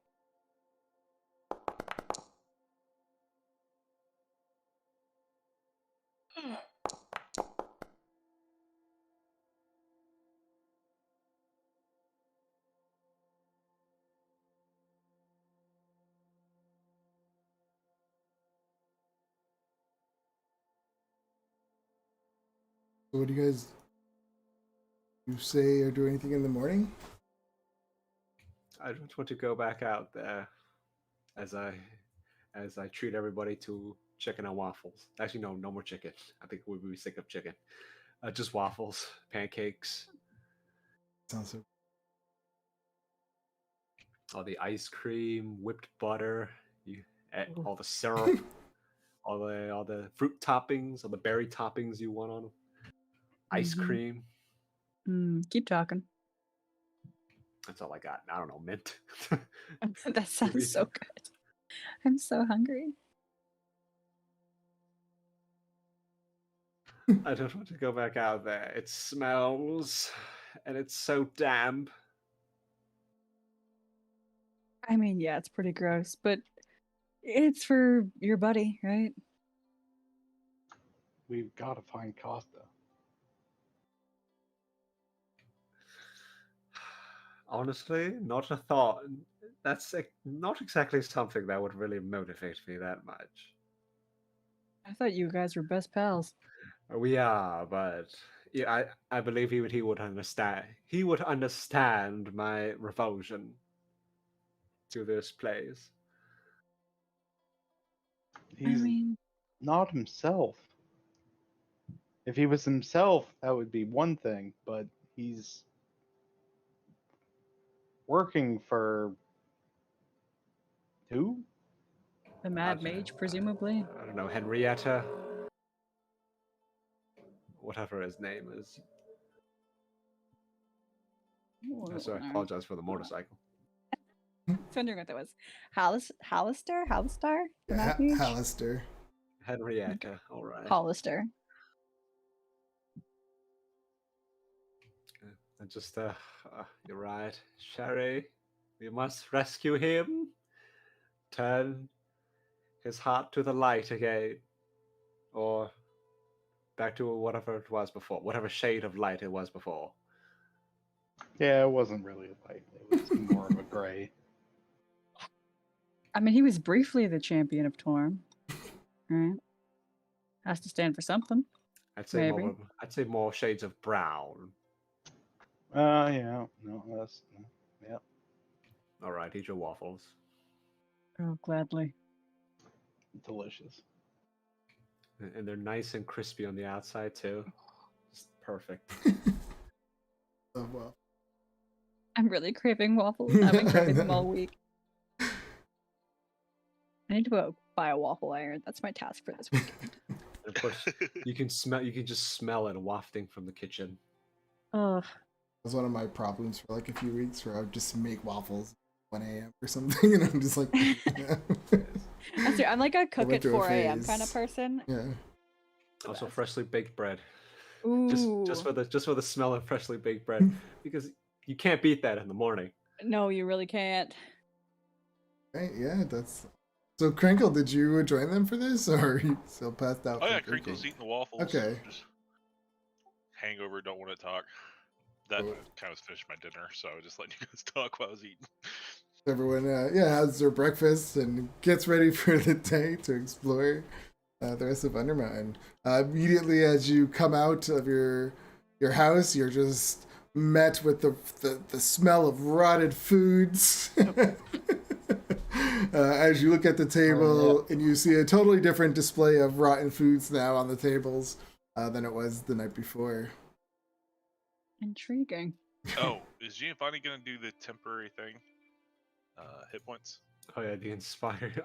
So what do you guys say or do anything in the morning? I just want to go back out there as I treat everybody to chicken and waffles. Actually, no more chicken. I think we'll be sick of chicken. Just waffles, pancakes, Sounds so. all the ice cream, whipped butter, all the syrup, all the fruit toppings, all the berry toppings you want on them. Ice cream. Keep talking. That's all I got. I don't know, mint. That sounds so good. I'm so hungry. I don't want to go back out there. It smells, and it's so damp. I mean, yeah, it's pretty gross, but it's for your buddy, right? We've got to find Costa. Honestly, not a thought. That's not exactly something that would really motivate me that much. I thought you guys were best pals. We are, but yeah, I believe he would understand. He would understand my revulsion to this place. He's not himself. If he was himself, that would be one thing, but he's working for who? The Mad Mage, presumably. I don't know, Henrietta, whatever his name is. So I apologize for the motorcycle. I was wondering what that was. Hallister? Hallistar? The Mad Mage? Hallister. Henrietta, all right. Hollister. And just, you're right, Sherry. We must rescue him. Turn his heart to the light again, or back to whatever it was before, whatever shade of light it was before. Yeah, it wasn't really a light. It was more of a gray. I mean, he was briefly the champion of Torm. Right? Has to stand for something. I'd say Maybe. more shades of brown. Yeah, no, that's yeah. All right, eat your waffles. Oh, gladly. Delicious. And they're nice and crispy on the outside too. Just perfect. Oh, well. I'm really craving waffles. I've been craving them all week. I need to go buy a waffle iron. That's my task for this weekend. And of course, you can just smell it wafting from the kitchen. Ugh. That was one of my problems for like a few weeks where I would just make waffles at 1 a.m. or something, and I'm just like, I'm like a cook went at through a 4 a.m. kind of phase. person. yeah. Also, freshly baked bread. Ooh. Just for the smell of freshly baked bread, because you can't beat that in the morning. No, you really can't. Right, yeah, that's. So, Crinkle, did you join them for this, or are you still passed out? Oh from yeah, drinking? Crinkle's eating the waffles. Okay. Just hangover, don't want to talk. That Cool. kind of finished my dinner, so I was just letting you guys talk while I was eating. Everyone, has their breakfast and gets ready for the day to explore the rest of Undermountain. Immediately as you come out of your house, you're just met with the smell of rotted foods. As you look at the table and you see a totally different display of rotten foods now on the tables than it was the night before. Intriguing. Oh, is Giovanni gonna do the temporary thing? Hit points. Oh yeah, the inspired.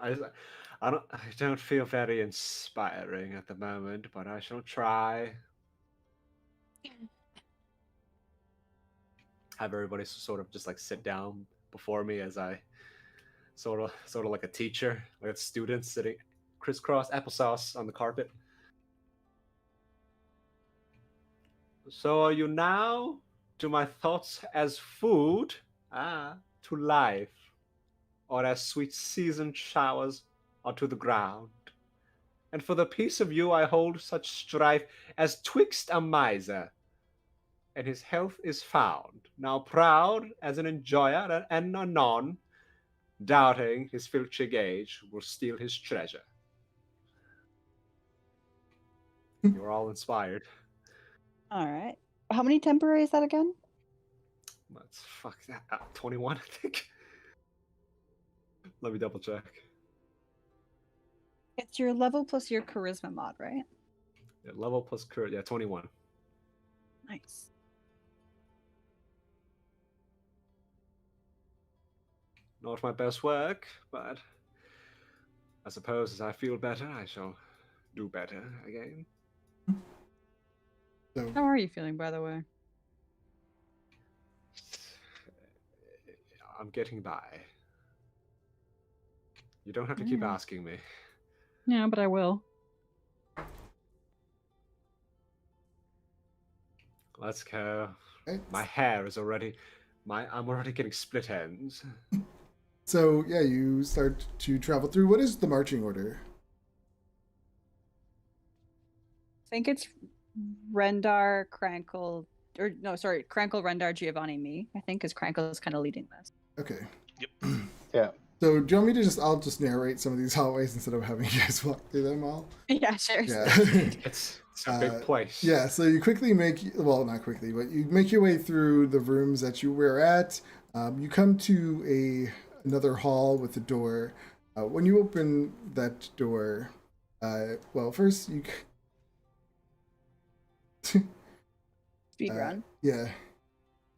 I don't feel very inspiring at the moment, but I shall try. Have everybody sort of just like sit down before me as I sort of like a teacher, like a student sitting crisscross applesauce on the carpet. So are you now to my thoughts as food, to life, or as sweet seasoned showers onto the ground? And for the peace of you I hold such strife as twixt a miser, and his health is found, now proud as an enjoyer, and anon, doubting his filchy gauge, will steal his treasure. You're all inspired. All right. How many temporary is that again? Let's fuck that. 21, I think. Let me double check. It's your level plus your charisma mod, right? Yeah, level plus courage. Yeah, 21. Nice. Not my best work, but I suppose as I feel better, I shall do better again. So, How are you feeling, by the way? I'm getting by. You don't have to keep asking me. Yeah, but I will. Let's go. right. My hair is already... I'm already getting split ends. So, yeah, you start to travel through. What is the marching order? I think it's Rendar, Crankle, or no, sorry, Crankle, Rendar, Giovanni, me. I think because Crankle is kind of leading this. Okay. Yep. Yeah. So do you want me to I'll just narrate some of these hallways instead of having you guys walk through them all? Yeah, sure. Yeah. It's a big place. Yeah, so you quickly not quickly, but you make your way through the rooms that you were at. You come to another hall with a door. When you open that door, first you Speed run. yeah.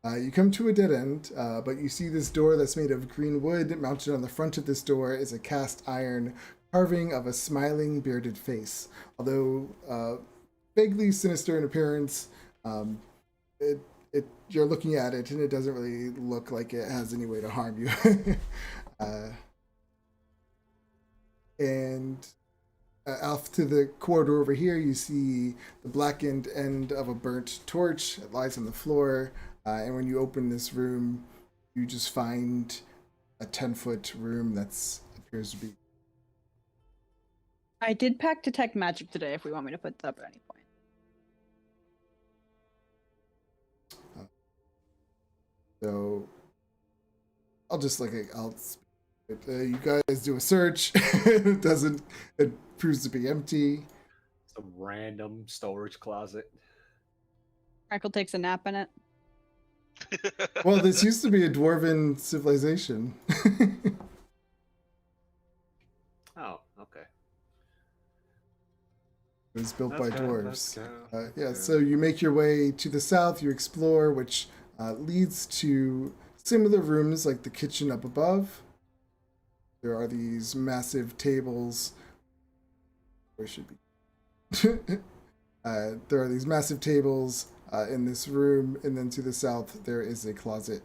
You come to a dead end, but you see this door that's made of green wood. Mounted on the front of this door is a cast iron carving of a smiling, bearded face. Although vaguely sinister in appearance, you're looking at it and it doesn't really look like it has any way to harm you. And off to the corridor over here, you see the blackened end of a burnt torch. It lies on the floor. And when you open this room, you just find a 10-foot room that's appears to be. I did pack detect magic today. If we want me to put that up at any point. So I'll just you guys do a search. It proves to be empty. Some random storage closet. Crackle takes a nap in it. Well, this used to be a dwarven civilization. Oh, okay. It was built Let's by go, dwarves. let's go. So you make your way to the south, you explore, which leads to similar rooms like the kitchen up above. There are these massive tables. Where should be? There are these massive tables in this room, and then to the south there is a closet.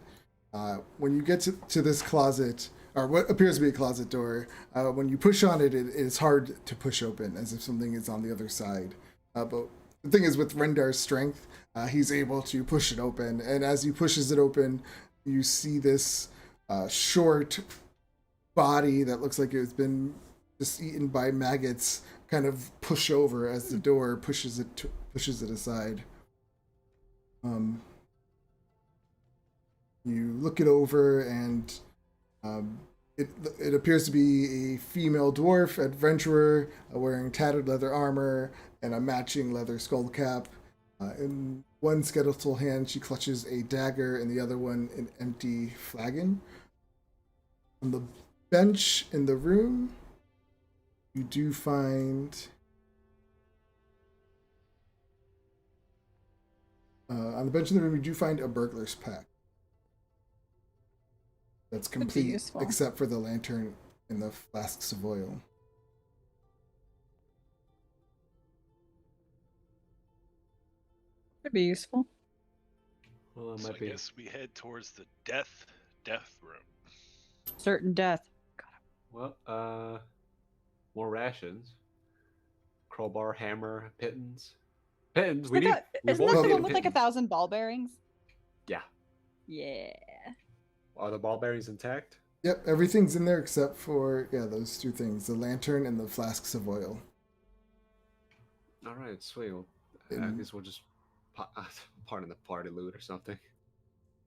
When you get to this closet, or what appears to be a closet door, when you push on it, it is hard to push open, as if something is on the other side. But the thing is, with Rendar's strength, he's able to push it open, and as he pushes it open, you see this short body that looks like it's been just eaten by maggots kind of push over as the door pushes it aside. You look it over, and it appears to be a female dwarf adventurer wearing tattered leather armor and a matching leather skull cap. In one skeletal hand, she clutches a dagger, and the other one an empty flagon. On the bench in the room, you do find a burglar's pack that's complete except for the lantern and the flasks of oil. Could be useful. Well, it So might I be. guess we head towards the death room. Certain death. Well, more rations. Crowbar, hammer, pittons. Pittons. Isn't that the both one need with like pittons. 1,000 ball bearings? Yeah. Yeah. Are the ball bearings intact? Yep, everything's in there except for those two things: the lantern and the flasks of oil. All right, sweet. Well, I guess we'll just part in the party loot or something.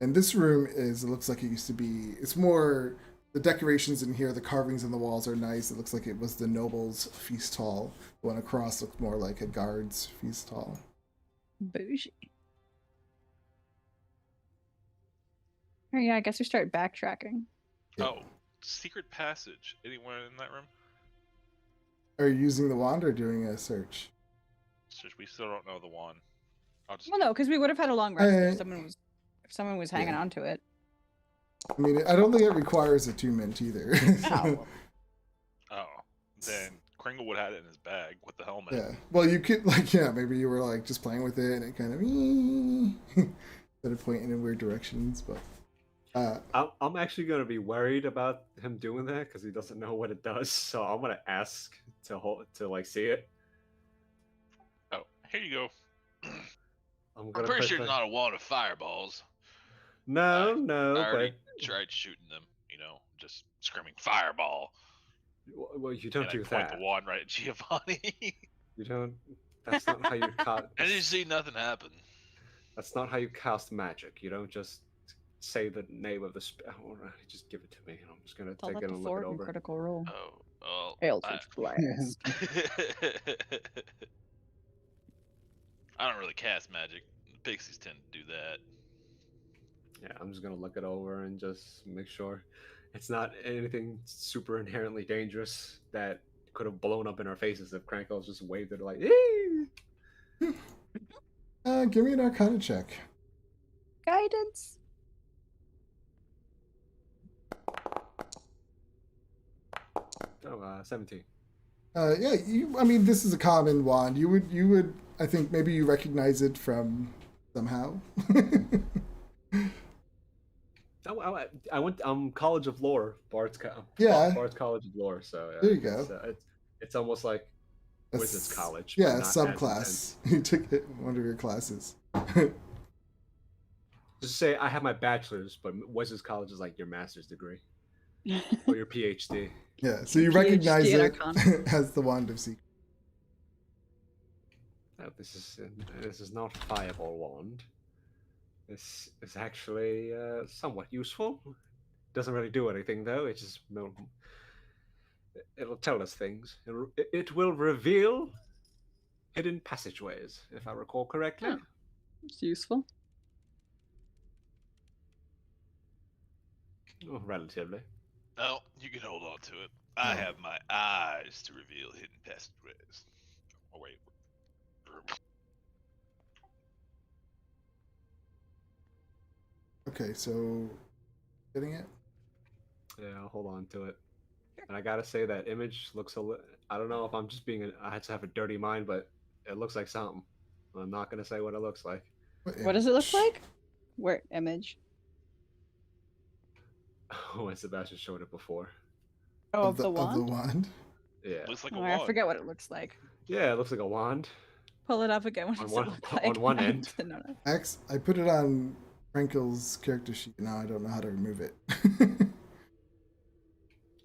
And this room it looks like it used to be. It's more the decorations in here. The carvings on the walls are nice. It looks like it was the noble's feast hall. The one across looks more like a guard's feast hall. Bougie. Oh yeah, I guess we start backtracking. Yeah. Oh, secret passage. Anyone in that room? Are you using the wand or doing a search? We still don't know the one. I'll just. Well, no, because we would have had a long rest if someone was hanging on to it. I mean, I don't think it requires attunement either. Oh. Oh, then Kringle would have had it in his bag with the helmet. Yeah. Well, you could maybe you were just playing with it and it kind of instead of pointing in weird directions, but. I'm actually gonna be worried about him doing that because he doesn't know what it does. So I'm gonna ask to see it. Oh, here you go. I'm I'm pretty sure it's not a wall of fireballs. No, I but already tried shooting them, just screaming fireball. well, you don't And do I point that. the wand right at Giovanni. You don't. That's not how you cast. I didn't see nothing happen. That's not how you cast magic. You don't just say the name of the spell. Just give it to me. I'm just gonna Tell take that it to and look Ford it and over. Critical Role. Oh, well. Eldritch Blast. I don't really cast magic. Pixies tend to do that. Yeah, I'm just gonna look it over and just make sure it's not anything super inherently dangerous that could have blown up in our faces if Crankles just waved it like, "Eee!" Give me an Arcana check. Guidance. Oh, 17. Yeah, I mean, this is a common wand. You would. I think maybe you recognize it from somehow. I went College of Lore, Yeah. Bard's College of Lore. So yeah, There you go. It's almost like A Wizards s- College. Yeah, but not as subclass. intense. You took it in one of your classes. Just say I have my bachelor's, but Wizards College is like your master's degree or your PhD. Yeah, so you PhD recognize in it Arcana. as the Wand of Secret. Oh, this is not Fireball Wand. This is actually somewhat useful. Doesn't really do anything though. It just it'll tell us things. It will reveal hidden passageways, if I recall correctly. Oh. It's useful. Oh, relatively. Oh, you can hold on to it. I have my eyes to reveal hidden passageways. Oh, wait. Okay, so getting it? Yeah, I'll hold on to it. And I gotta say that image looks I don't know if I'm just being. I just have a dirty mind, but it looks like something. I'm not gonna say what it looks like. What does it look like? Where image? When Sebastian showed it before. Oh, of the Of the wand? wand? Yeah. Looks like a Oh, wand. I forget what it looks like. Yeah, it looks like a wand. Pull it up again. What On does one- it look on like? one I end. didn't know. I put it on Frankel's character sheet. Now I don't know how to remove it.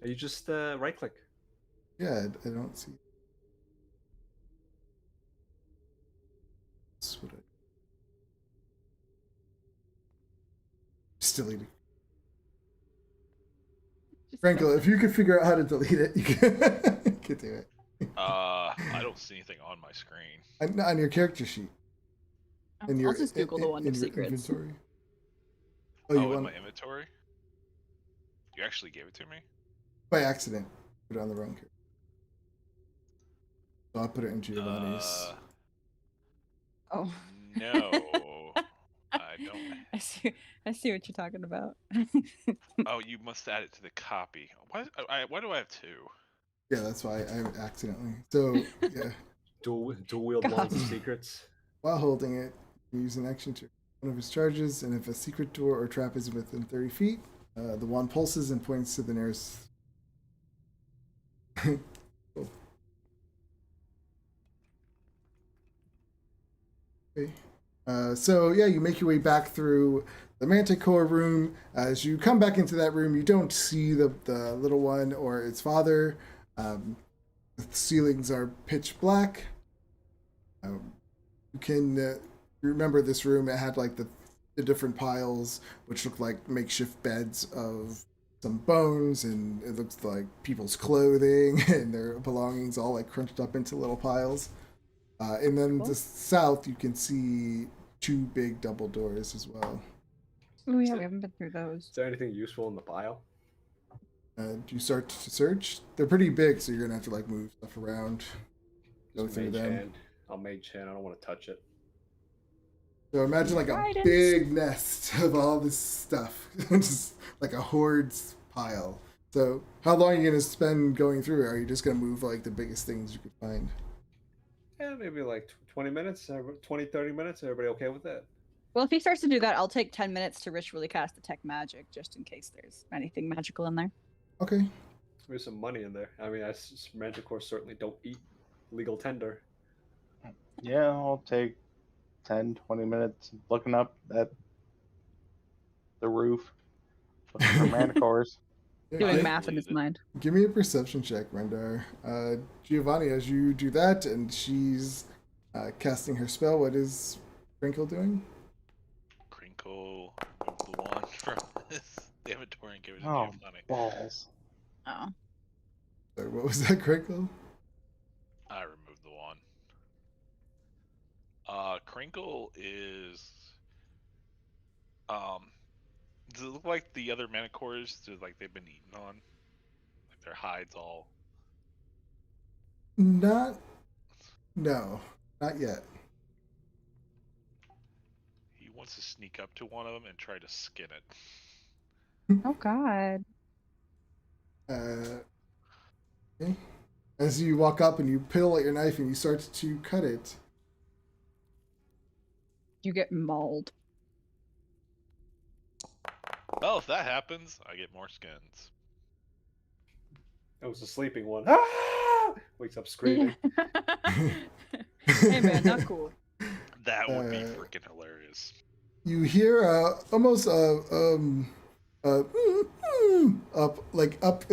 You just right click. Yeah, I don't see. That's what I. Just delete it. Just Frankel, if you could figure out how to delete it, you can do it. I don't see anything on my screen. On your character sheet. I'll just Google the Wand of your Secrets. inventory. Oh, you in want my inventory? You actually gave it to me? by accident put it on the wrong character. So I'll put it in Giovanni's. Oh. No. I don't. I see what you're talking about. Oh, you must add it to the copy. Why do I have two? Yeah, that's why I accidentally. So yeah, Dual wield God. wands of secrets. while holding it, you use an action to one of his charges, and if a secret door or trap is within 30 feet, the wand pulses and points to the nearest. Cool. Okay. So yeah, you make your way back through the Manticore room. As you come back into that room, you don't see the little one or its father. The ceilings are pitch black. You can remember this room. It had like the different piles, which looked like makeshift beds of some bones, and it looks like people's clothing and their belongings all like crunched up into little piles. And then the south, you can see two big double doors as well. Oh yeah, we haven't been through those. Is there anything useful in the pile? Do you start to search? They're pretty big, so you're gonna have to like move stuff around, go Just through mage them. hand. I'll mage hand. I don't want to touch it. So imagine like a Guidance. big nest of all this stuff, just like a horde's pile. So how long are you gonna spend going through it? Are you just gonna move like the biggest things you could find? Yeah, maybe like 20 minutes, 20, 30 minutes. Everybody okay with that? Well, if he starts to do that, I'll take 10 minutes to ritually cast detect magic, just in case there's anything magical in there. Okay. There's some money in there. I mean, Manticore certainly don't eat legal tender. Yeah, I'll take 10, 20 minutes looking up at the roof, looking for manticores. Yeah, Doing give- math in his believe it. mind. Give me a perception check, Rendar. Giovanni, as you do that, and she's casting her spell, what is Crinkle doing? Crinkle, move the wand from The Amatorian gave it to Oh, Giovanni. balls. Oh. Sorry, what was that, Crinkle? I removed the one. Crinkle is. Does it look like the other Manicores? Like they've been eaten on? Like their hides all. No, not yet. He wants to sneak up to one of them and try to skin it. Oh God. Okay. As you walk up and you pull at your knife and you start to cut it, You get mauled. Well, if that happens, I get more skins. That was a sleeping one. Ah! Wakes up screaming. Hey man, not cool. That would be freaking hilarious. you hear almost up in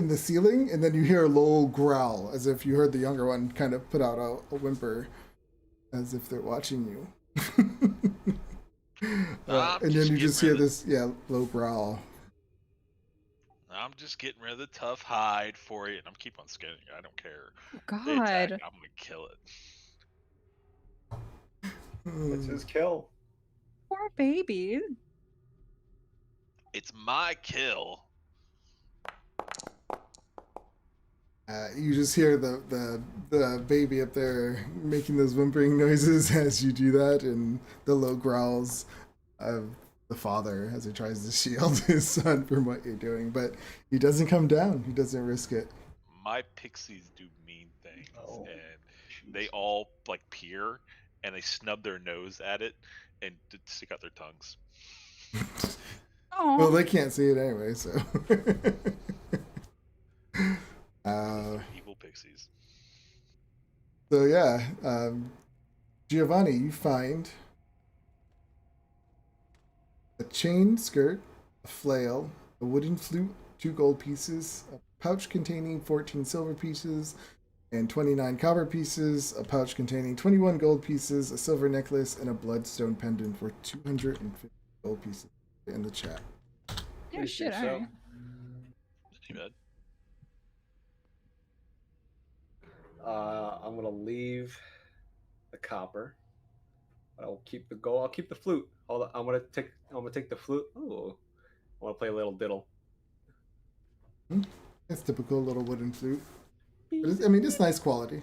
the ceiling, and then you hear a low growl, as if you heard the younger one kind of put out a whimper, as if they're watching you. And then you just hear this, low growl. I'm just getting rid of the tough hide for you, and I'm keep on skinning you. I don't care. Oh They attack, God. I'm gonna kill it. That's his kill. Poor baby. It's my kill. You just hear the baby up there making those whimpering noises as you do that, and the low growls of the father as he tries to shield his son from what you're doing. But he doesn't come down. He doesn't risk it. My pixies do mean things, Oh, and they all like peer and they snub their nose at it and stick out their tongues. Oh. Well, they can't see it anyway, so. Evil pixies. So yeah, Giovanni, you find a chain skirt, a flail, a wooden flute, 2 gold pieces, a pouch containing 14 silver pieces and 29 copper pieces, a pouch containing 21 gold pieces, a silver necklace, and a bloodstone pendant for 250 gold pieces in the chat. Yeah, shit, alright. Too bad. I'm gonna leave the copper. I'll keep the gold. I'll keep the flute. I'm gonna take the flute. Oh, I want to play a little diddle. It's typical little wooden flute. But it's nice quality.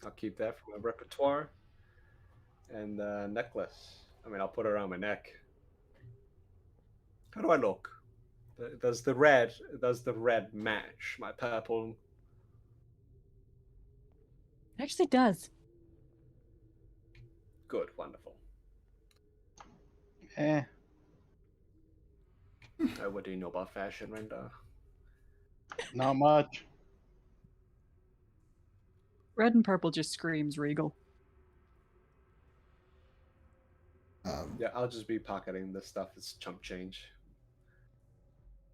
I'll keep that for my repertoire. And the necklace. I'll put it around my neck. How do I look? Does the red match my purple? It actually does. Good, wonderful. What do you know about fashion, Renda? Not much. Red and purple just screams regal. Yeah, I'll just be pocketing this stuff. It's chump change.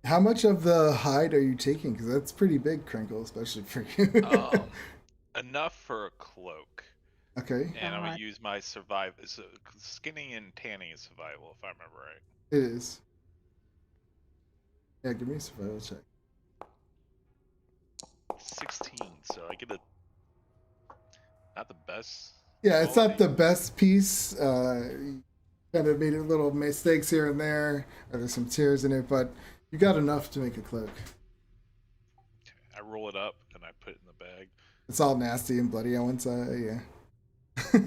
How much of the hide are you taking? Because that's pretty big, Crinkle, especially for you. Enough for a cloak. Okay. And I'm gonna use my skinning and tanning is survival, if I remember right. It is. Yeah, give me a survival check. 16, so I get not the best. Yeah, it's not quality. the best piece. Kind of made a little mistakes here and there. Or there's some tears in it, but you got enough to make a cloak. I roll it up and I put it in the bag. It's all nasty and bloody on one side. Yeah. I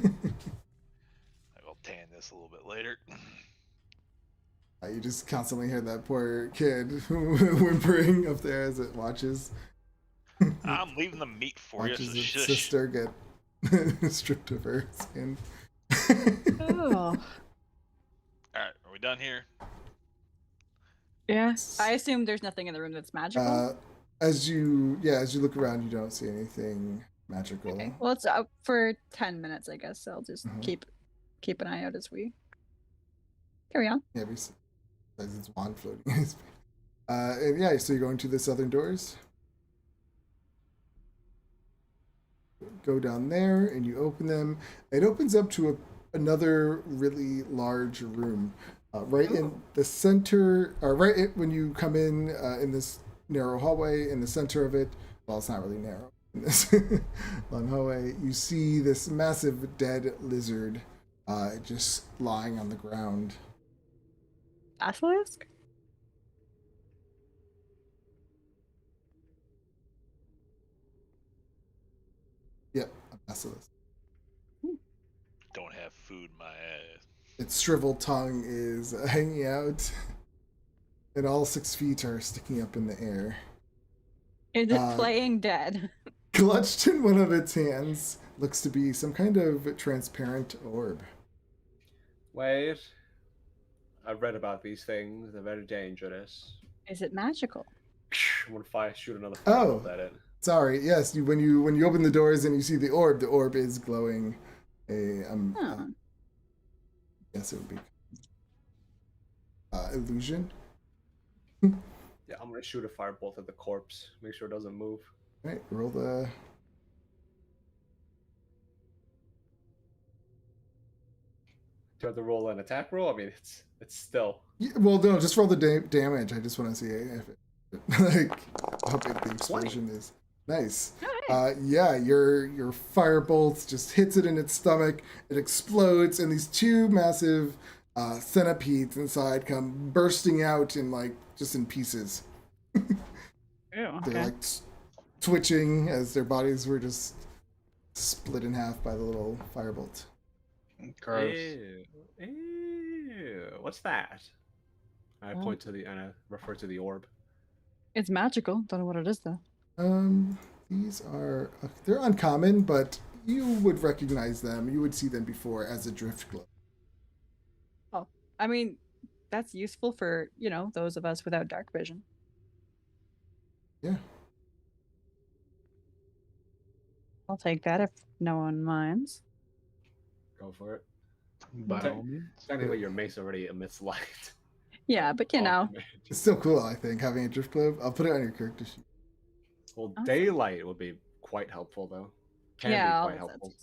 will tan this a little bit later. You just constantly hear that poor kid whimpering up there as it watches. I'm leaving the meat for you. Watches So its shush. sister get stripped of her skin. Oh. All right, are we done here? Yeah. I assume there's nothing in the room that's magical. As you look around, you don't see anything magical. Okay. Well, it's up for 10 minutes, I guess. So I'll just keep an eye out as we carry on. Yeah, besides its wand floating. And yeah, so you're going to the southern doors. Go down there and you open them. It opens up to another really large room. Right in the center, or when you come in this narrow hallway, in the center of it, well, it's not really narrow. In this long hallway, you see this massive dead lizard just lying on the ground. Basilisk? Yep, a basilisk. Don't have food in my ass. Its shriveled tongue is hanging out, and all 6 feet are sticking up in the air. Is it playing dead? Clutched in one of its hands looks to be some kind of transparent orb. Wait. I've read about these things. They're very dangerous. Is it magical? I'm gonna shoot another firebolt at it. Sorry. Yes, when you open the doors and you see the orb is glowing. Guess it would be illusion. Yeah, I'm gonna shoot a firebolt at the corpse. Make sure it doesn't move. All right, roll the. Do I have to roll an attack roll? I mean, it's still. Yeah, well, no, just roll the damage. I just want to see if it like how big the explosion is. Nice. Yeah, your firebolt just hits it in its stomach. It explodes, and these 2 massive centipedes inside come bursting out just in pieces. Ew, okay. They're twitching as their bodies were just split in half by the little firebolt. Gross. Ew. What's that? I point to and I refer to the orb. It's magical. Don't know what it is though. These are they're uncommon, but you would recognize them. You would see them before as a drift glow. Oh, I mean, that's useful for those of us without dark vision. Yeah. I'll take that if no one minds. Go for it. By all means. Technically, your mace already emits light. Yeah, but It's still cool, I think, having a drift globe. I'll put it on your character sheet. Well, daylight would be quite helpful, though. Can be quite helpful.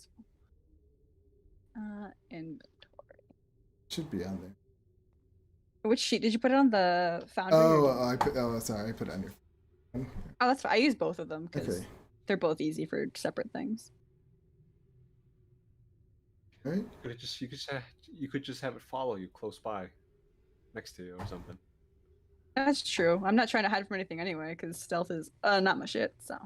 Inventory. Should be on there. Which sheet did you put it on? The foundry? Sorry, I put it on your. Oh, that's fine. I use both of them because Okay. they're both easy for separate things. Right. You could just have it follow you close by, next to you or something. That's true. I'm not trying to hide from anything anyway, because stealth is not my shit. So.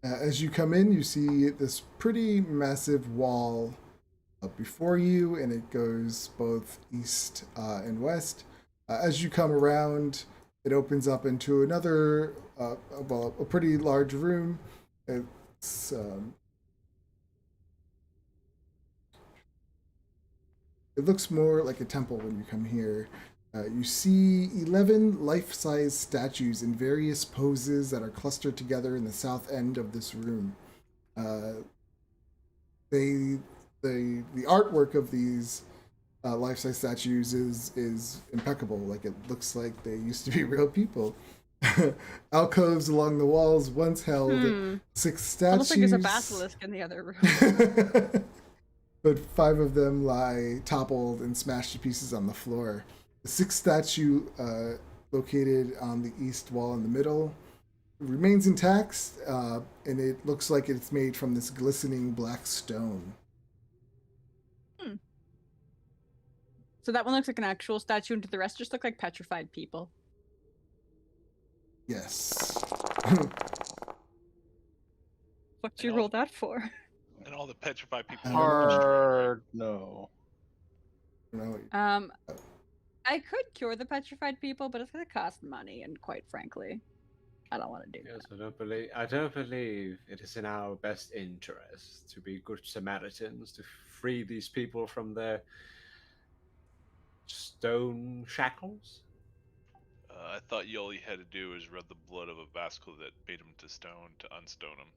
As you come in, you see this pretty massive wall before you, and it goes both east and west. As you come around, it opens up into another, a pretty large room. It's it looks more like a temple when you come here. You see 11 life-size statues in various poses that are clustered together in the south end of this room. The artwork of these life-size statues is impeccable. Like, it looks like they used to be real people. Alcoves along the walls once held 6 statues. Almost like there's a basilisk in the other room. But 5 of them lie toppled and smashed to pieces on the floor. The 6th statue, located on the east wall in the middle, remains intact, and it looks like it's made from this glistening black stone. So that one looks like an actual statue, and the rest just look like petrified people. Yes. What'd you roll that for? And all the petrified people. Hard no. I could cure the petrified people, but it's gonna cost money, and quite frankly, I don't want to do Yes, that. I don't believe it is in our best interest to be good Samaritans to free these people from their stone shackles. I thought all you had to do was rub the blood of a vascal that made him to stone to unstone him.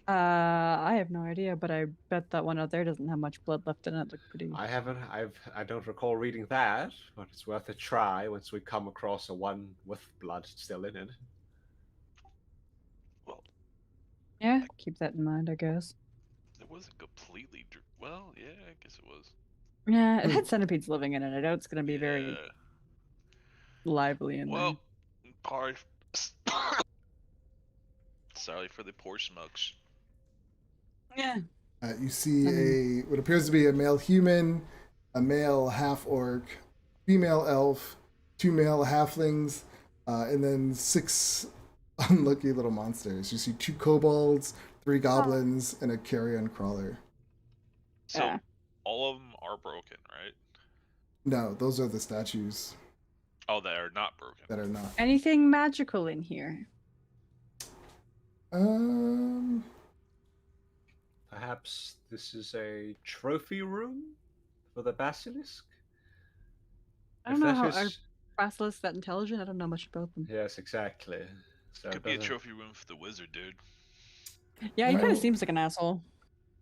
I have no idea, but I bet that one out there doesn't have much blood left in it. Look pretty. I don't recall reading that, but it's worth a try once we come across a one with blood still in it. Well, Yeah, keep that in mind, I guess. it wasn't completely. Well, yeah, I guess it was. Yeah, it had centipedes living in it. I know it's gonna be very Yeah. lively in Well, probably. Sorry for the poor smokes. there. Yeah. You see I mean- what appears to be a male human, a male half orc, female elf, 2 male halflings, and then 6 unlucky little monsters. You see 2 kobolds, 3 goblins, and a carrion crawler. So Yeah. all of them are broken, right? No, those are the statues Oh, they are not broken. that are not. Anything magical in here? Um, Perhaps this is a trophy room for the basilisk? I don't If know that how is- are basilisks that intelligent. I don't know much about them. Yes, exactly. So Could be a doesn't- trophy room for the wizard, dude. Yeah, he kind Well- of seems like an asshole.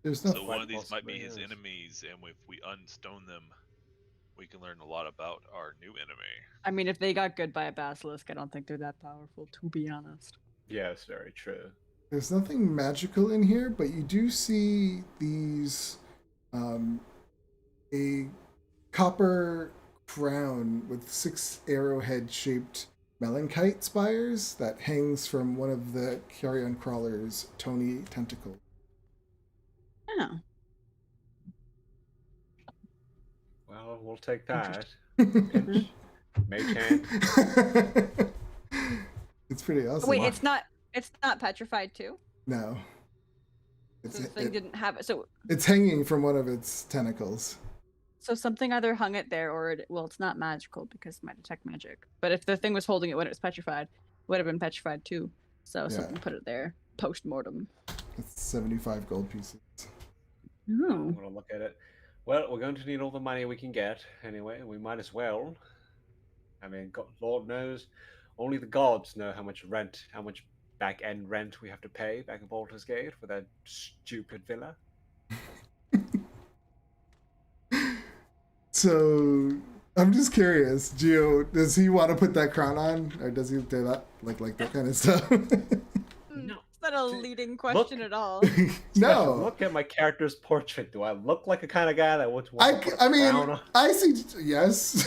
there's no. So one of these might possibly be his is. enemies, and if we unstone them, we can learn a lot about our new enemy. I mean, if they got good by a basilisk, I don't think they're that powerful, to be honest. Yes, very true. There's nothing magical in here, but you do see these a copper crown with 6 arrowhead-shaped melankite spires that hangs from one of the carrion crawler's tony tentacles. Oh. Well, we'll take that. Interesting. Pinch. Mage hand. It's pretty awesome. Wait, it's not petrified too. No. So It's, the thing didn't have it. it's hanging from one of its tentacles. So something either hung it there, or it's not magical because it might detect magic. But if the thing was holding it when it was petrified, it would have been petrified too. So something put it there post mortem. It's 75 gold pieces. Oh. I'm gonna look at it. Well, we're going to need all the money we can get anyway. We might as well. I mean, Lord knows, only the gods know how much back end rent we have to pay back in Baldur's Gate for that stupid villa. So I'm just curious, Gio, does he want to put that crown on, or does he do that like that kind of stuff? No. It's not a leading question at all. No. Look at my character's portrait. Do I look like the kind of guy that would want to put a I mean, crown on? I see. Yes.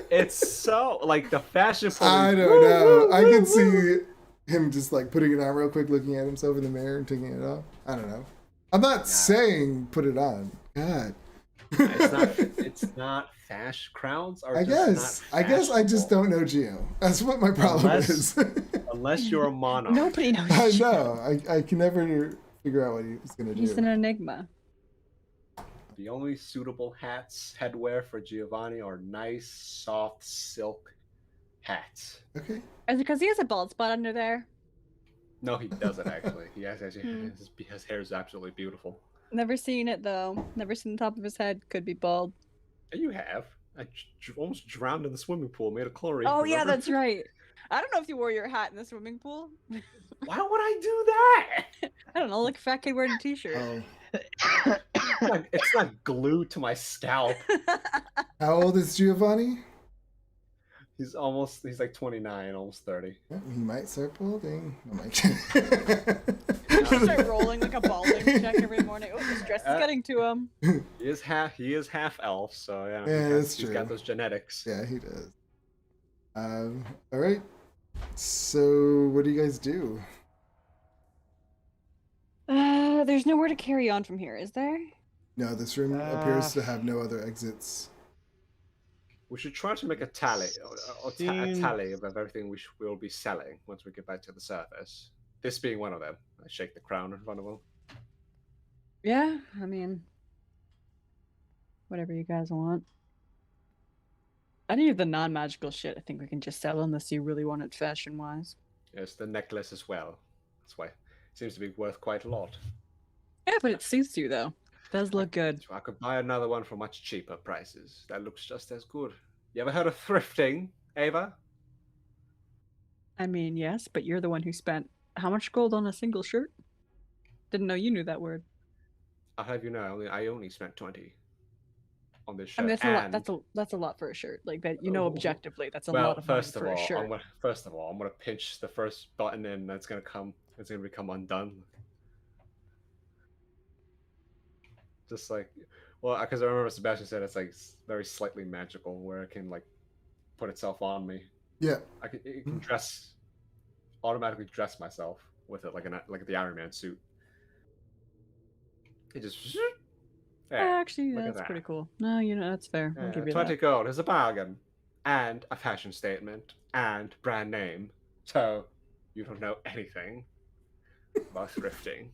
It's so like the fashion police. I don't know. I can see him just like putting it on real quick, looking at himself in the mirror and taking it off. I don't know. I'm not saying put it on. God. It's not fashion. Crowns are. I guess I just don't know Gio. That's what my problem is. Unless you're a monarch. Nobody knows. I know. I can never figure out what he's gonna do. He's an enigma. The only suitable headwear for Giovanni are nice, soft silk hats. Okay. Is it because he has a bald spot under there? No, he doesn't actually. His hair is absolutely beautiful. Never seen it though. Never seen the top of his head. Could be bald. You have. I almost drowned in the swimming pool, made a chlorine. Oh yeah, remember? that's right. I don't know if you wore your hat in the swimming pool. Why would I do that? I don't know, like a fat kid wearing a t-shirt. Oh. It's not glued to my scalp. How old is Giovanni? He's like 29, almost 30. Yeah, he might start balding. Oh my god. You should start rolling like a balding check every morning. Oh, the stress is getting to him. He is half elf, so yeah, that's he's true. got those genetics. Yeah, he does. All right. So, what do you guys do? There's nowhere to carry on from here, is there? No, this room appears to have no other exits. We should try to make a tally, a tally of everything we'll be selling once we get back to the surface. This being one of them. I shake the crown in front of him. Yeah, I mean, whatever you guys want. Any of the non-magical shit, I think we can just sell unless you really want it fashion-wise. Yes, the necklace as well. That's why it seems to be worth quite a lot. Yeah, but it suits you though. It does look good. So I could buy another one for much cheaper prices. That looks just as good. You ever heard of thrifting, Ava? I mean, yes, but you're the one who spent how much gold on a single shirt? Didn't know you knew that word. I'll have you know, I only spent 20 on this shirt. I mean, that's a lot. That's a lot for a shirt. Like that, you know, objectively, that's a lot of money for a shirt. First of all, I'm gonna pinch the first button, and that's gonna become undone. Just like, well, because I remember Sebastian said it's like very slightly magical, where it can like put itself on me. Yeah. It can automatically dress myself with it, like the Iron Man suit. It just. Yeah, Actually, look at that's pretty that. cool. No, that's fair. I'll give you 20 that. gold is a bargain, and a fashion statement, and brand name. So you don't know anything about thrifting.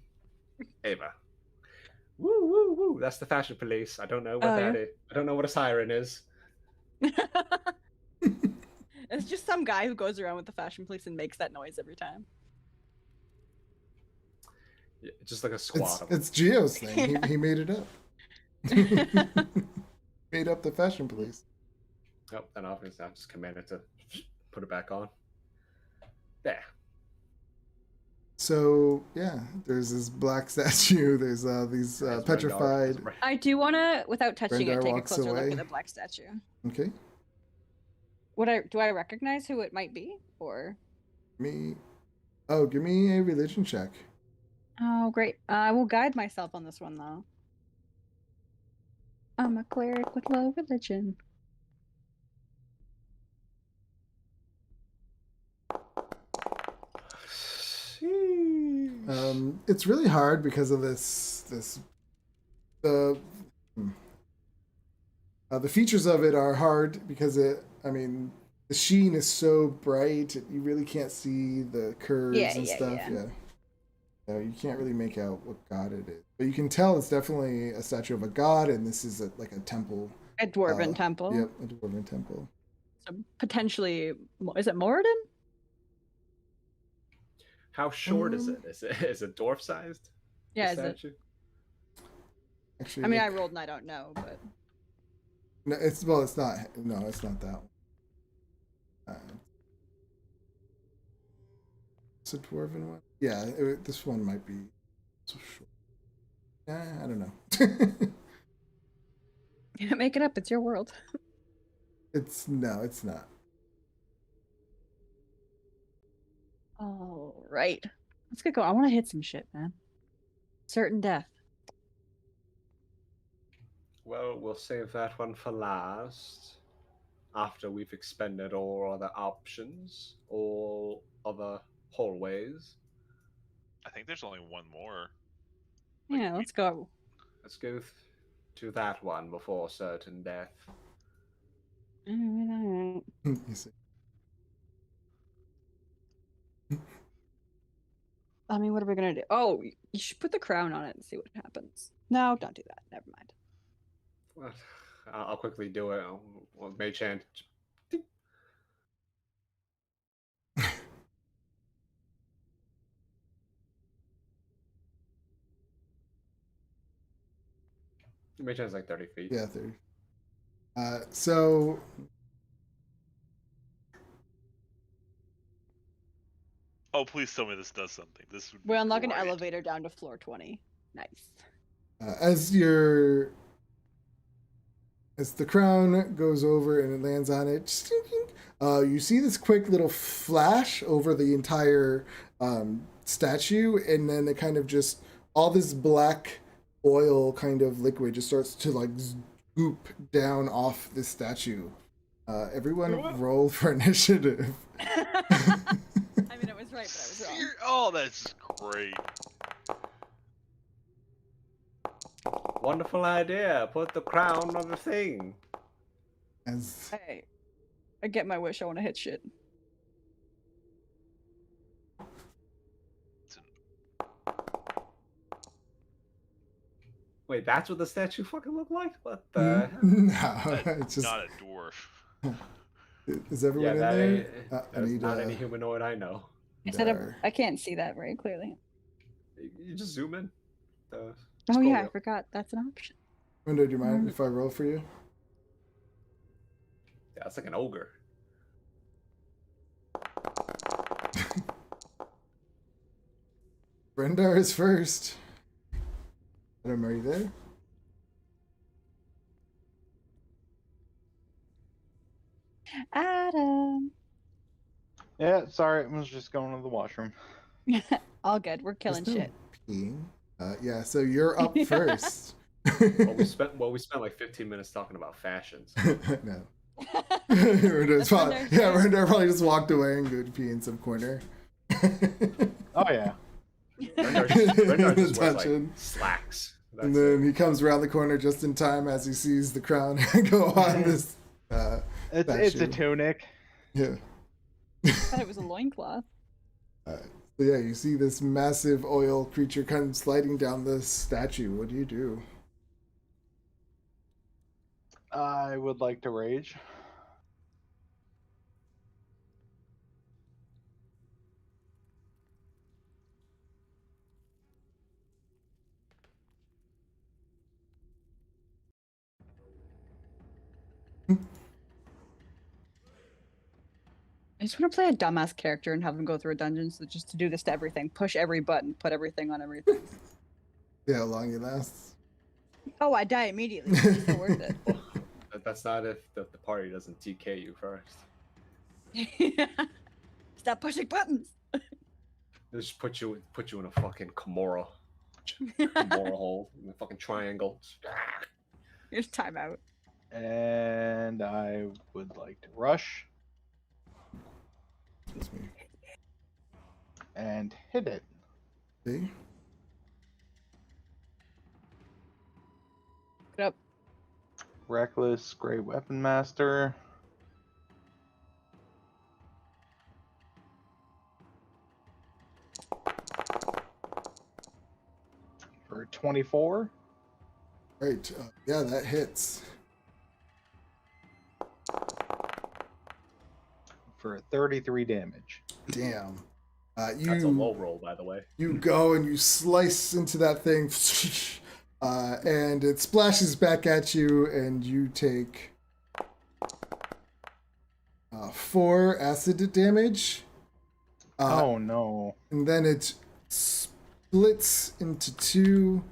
Ava. Woo woo woo! That's the fashion police. I don't know what Oh, that yeah. is. I don't know what a siren is. It's just some guy who goes around with the fashion police and makes that noise every time. Yeah, just like a squad of them. It's Geo's thing. He made it up. Made up the fashion police. Oh, and obviously I just commanded to put it back on. There. So yeah, there's this black statue. There's these As petrified. I do want to, without touching Brendar it, take a walks closer look away. at the black statue. Okay. Do I recognize who it might be, or? Give me a religion check. Oh, great. I will guide myself on this one, though. I'm a cleric with low religion. It's really hard because of the features of it are hard because the sheen is so bright you really can't see the curves and stuff. Yeah. So you can't really make out what god it is, but you can tell it's definitely a statue of a god, and this is like a temple. A dwarven temple. Yep, a dwarven temple. So potentially, is it Moradin? How short is it? Is it dwarf sized? Yeah, is it? Statue? Actually, I mean, I rolled and I don't know, but no, it's not. No, it's not that one. It's a dwarven one. Yeah, this one might be so short. I don't know. make it up. It's your world. It's not. All right, let's get going. I want to hit some shit, man. Certain death. Well, we'll save that one for last. After we've expended all other options, all other hallways. I think there's only one more. Yeah, let's go. Let's go to that one before certain death. You see. I mean, what are we gonna do? Oh, you should put the crown on it and see what happens. No, don't do that. Never mind. Well, I'll quickly do it. Well, Mage Hand. Mage Hand's like 30 feet. Yeah, 30. So Oh, please tell me this does something. This would. We unlock an great. elevator down to floor 20. Nice. as the crown goes over and it lands on it, you see this quick little flash over the entire statue, and then it kind of just all this black oil kind of liquid just starts to like scoop down off the statue. Everyone roll for initiative. I mean, it was right, but I was wrong. Oh, that's great. Wonderful idea. Put the crown on the thing. As Hey, I get my wish. I want to hit shit. Wait, that's what the statue fucking looked like? What the hell? no, it's just Not a dwarf. is everyone in that there? ain't, I that is need not any humanoid I know. I can't see that very clearly. You just zoom in. Oh scroll yeah, I wheel. forgot. That's an option. Window, do you mind if I roll for you? Yeah, it's like an ogre. Brendar is first. Adam, are you there? Adam. Yeah, sorry, I was just going to the washroom. All good. We're killing There's no shit. peeing. Yeah, so you're up Yeah. first. we spent like 15 minutes talking about fashions. No. Rendar probably just walked away and go to pee in some corner. Oh yeah. Rendar just wears like Attention. slacks. That's And then it. he comes around the corner just in time as he sees the crown go on this. It's a statue. tunic. Yeah. I thought it was a loincloth. So yeah, you see this massive oil creature come sliding down the statue. What do you do? I would like to rage. I just want to play a dumbass character and have them go through a dungeon, so just to do this to everything, push every button, put everything on everything. Yeah, how long it lasts? Oh, I die immediately. It's still worth it. That's not if the party doesn't TK you first. Stop pushing buttons. They just put you in a fucking Kimura hole in a fucking triangle. Here's timeout. And I would like to rush Excuse me. and hit it. See? Yep. Reckless, Great Weapon Master. For 24. Right. Yeah, that hits. For 33 damage. Damn. That's a low roll, by the way. You go and you slice into that thing, and it splashes back at you, and you take 4 acid damage. Oh no. And then it splits into 2.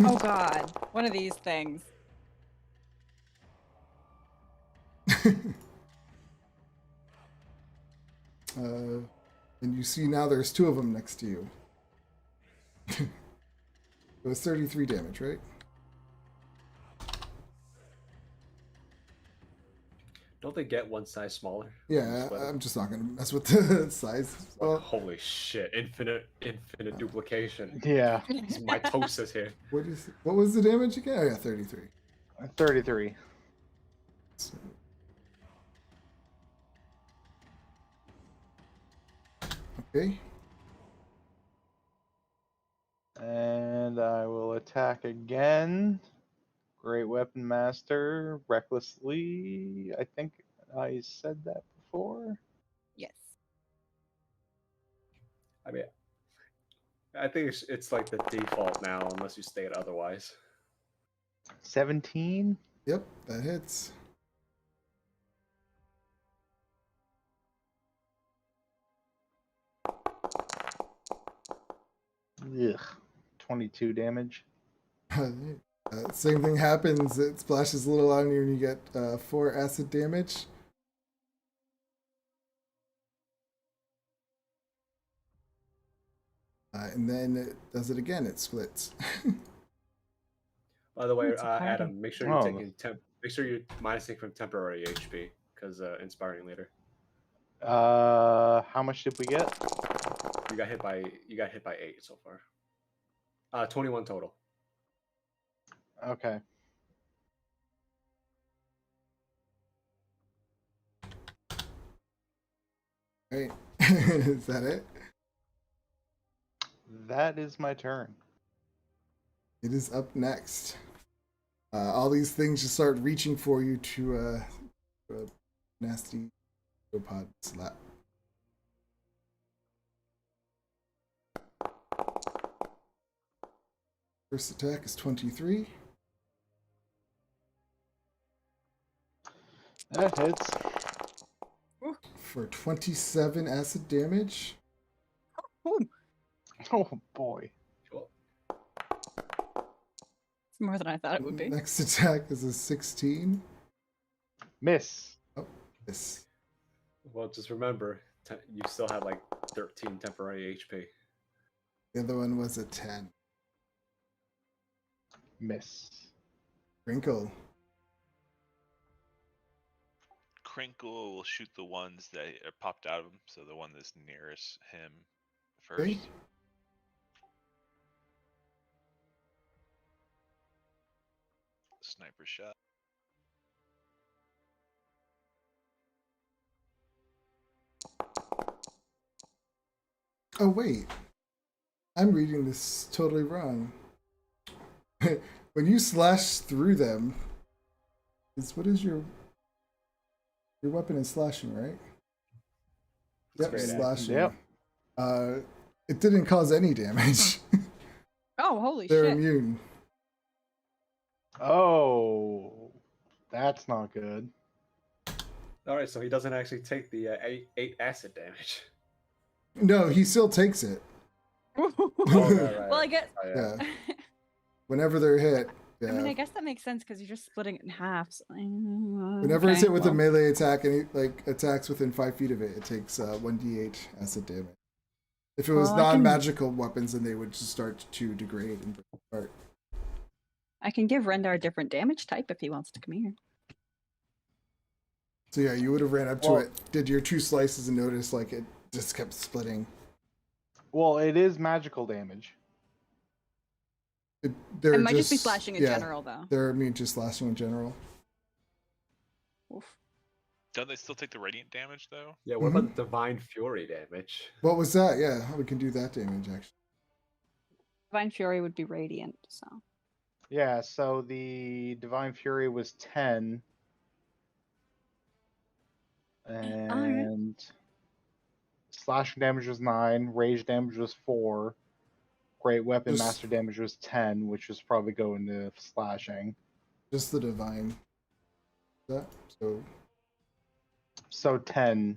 Oh god, one of these things. And you see now there's 2 of them next to you. It was 33 damage, right? Don't they get one size smaller? Yeah, I'm just not gonna mess with the size. Well, Holy shit! Infinite duplication. Yeah. It's mitosis here. what was the damage again? Oh yeah, 33. 33. So, okay. And I will attack again. Great Weapon Master, recklessly. I think I said that before. Yes. I mean, I think it's like the default now, unless you state otherwise. 17. Yep, that hits. Ugh. 22 damage. Same thing happens. It splashes a little on you, and you get 4 acid damage. And then it does it again. It splits. By the way, It's a party. Adam, make sure you're Oh. taking make sure you're minusing from temporary HP because inspiring later. How much did we get? You got hit by 8 so far. 21 total. Okay. Right? Is that it? That is my turn. It is up next. All these things just start reaching for you to a nasty pod slap. First attack is 23. That hits. For 27 acid damage. Ooh, Oh boy. Cool. it's more than I thought it would be. Next attack is a 16. Miss. Oh, yes. Well, just remember, you still have like 13 temporary HP. The other one was a 10. Miss. Crinkle. Crinkle will shoot the ones that are popped out of him, so the one that's nearest him Okay. first. Sniper shot. Oh wait, I'm reading this totally wrong. When you slash through them, what is your weapon is slashing, right? Yep, Straight axe. slashing. Yep. It didn't cause any damage. Oh, holy They're shit. immune. Oh, that's not good. All right, so he doesn't actually take the 8 acid damage. No, he still takes it. Oh, right. Well, I guess. Oh, Yeah. Whenever they're hit. Yeah. I mean, I guess that makes sense because you're just splitting it in half. So, Whenever it's hit with a melee attack and it like attacks within 5 feet of it, it takes 1d8 acid damage. If it was Well, I can- non-magical weapons, then they would just start to degrade and break apart. I can give Rendar a different damage type if he wants to come here. So yeah, you would have ran up to Well- it, did your 2 slices, and noticed like it just kept splitting. Well, it is magical damage. They're It might just be slashing in yeah, general, though. They're immune to slashing in general. Oof. Don't they still take the radiant damage though? Yeah, what about the Divine Fury damage? What was that? Yeah, we can do that damage actually. Divine Fury would be radiant, so. Yeah, so the Divine Fury was 10. And slashing damage was 9, rage damage was 4, great weapon Just- master damage was 10, which was probably going to slashing. Just the divine. That so So 10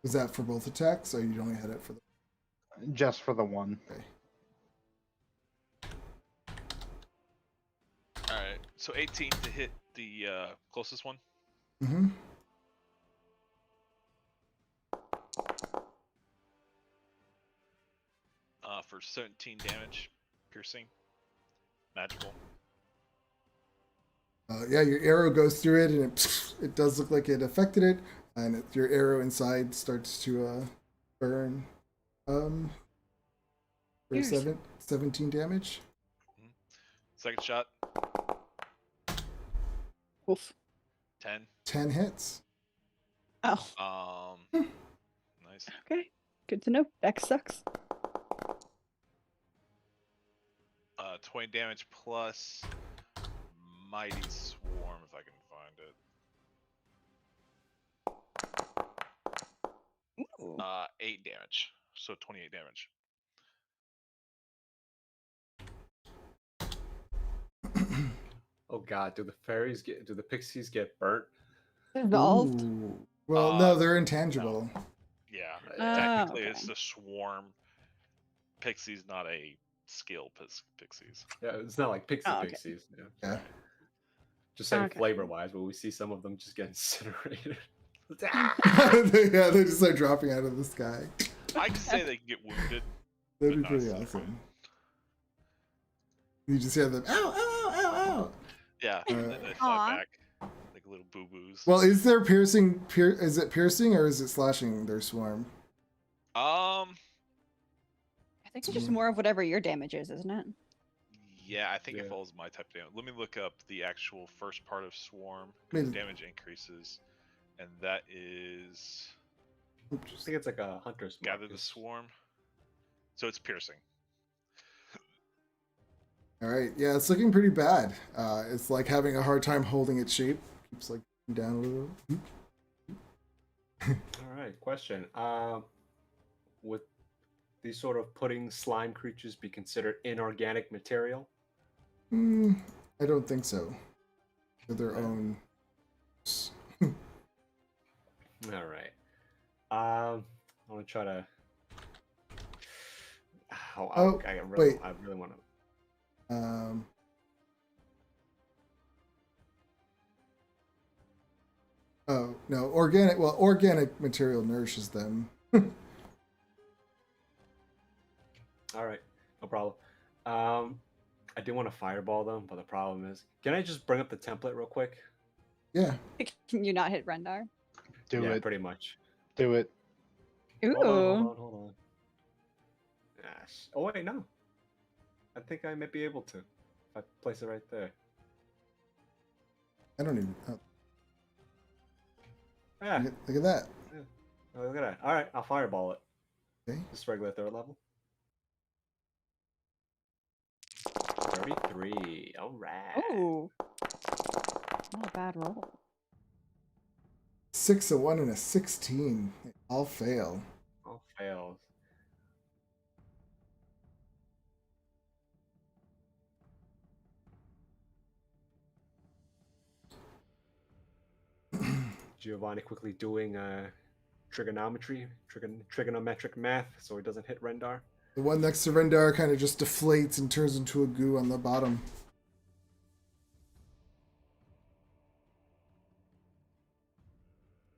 was that for both attacks, or you only had it for the just for the one. okay. Alright, so 18 to hit the closest one. Mm-hmm. For 17 damage, piercing, magical. Yeah, your arrow goes through it, and it does look like it affected it, and your arrow inside starts to burn. For Pierce. 17 damage. Second shot, Oof. 10. 10 hits. Oh, Nice. okay. Good to know. Dex sucks. 20 damage plus Mighty Swarm, if I can find it. Ooh. 8 damage, so 28 damage. Oh god, do the pixies get burnt? Evolved. Ooh. Well, no, they're intangible. Yeah, Ah, technically okay. it's the swarm. Pixie's not a skill pixies. Yeah, it's not like Oh, okay. pixies. Yeah. Yeah. Just saying Okay. flavor-wise, but we see some of them just get incinerated. Yeah, they just start dropping out of the sky. I can say they can get wounded. That'd be But pretty not awesome. You just hear them, ow, ow, ow, ow. Yeah, and then they fly Aw. back like little boo boos. Well, is there piercing? Is it piercing or is it slashing their swarm? I think it's just more of whatever your damage is, isn't it? Yeah, I think Yeah. it follows my type of damage. Let me look up the actual first part of swarm. Maybe- Damage increases, and that is I think it's like a hunter's mark. gather the swarm. So it's piercing. All right, yeah, it's looking pretty bad. It's like having a hard time holding its shape. Keeps like down a little. All right, question. Would these sort of pudding slime creatures be considered inorganic material? I don't think so. They're their own. All right. I want to try to. Oh, I wait. really want to. Oh no, organic. Well, organic material nourishes them. All right, no problem. I do want to fireball them, but the problem is, can I just bring up the template real quick? Yeah. Can you not hit Rendar? Do yeah, it. pretty much. Do it. Ooh. Hold on. Yes. Oh wait, no. I think I might be able to if I place it right there. I don't even. Oh, Yeah. look at that. Oh, look at that. All right, I'll fireball it. Okay. Just regular 3rd level. 33. All right. Ooh. Not a bad roll. 6, a 1, and a 16. They all fail. All fails. Giovanni quickly doing trigonometric math so he doesn't hit Rendar. The one next to Rendar kind of just deflates and turns into a goo on the bottom.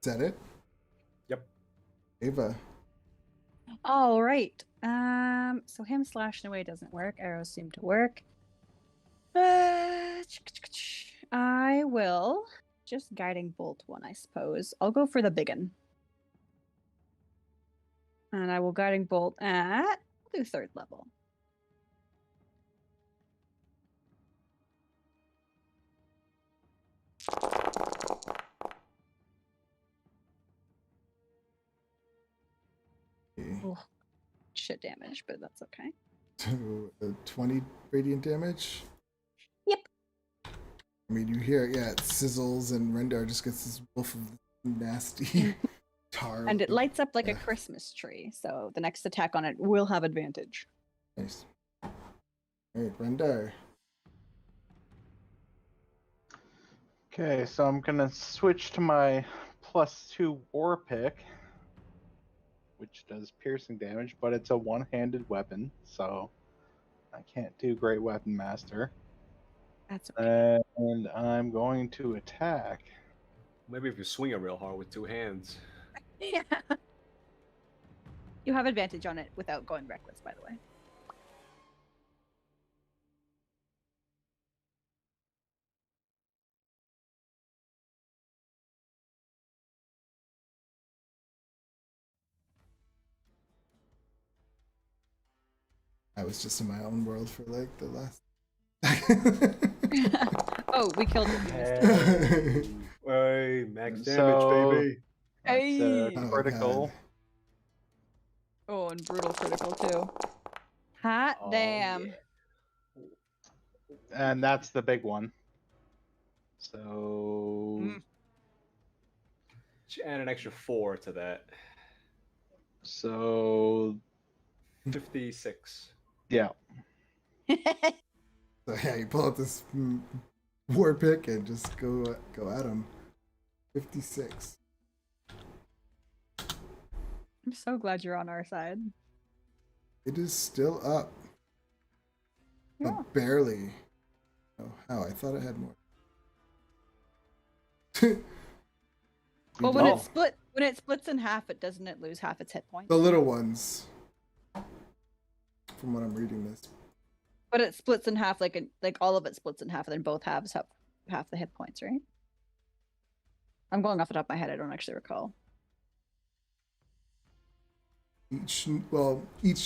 Is that it? Yep. Ava. All right. So him slashing away doesn't work. Arrows seem to work. I will just guiding bolt one, I suppose. I'll go for the big one. And I will guiding bolt at I'll do 3rd level. Okay. Oh, shit damage, but that's okay. So, 20 radiant damage? Yep. I mean, you hear it, yeah, it sizzles, and Rendar just gets this wolf of nasty tar. And it lights up like a Christmas tree, so the next attack on it will have advantage. Nice. Alright, Rendar. Okay, so I'm gonna switch to my +2 war pick, which does piercing damage, but it's a one-handed weapon, so I can't do Great Weapon Master. That's okay. And I'm going to attack. Maybe if you swing it real hard with 2 hands. Yeah. You have advantage on it without going reckless, by the way. I was just in my own world for like the last. Oh, we killed it. Hey, max damage, So- baby. That's Hey! Oh, critical. Oh, and brutal critical too. Hot Oh, damn. yeah. And that's the big one. So Mm. Add an extra 4 to that. so 56. yeah. So yeah, you pull out this war pick and just go at him. 56. I'm so glad you're on our side. It is still up, Yeah. but barely. Oh, how? I thought it had more. Well, when Oh. it splits in half, it doesn't it lose half its hit points? The little ones, from what I'm reading this. But it splits in half, like all of it splits in half, and then both halves have half the hit points, right? I'm going off the top of my head. I don't actually recall. Each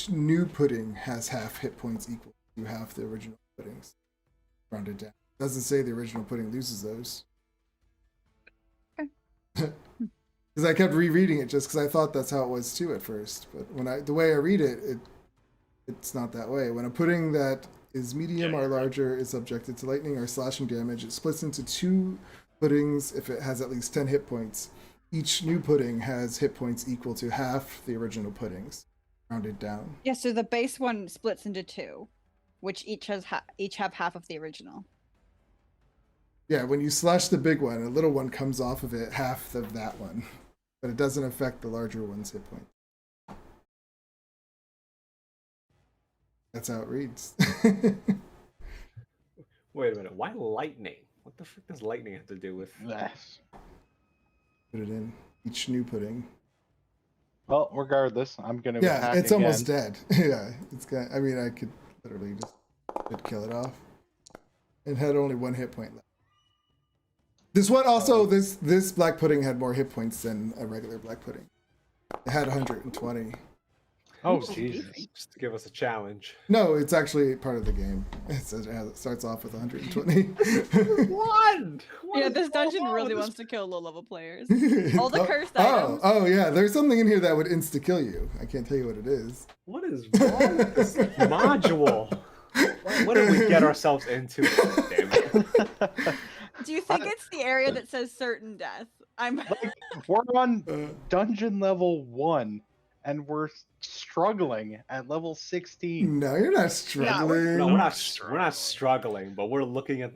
new pudding has half hit points equal to half the original puddings. Rounded down. Doesn't say the original pudding loses those. Okay. Because I kept rereading it just because I thought that's how it was too at first. But the way I read it, it's not that way. When a pudding that is medium or larger is subjected to lightning or slashing damage, it splits into 2 puddings if it has at least 10 hit points. Each new pudding has hit points equal to half the original puddings, rounded down. Yeah, so the base one splits into 2, which each have half of the original. Yeah, when you slash the big one, a little one comes off of it, half of that one. But it doesn't affect the larger one's hit point. That's how it reads. Wait a minute. Why lightning? What the frick does lightning have to do with? Yes. Put it in each new pudding. Well, regardless, I'm gonna Yeah, attack it's again. almost dead. Yeah, it's got. I mean, I could literally just Did kill it off. It had only 1 hit point left. This one also, this black pudding had more hit points than a regular black pudding. It had 120. Oh, Ooh, Jesus. Just to give us a challenge. No, it's actually part of the game. It says it starts off with 120. What? Yeah, this dungeon really wants to kill low-level players. All the cursed oh, items. oh yeah, there's something in here that would insta-kill you. I can't tell you what it is. What is wrong with this module? What did we get ourselves into? Damn it. Do you think it's the area that says certain death? We're on dungeon level 1, and we're struggling at level 16. No, you're not struggling. No, we're not struggling, but we're looking at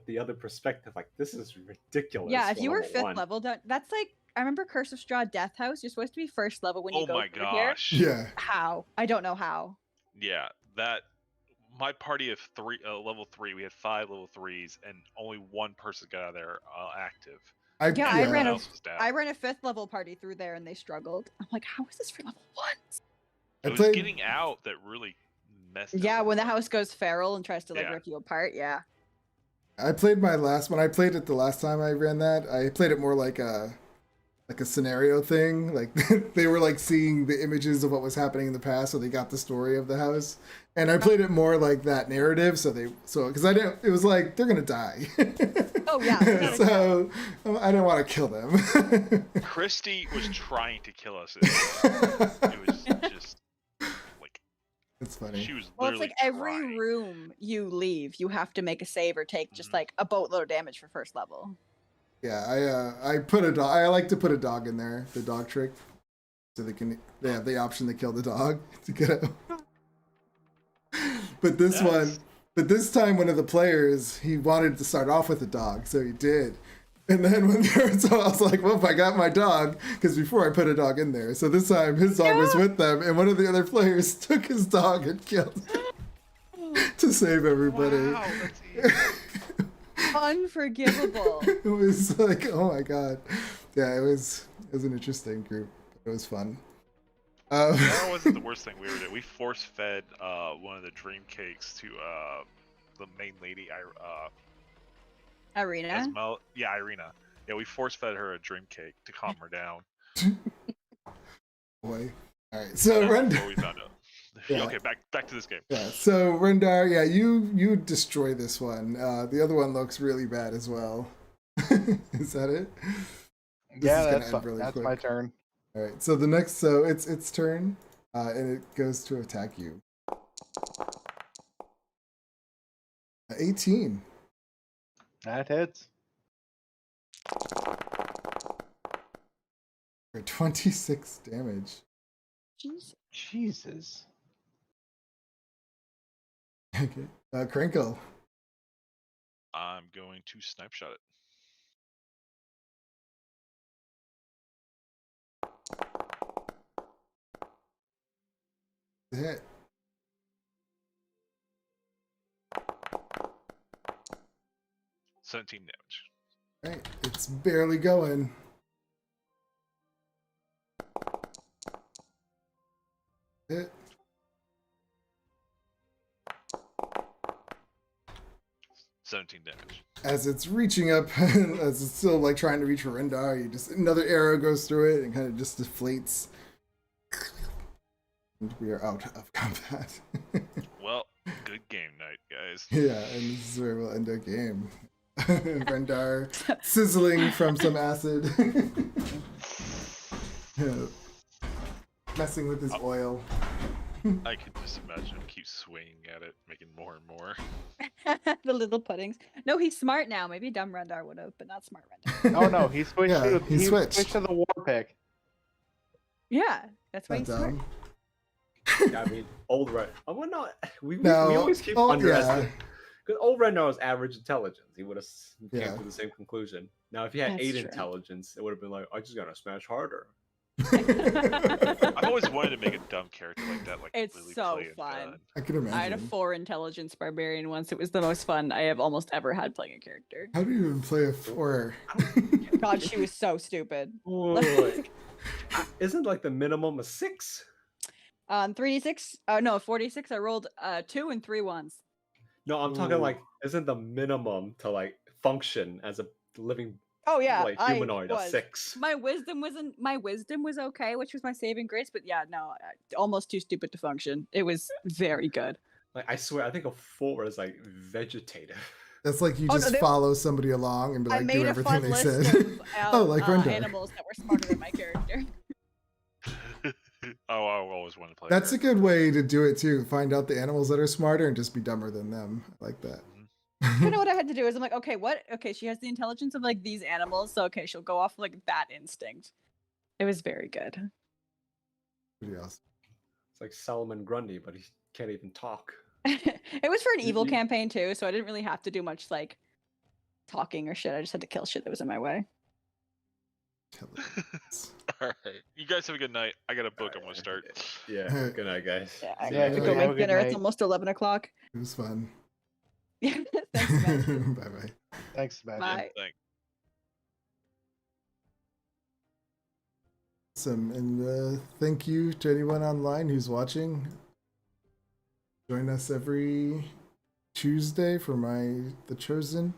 the other perspective. Like, this is ridiculous. Yeah, if you were level 5th one. level, that's like, I remember Curse of Straw Death House. You're supposed to be 1st level when you Oh go my through here. gosh. Yeah. How? I don't know how. Yeah, that my party of level 3, we had 5 level 3s, and only 1 person got out of there active. I ran Everyone a- else was down. I ran a 5th level party through there and they struggled. I'm like, how is this for level 1? It was getting out that really messed up. Yeah, when the house goes feral and tries to like Yeah. rip you apart, yeah. I played when I played it the last time I ran that, I played it more like a scenario thing. Like they were like seeing the images of what was happening in the past, so they got the story of the house. And I played it more like that narrative, because I didn't. It was like they're gonna die. Oh yeah. So I didn't want to kill them. Christy was trying to kill us. It was just like It's funny. she was Well, it's literally like every trying. room you leave, you have to make a save or take just like a boatload of damage for 1st level. Yeah, I put a dog. I like to put a dog in there, the dog trick, so they have the option to kill the dog to get out. But this time, one of the players, he wanted to start off with a dog, so he did. And then so I was like, well, I got my dog, because before I put a dog in there. So this time, his dog was with them, and one of the other players took his dog and killed him to save everybody. Wow, that's easy. Unforgivable. It was like, oh my god. Yeah, it was an interesting group. It was fun. That wasn't the worst thing we ever did. We force fed one of the dream cakes to the main lady, Arena. Irina. Yeah, we force fed her a dream cake to calm her down. Boy. Alright, so That's Rendar. what we found out. Yeah. Okay, back to this game. Yeah, so Rendar, yeah, you destroy this one. The other one looks really bad as well. Is that it? This Yeah, is gonna that's end really my quick. turn. Alright, so the next, so it's its turn, and it goes to attack you. 18. That hits. For 26 damage. Jeez. Jesus. Okay. Crinkle. I'm going to snipe shot it. Hit. $17 damage. Right, it's barely going. Hit. $17 damage. As it's reaching up, as it's still like trying to reach for Rendar, you just another arrow goes through it and kind of just deflates. And we are out of combat. Well, good game night, guys. Yeah, and this is where we'll end our game. Rendar sizzling from some acid. Yeah. Messing with his oil. I can just imagine him keep swinging at it, making more and more. The little puddings. No, he's smart now. Maybe dumb Rendar would have, but not smart Rendar. Oh no, he switched. Yeah, he switched. to the war pick. Yeah, that's why Not he's smart. dumb. Yeah, I mean, old Ren. Oh, well, no, we No, always keep oh, underestimating. Because old Ren knows average intelligence. He would have Yeah. came to the same conclusion. Now, if he had That's 8 true. intelligence, it would have been like, I just gotta smash harder. I've always wanted to make a dumb character like that, like It's really so play and fun. done. I can imagine. I had a 4 intelligence barbarian once. It was the most fun I have almost ever had playing a character. How do you even play a 4? God, she was so stupid. Isn't like the minimum a 6? 3d6. No, 46. I rolled 2 and 3 ones. No, I'm talking Ooh. like, isn't the minimum to like function as a living Oh yeah, like I humanoid of was. 6? My wisdom was okay, which was my saving grace. But yeah, no, almost too stupid to function. It was very good. Like I swear, I think a 4 is like vegetative. That's like you Oh, no, just they- follow somebody along and be I like, do made a everything fun they list said. of Oh, like Rendar. animals that were smarter than my character. Oh, I always wanted to play. That's a good way to do it too. Find out the animals that are smarter and just be dumber than them. I like that. Kind of what I had to do is I'm like, okay, what? Okay, she has the intelligence of like these animals, so okay, she'll go off like that instinct. It was very good. Pretty awesome. It's like Solomon Grundy, but he can't even talk. It was for an evil Mhm. campaign too, so I didn't really have to do much like talking or shit. I just had to kill shit that was in my way. Intelligence. All right, you guys have a good night. I got a book. I'm gonna start. Yeah. Good night, guys. Yeah, I See have you to later. go Have a make good dinner. It's night. almost 11 o'clock. It was fun. Yeah, thanks, man. Bye bye. Thanks, Sebastian. Bye. Thanks. Awesome. And thank you to anyone online who's watching. Join us every Tuesday for The Chosen,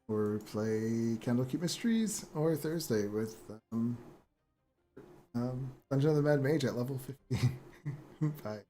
where we play Candlekeep Mysteries, or Thursday with Dungeon of the Mad Mage at level 50. Bye.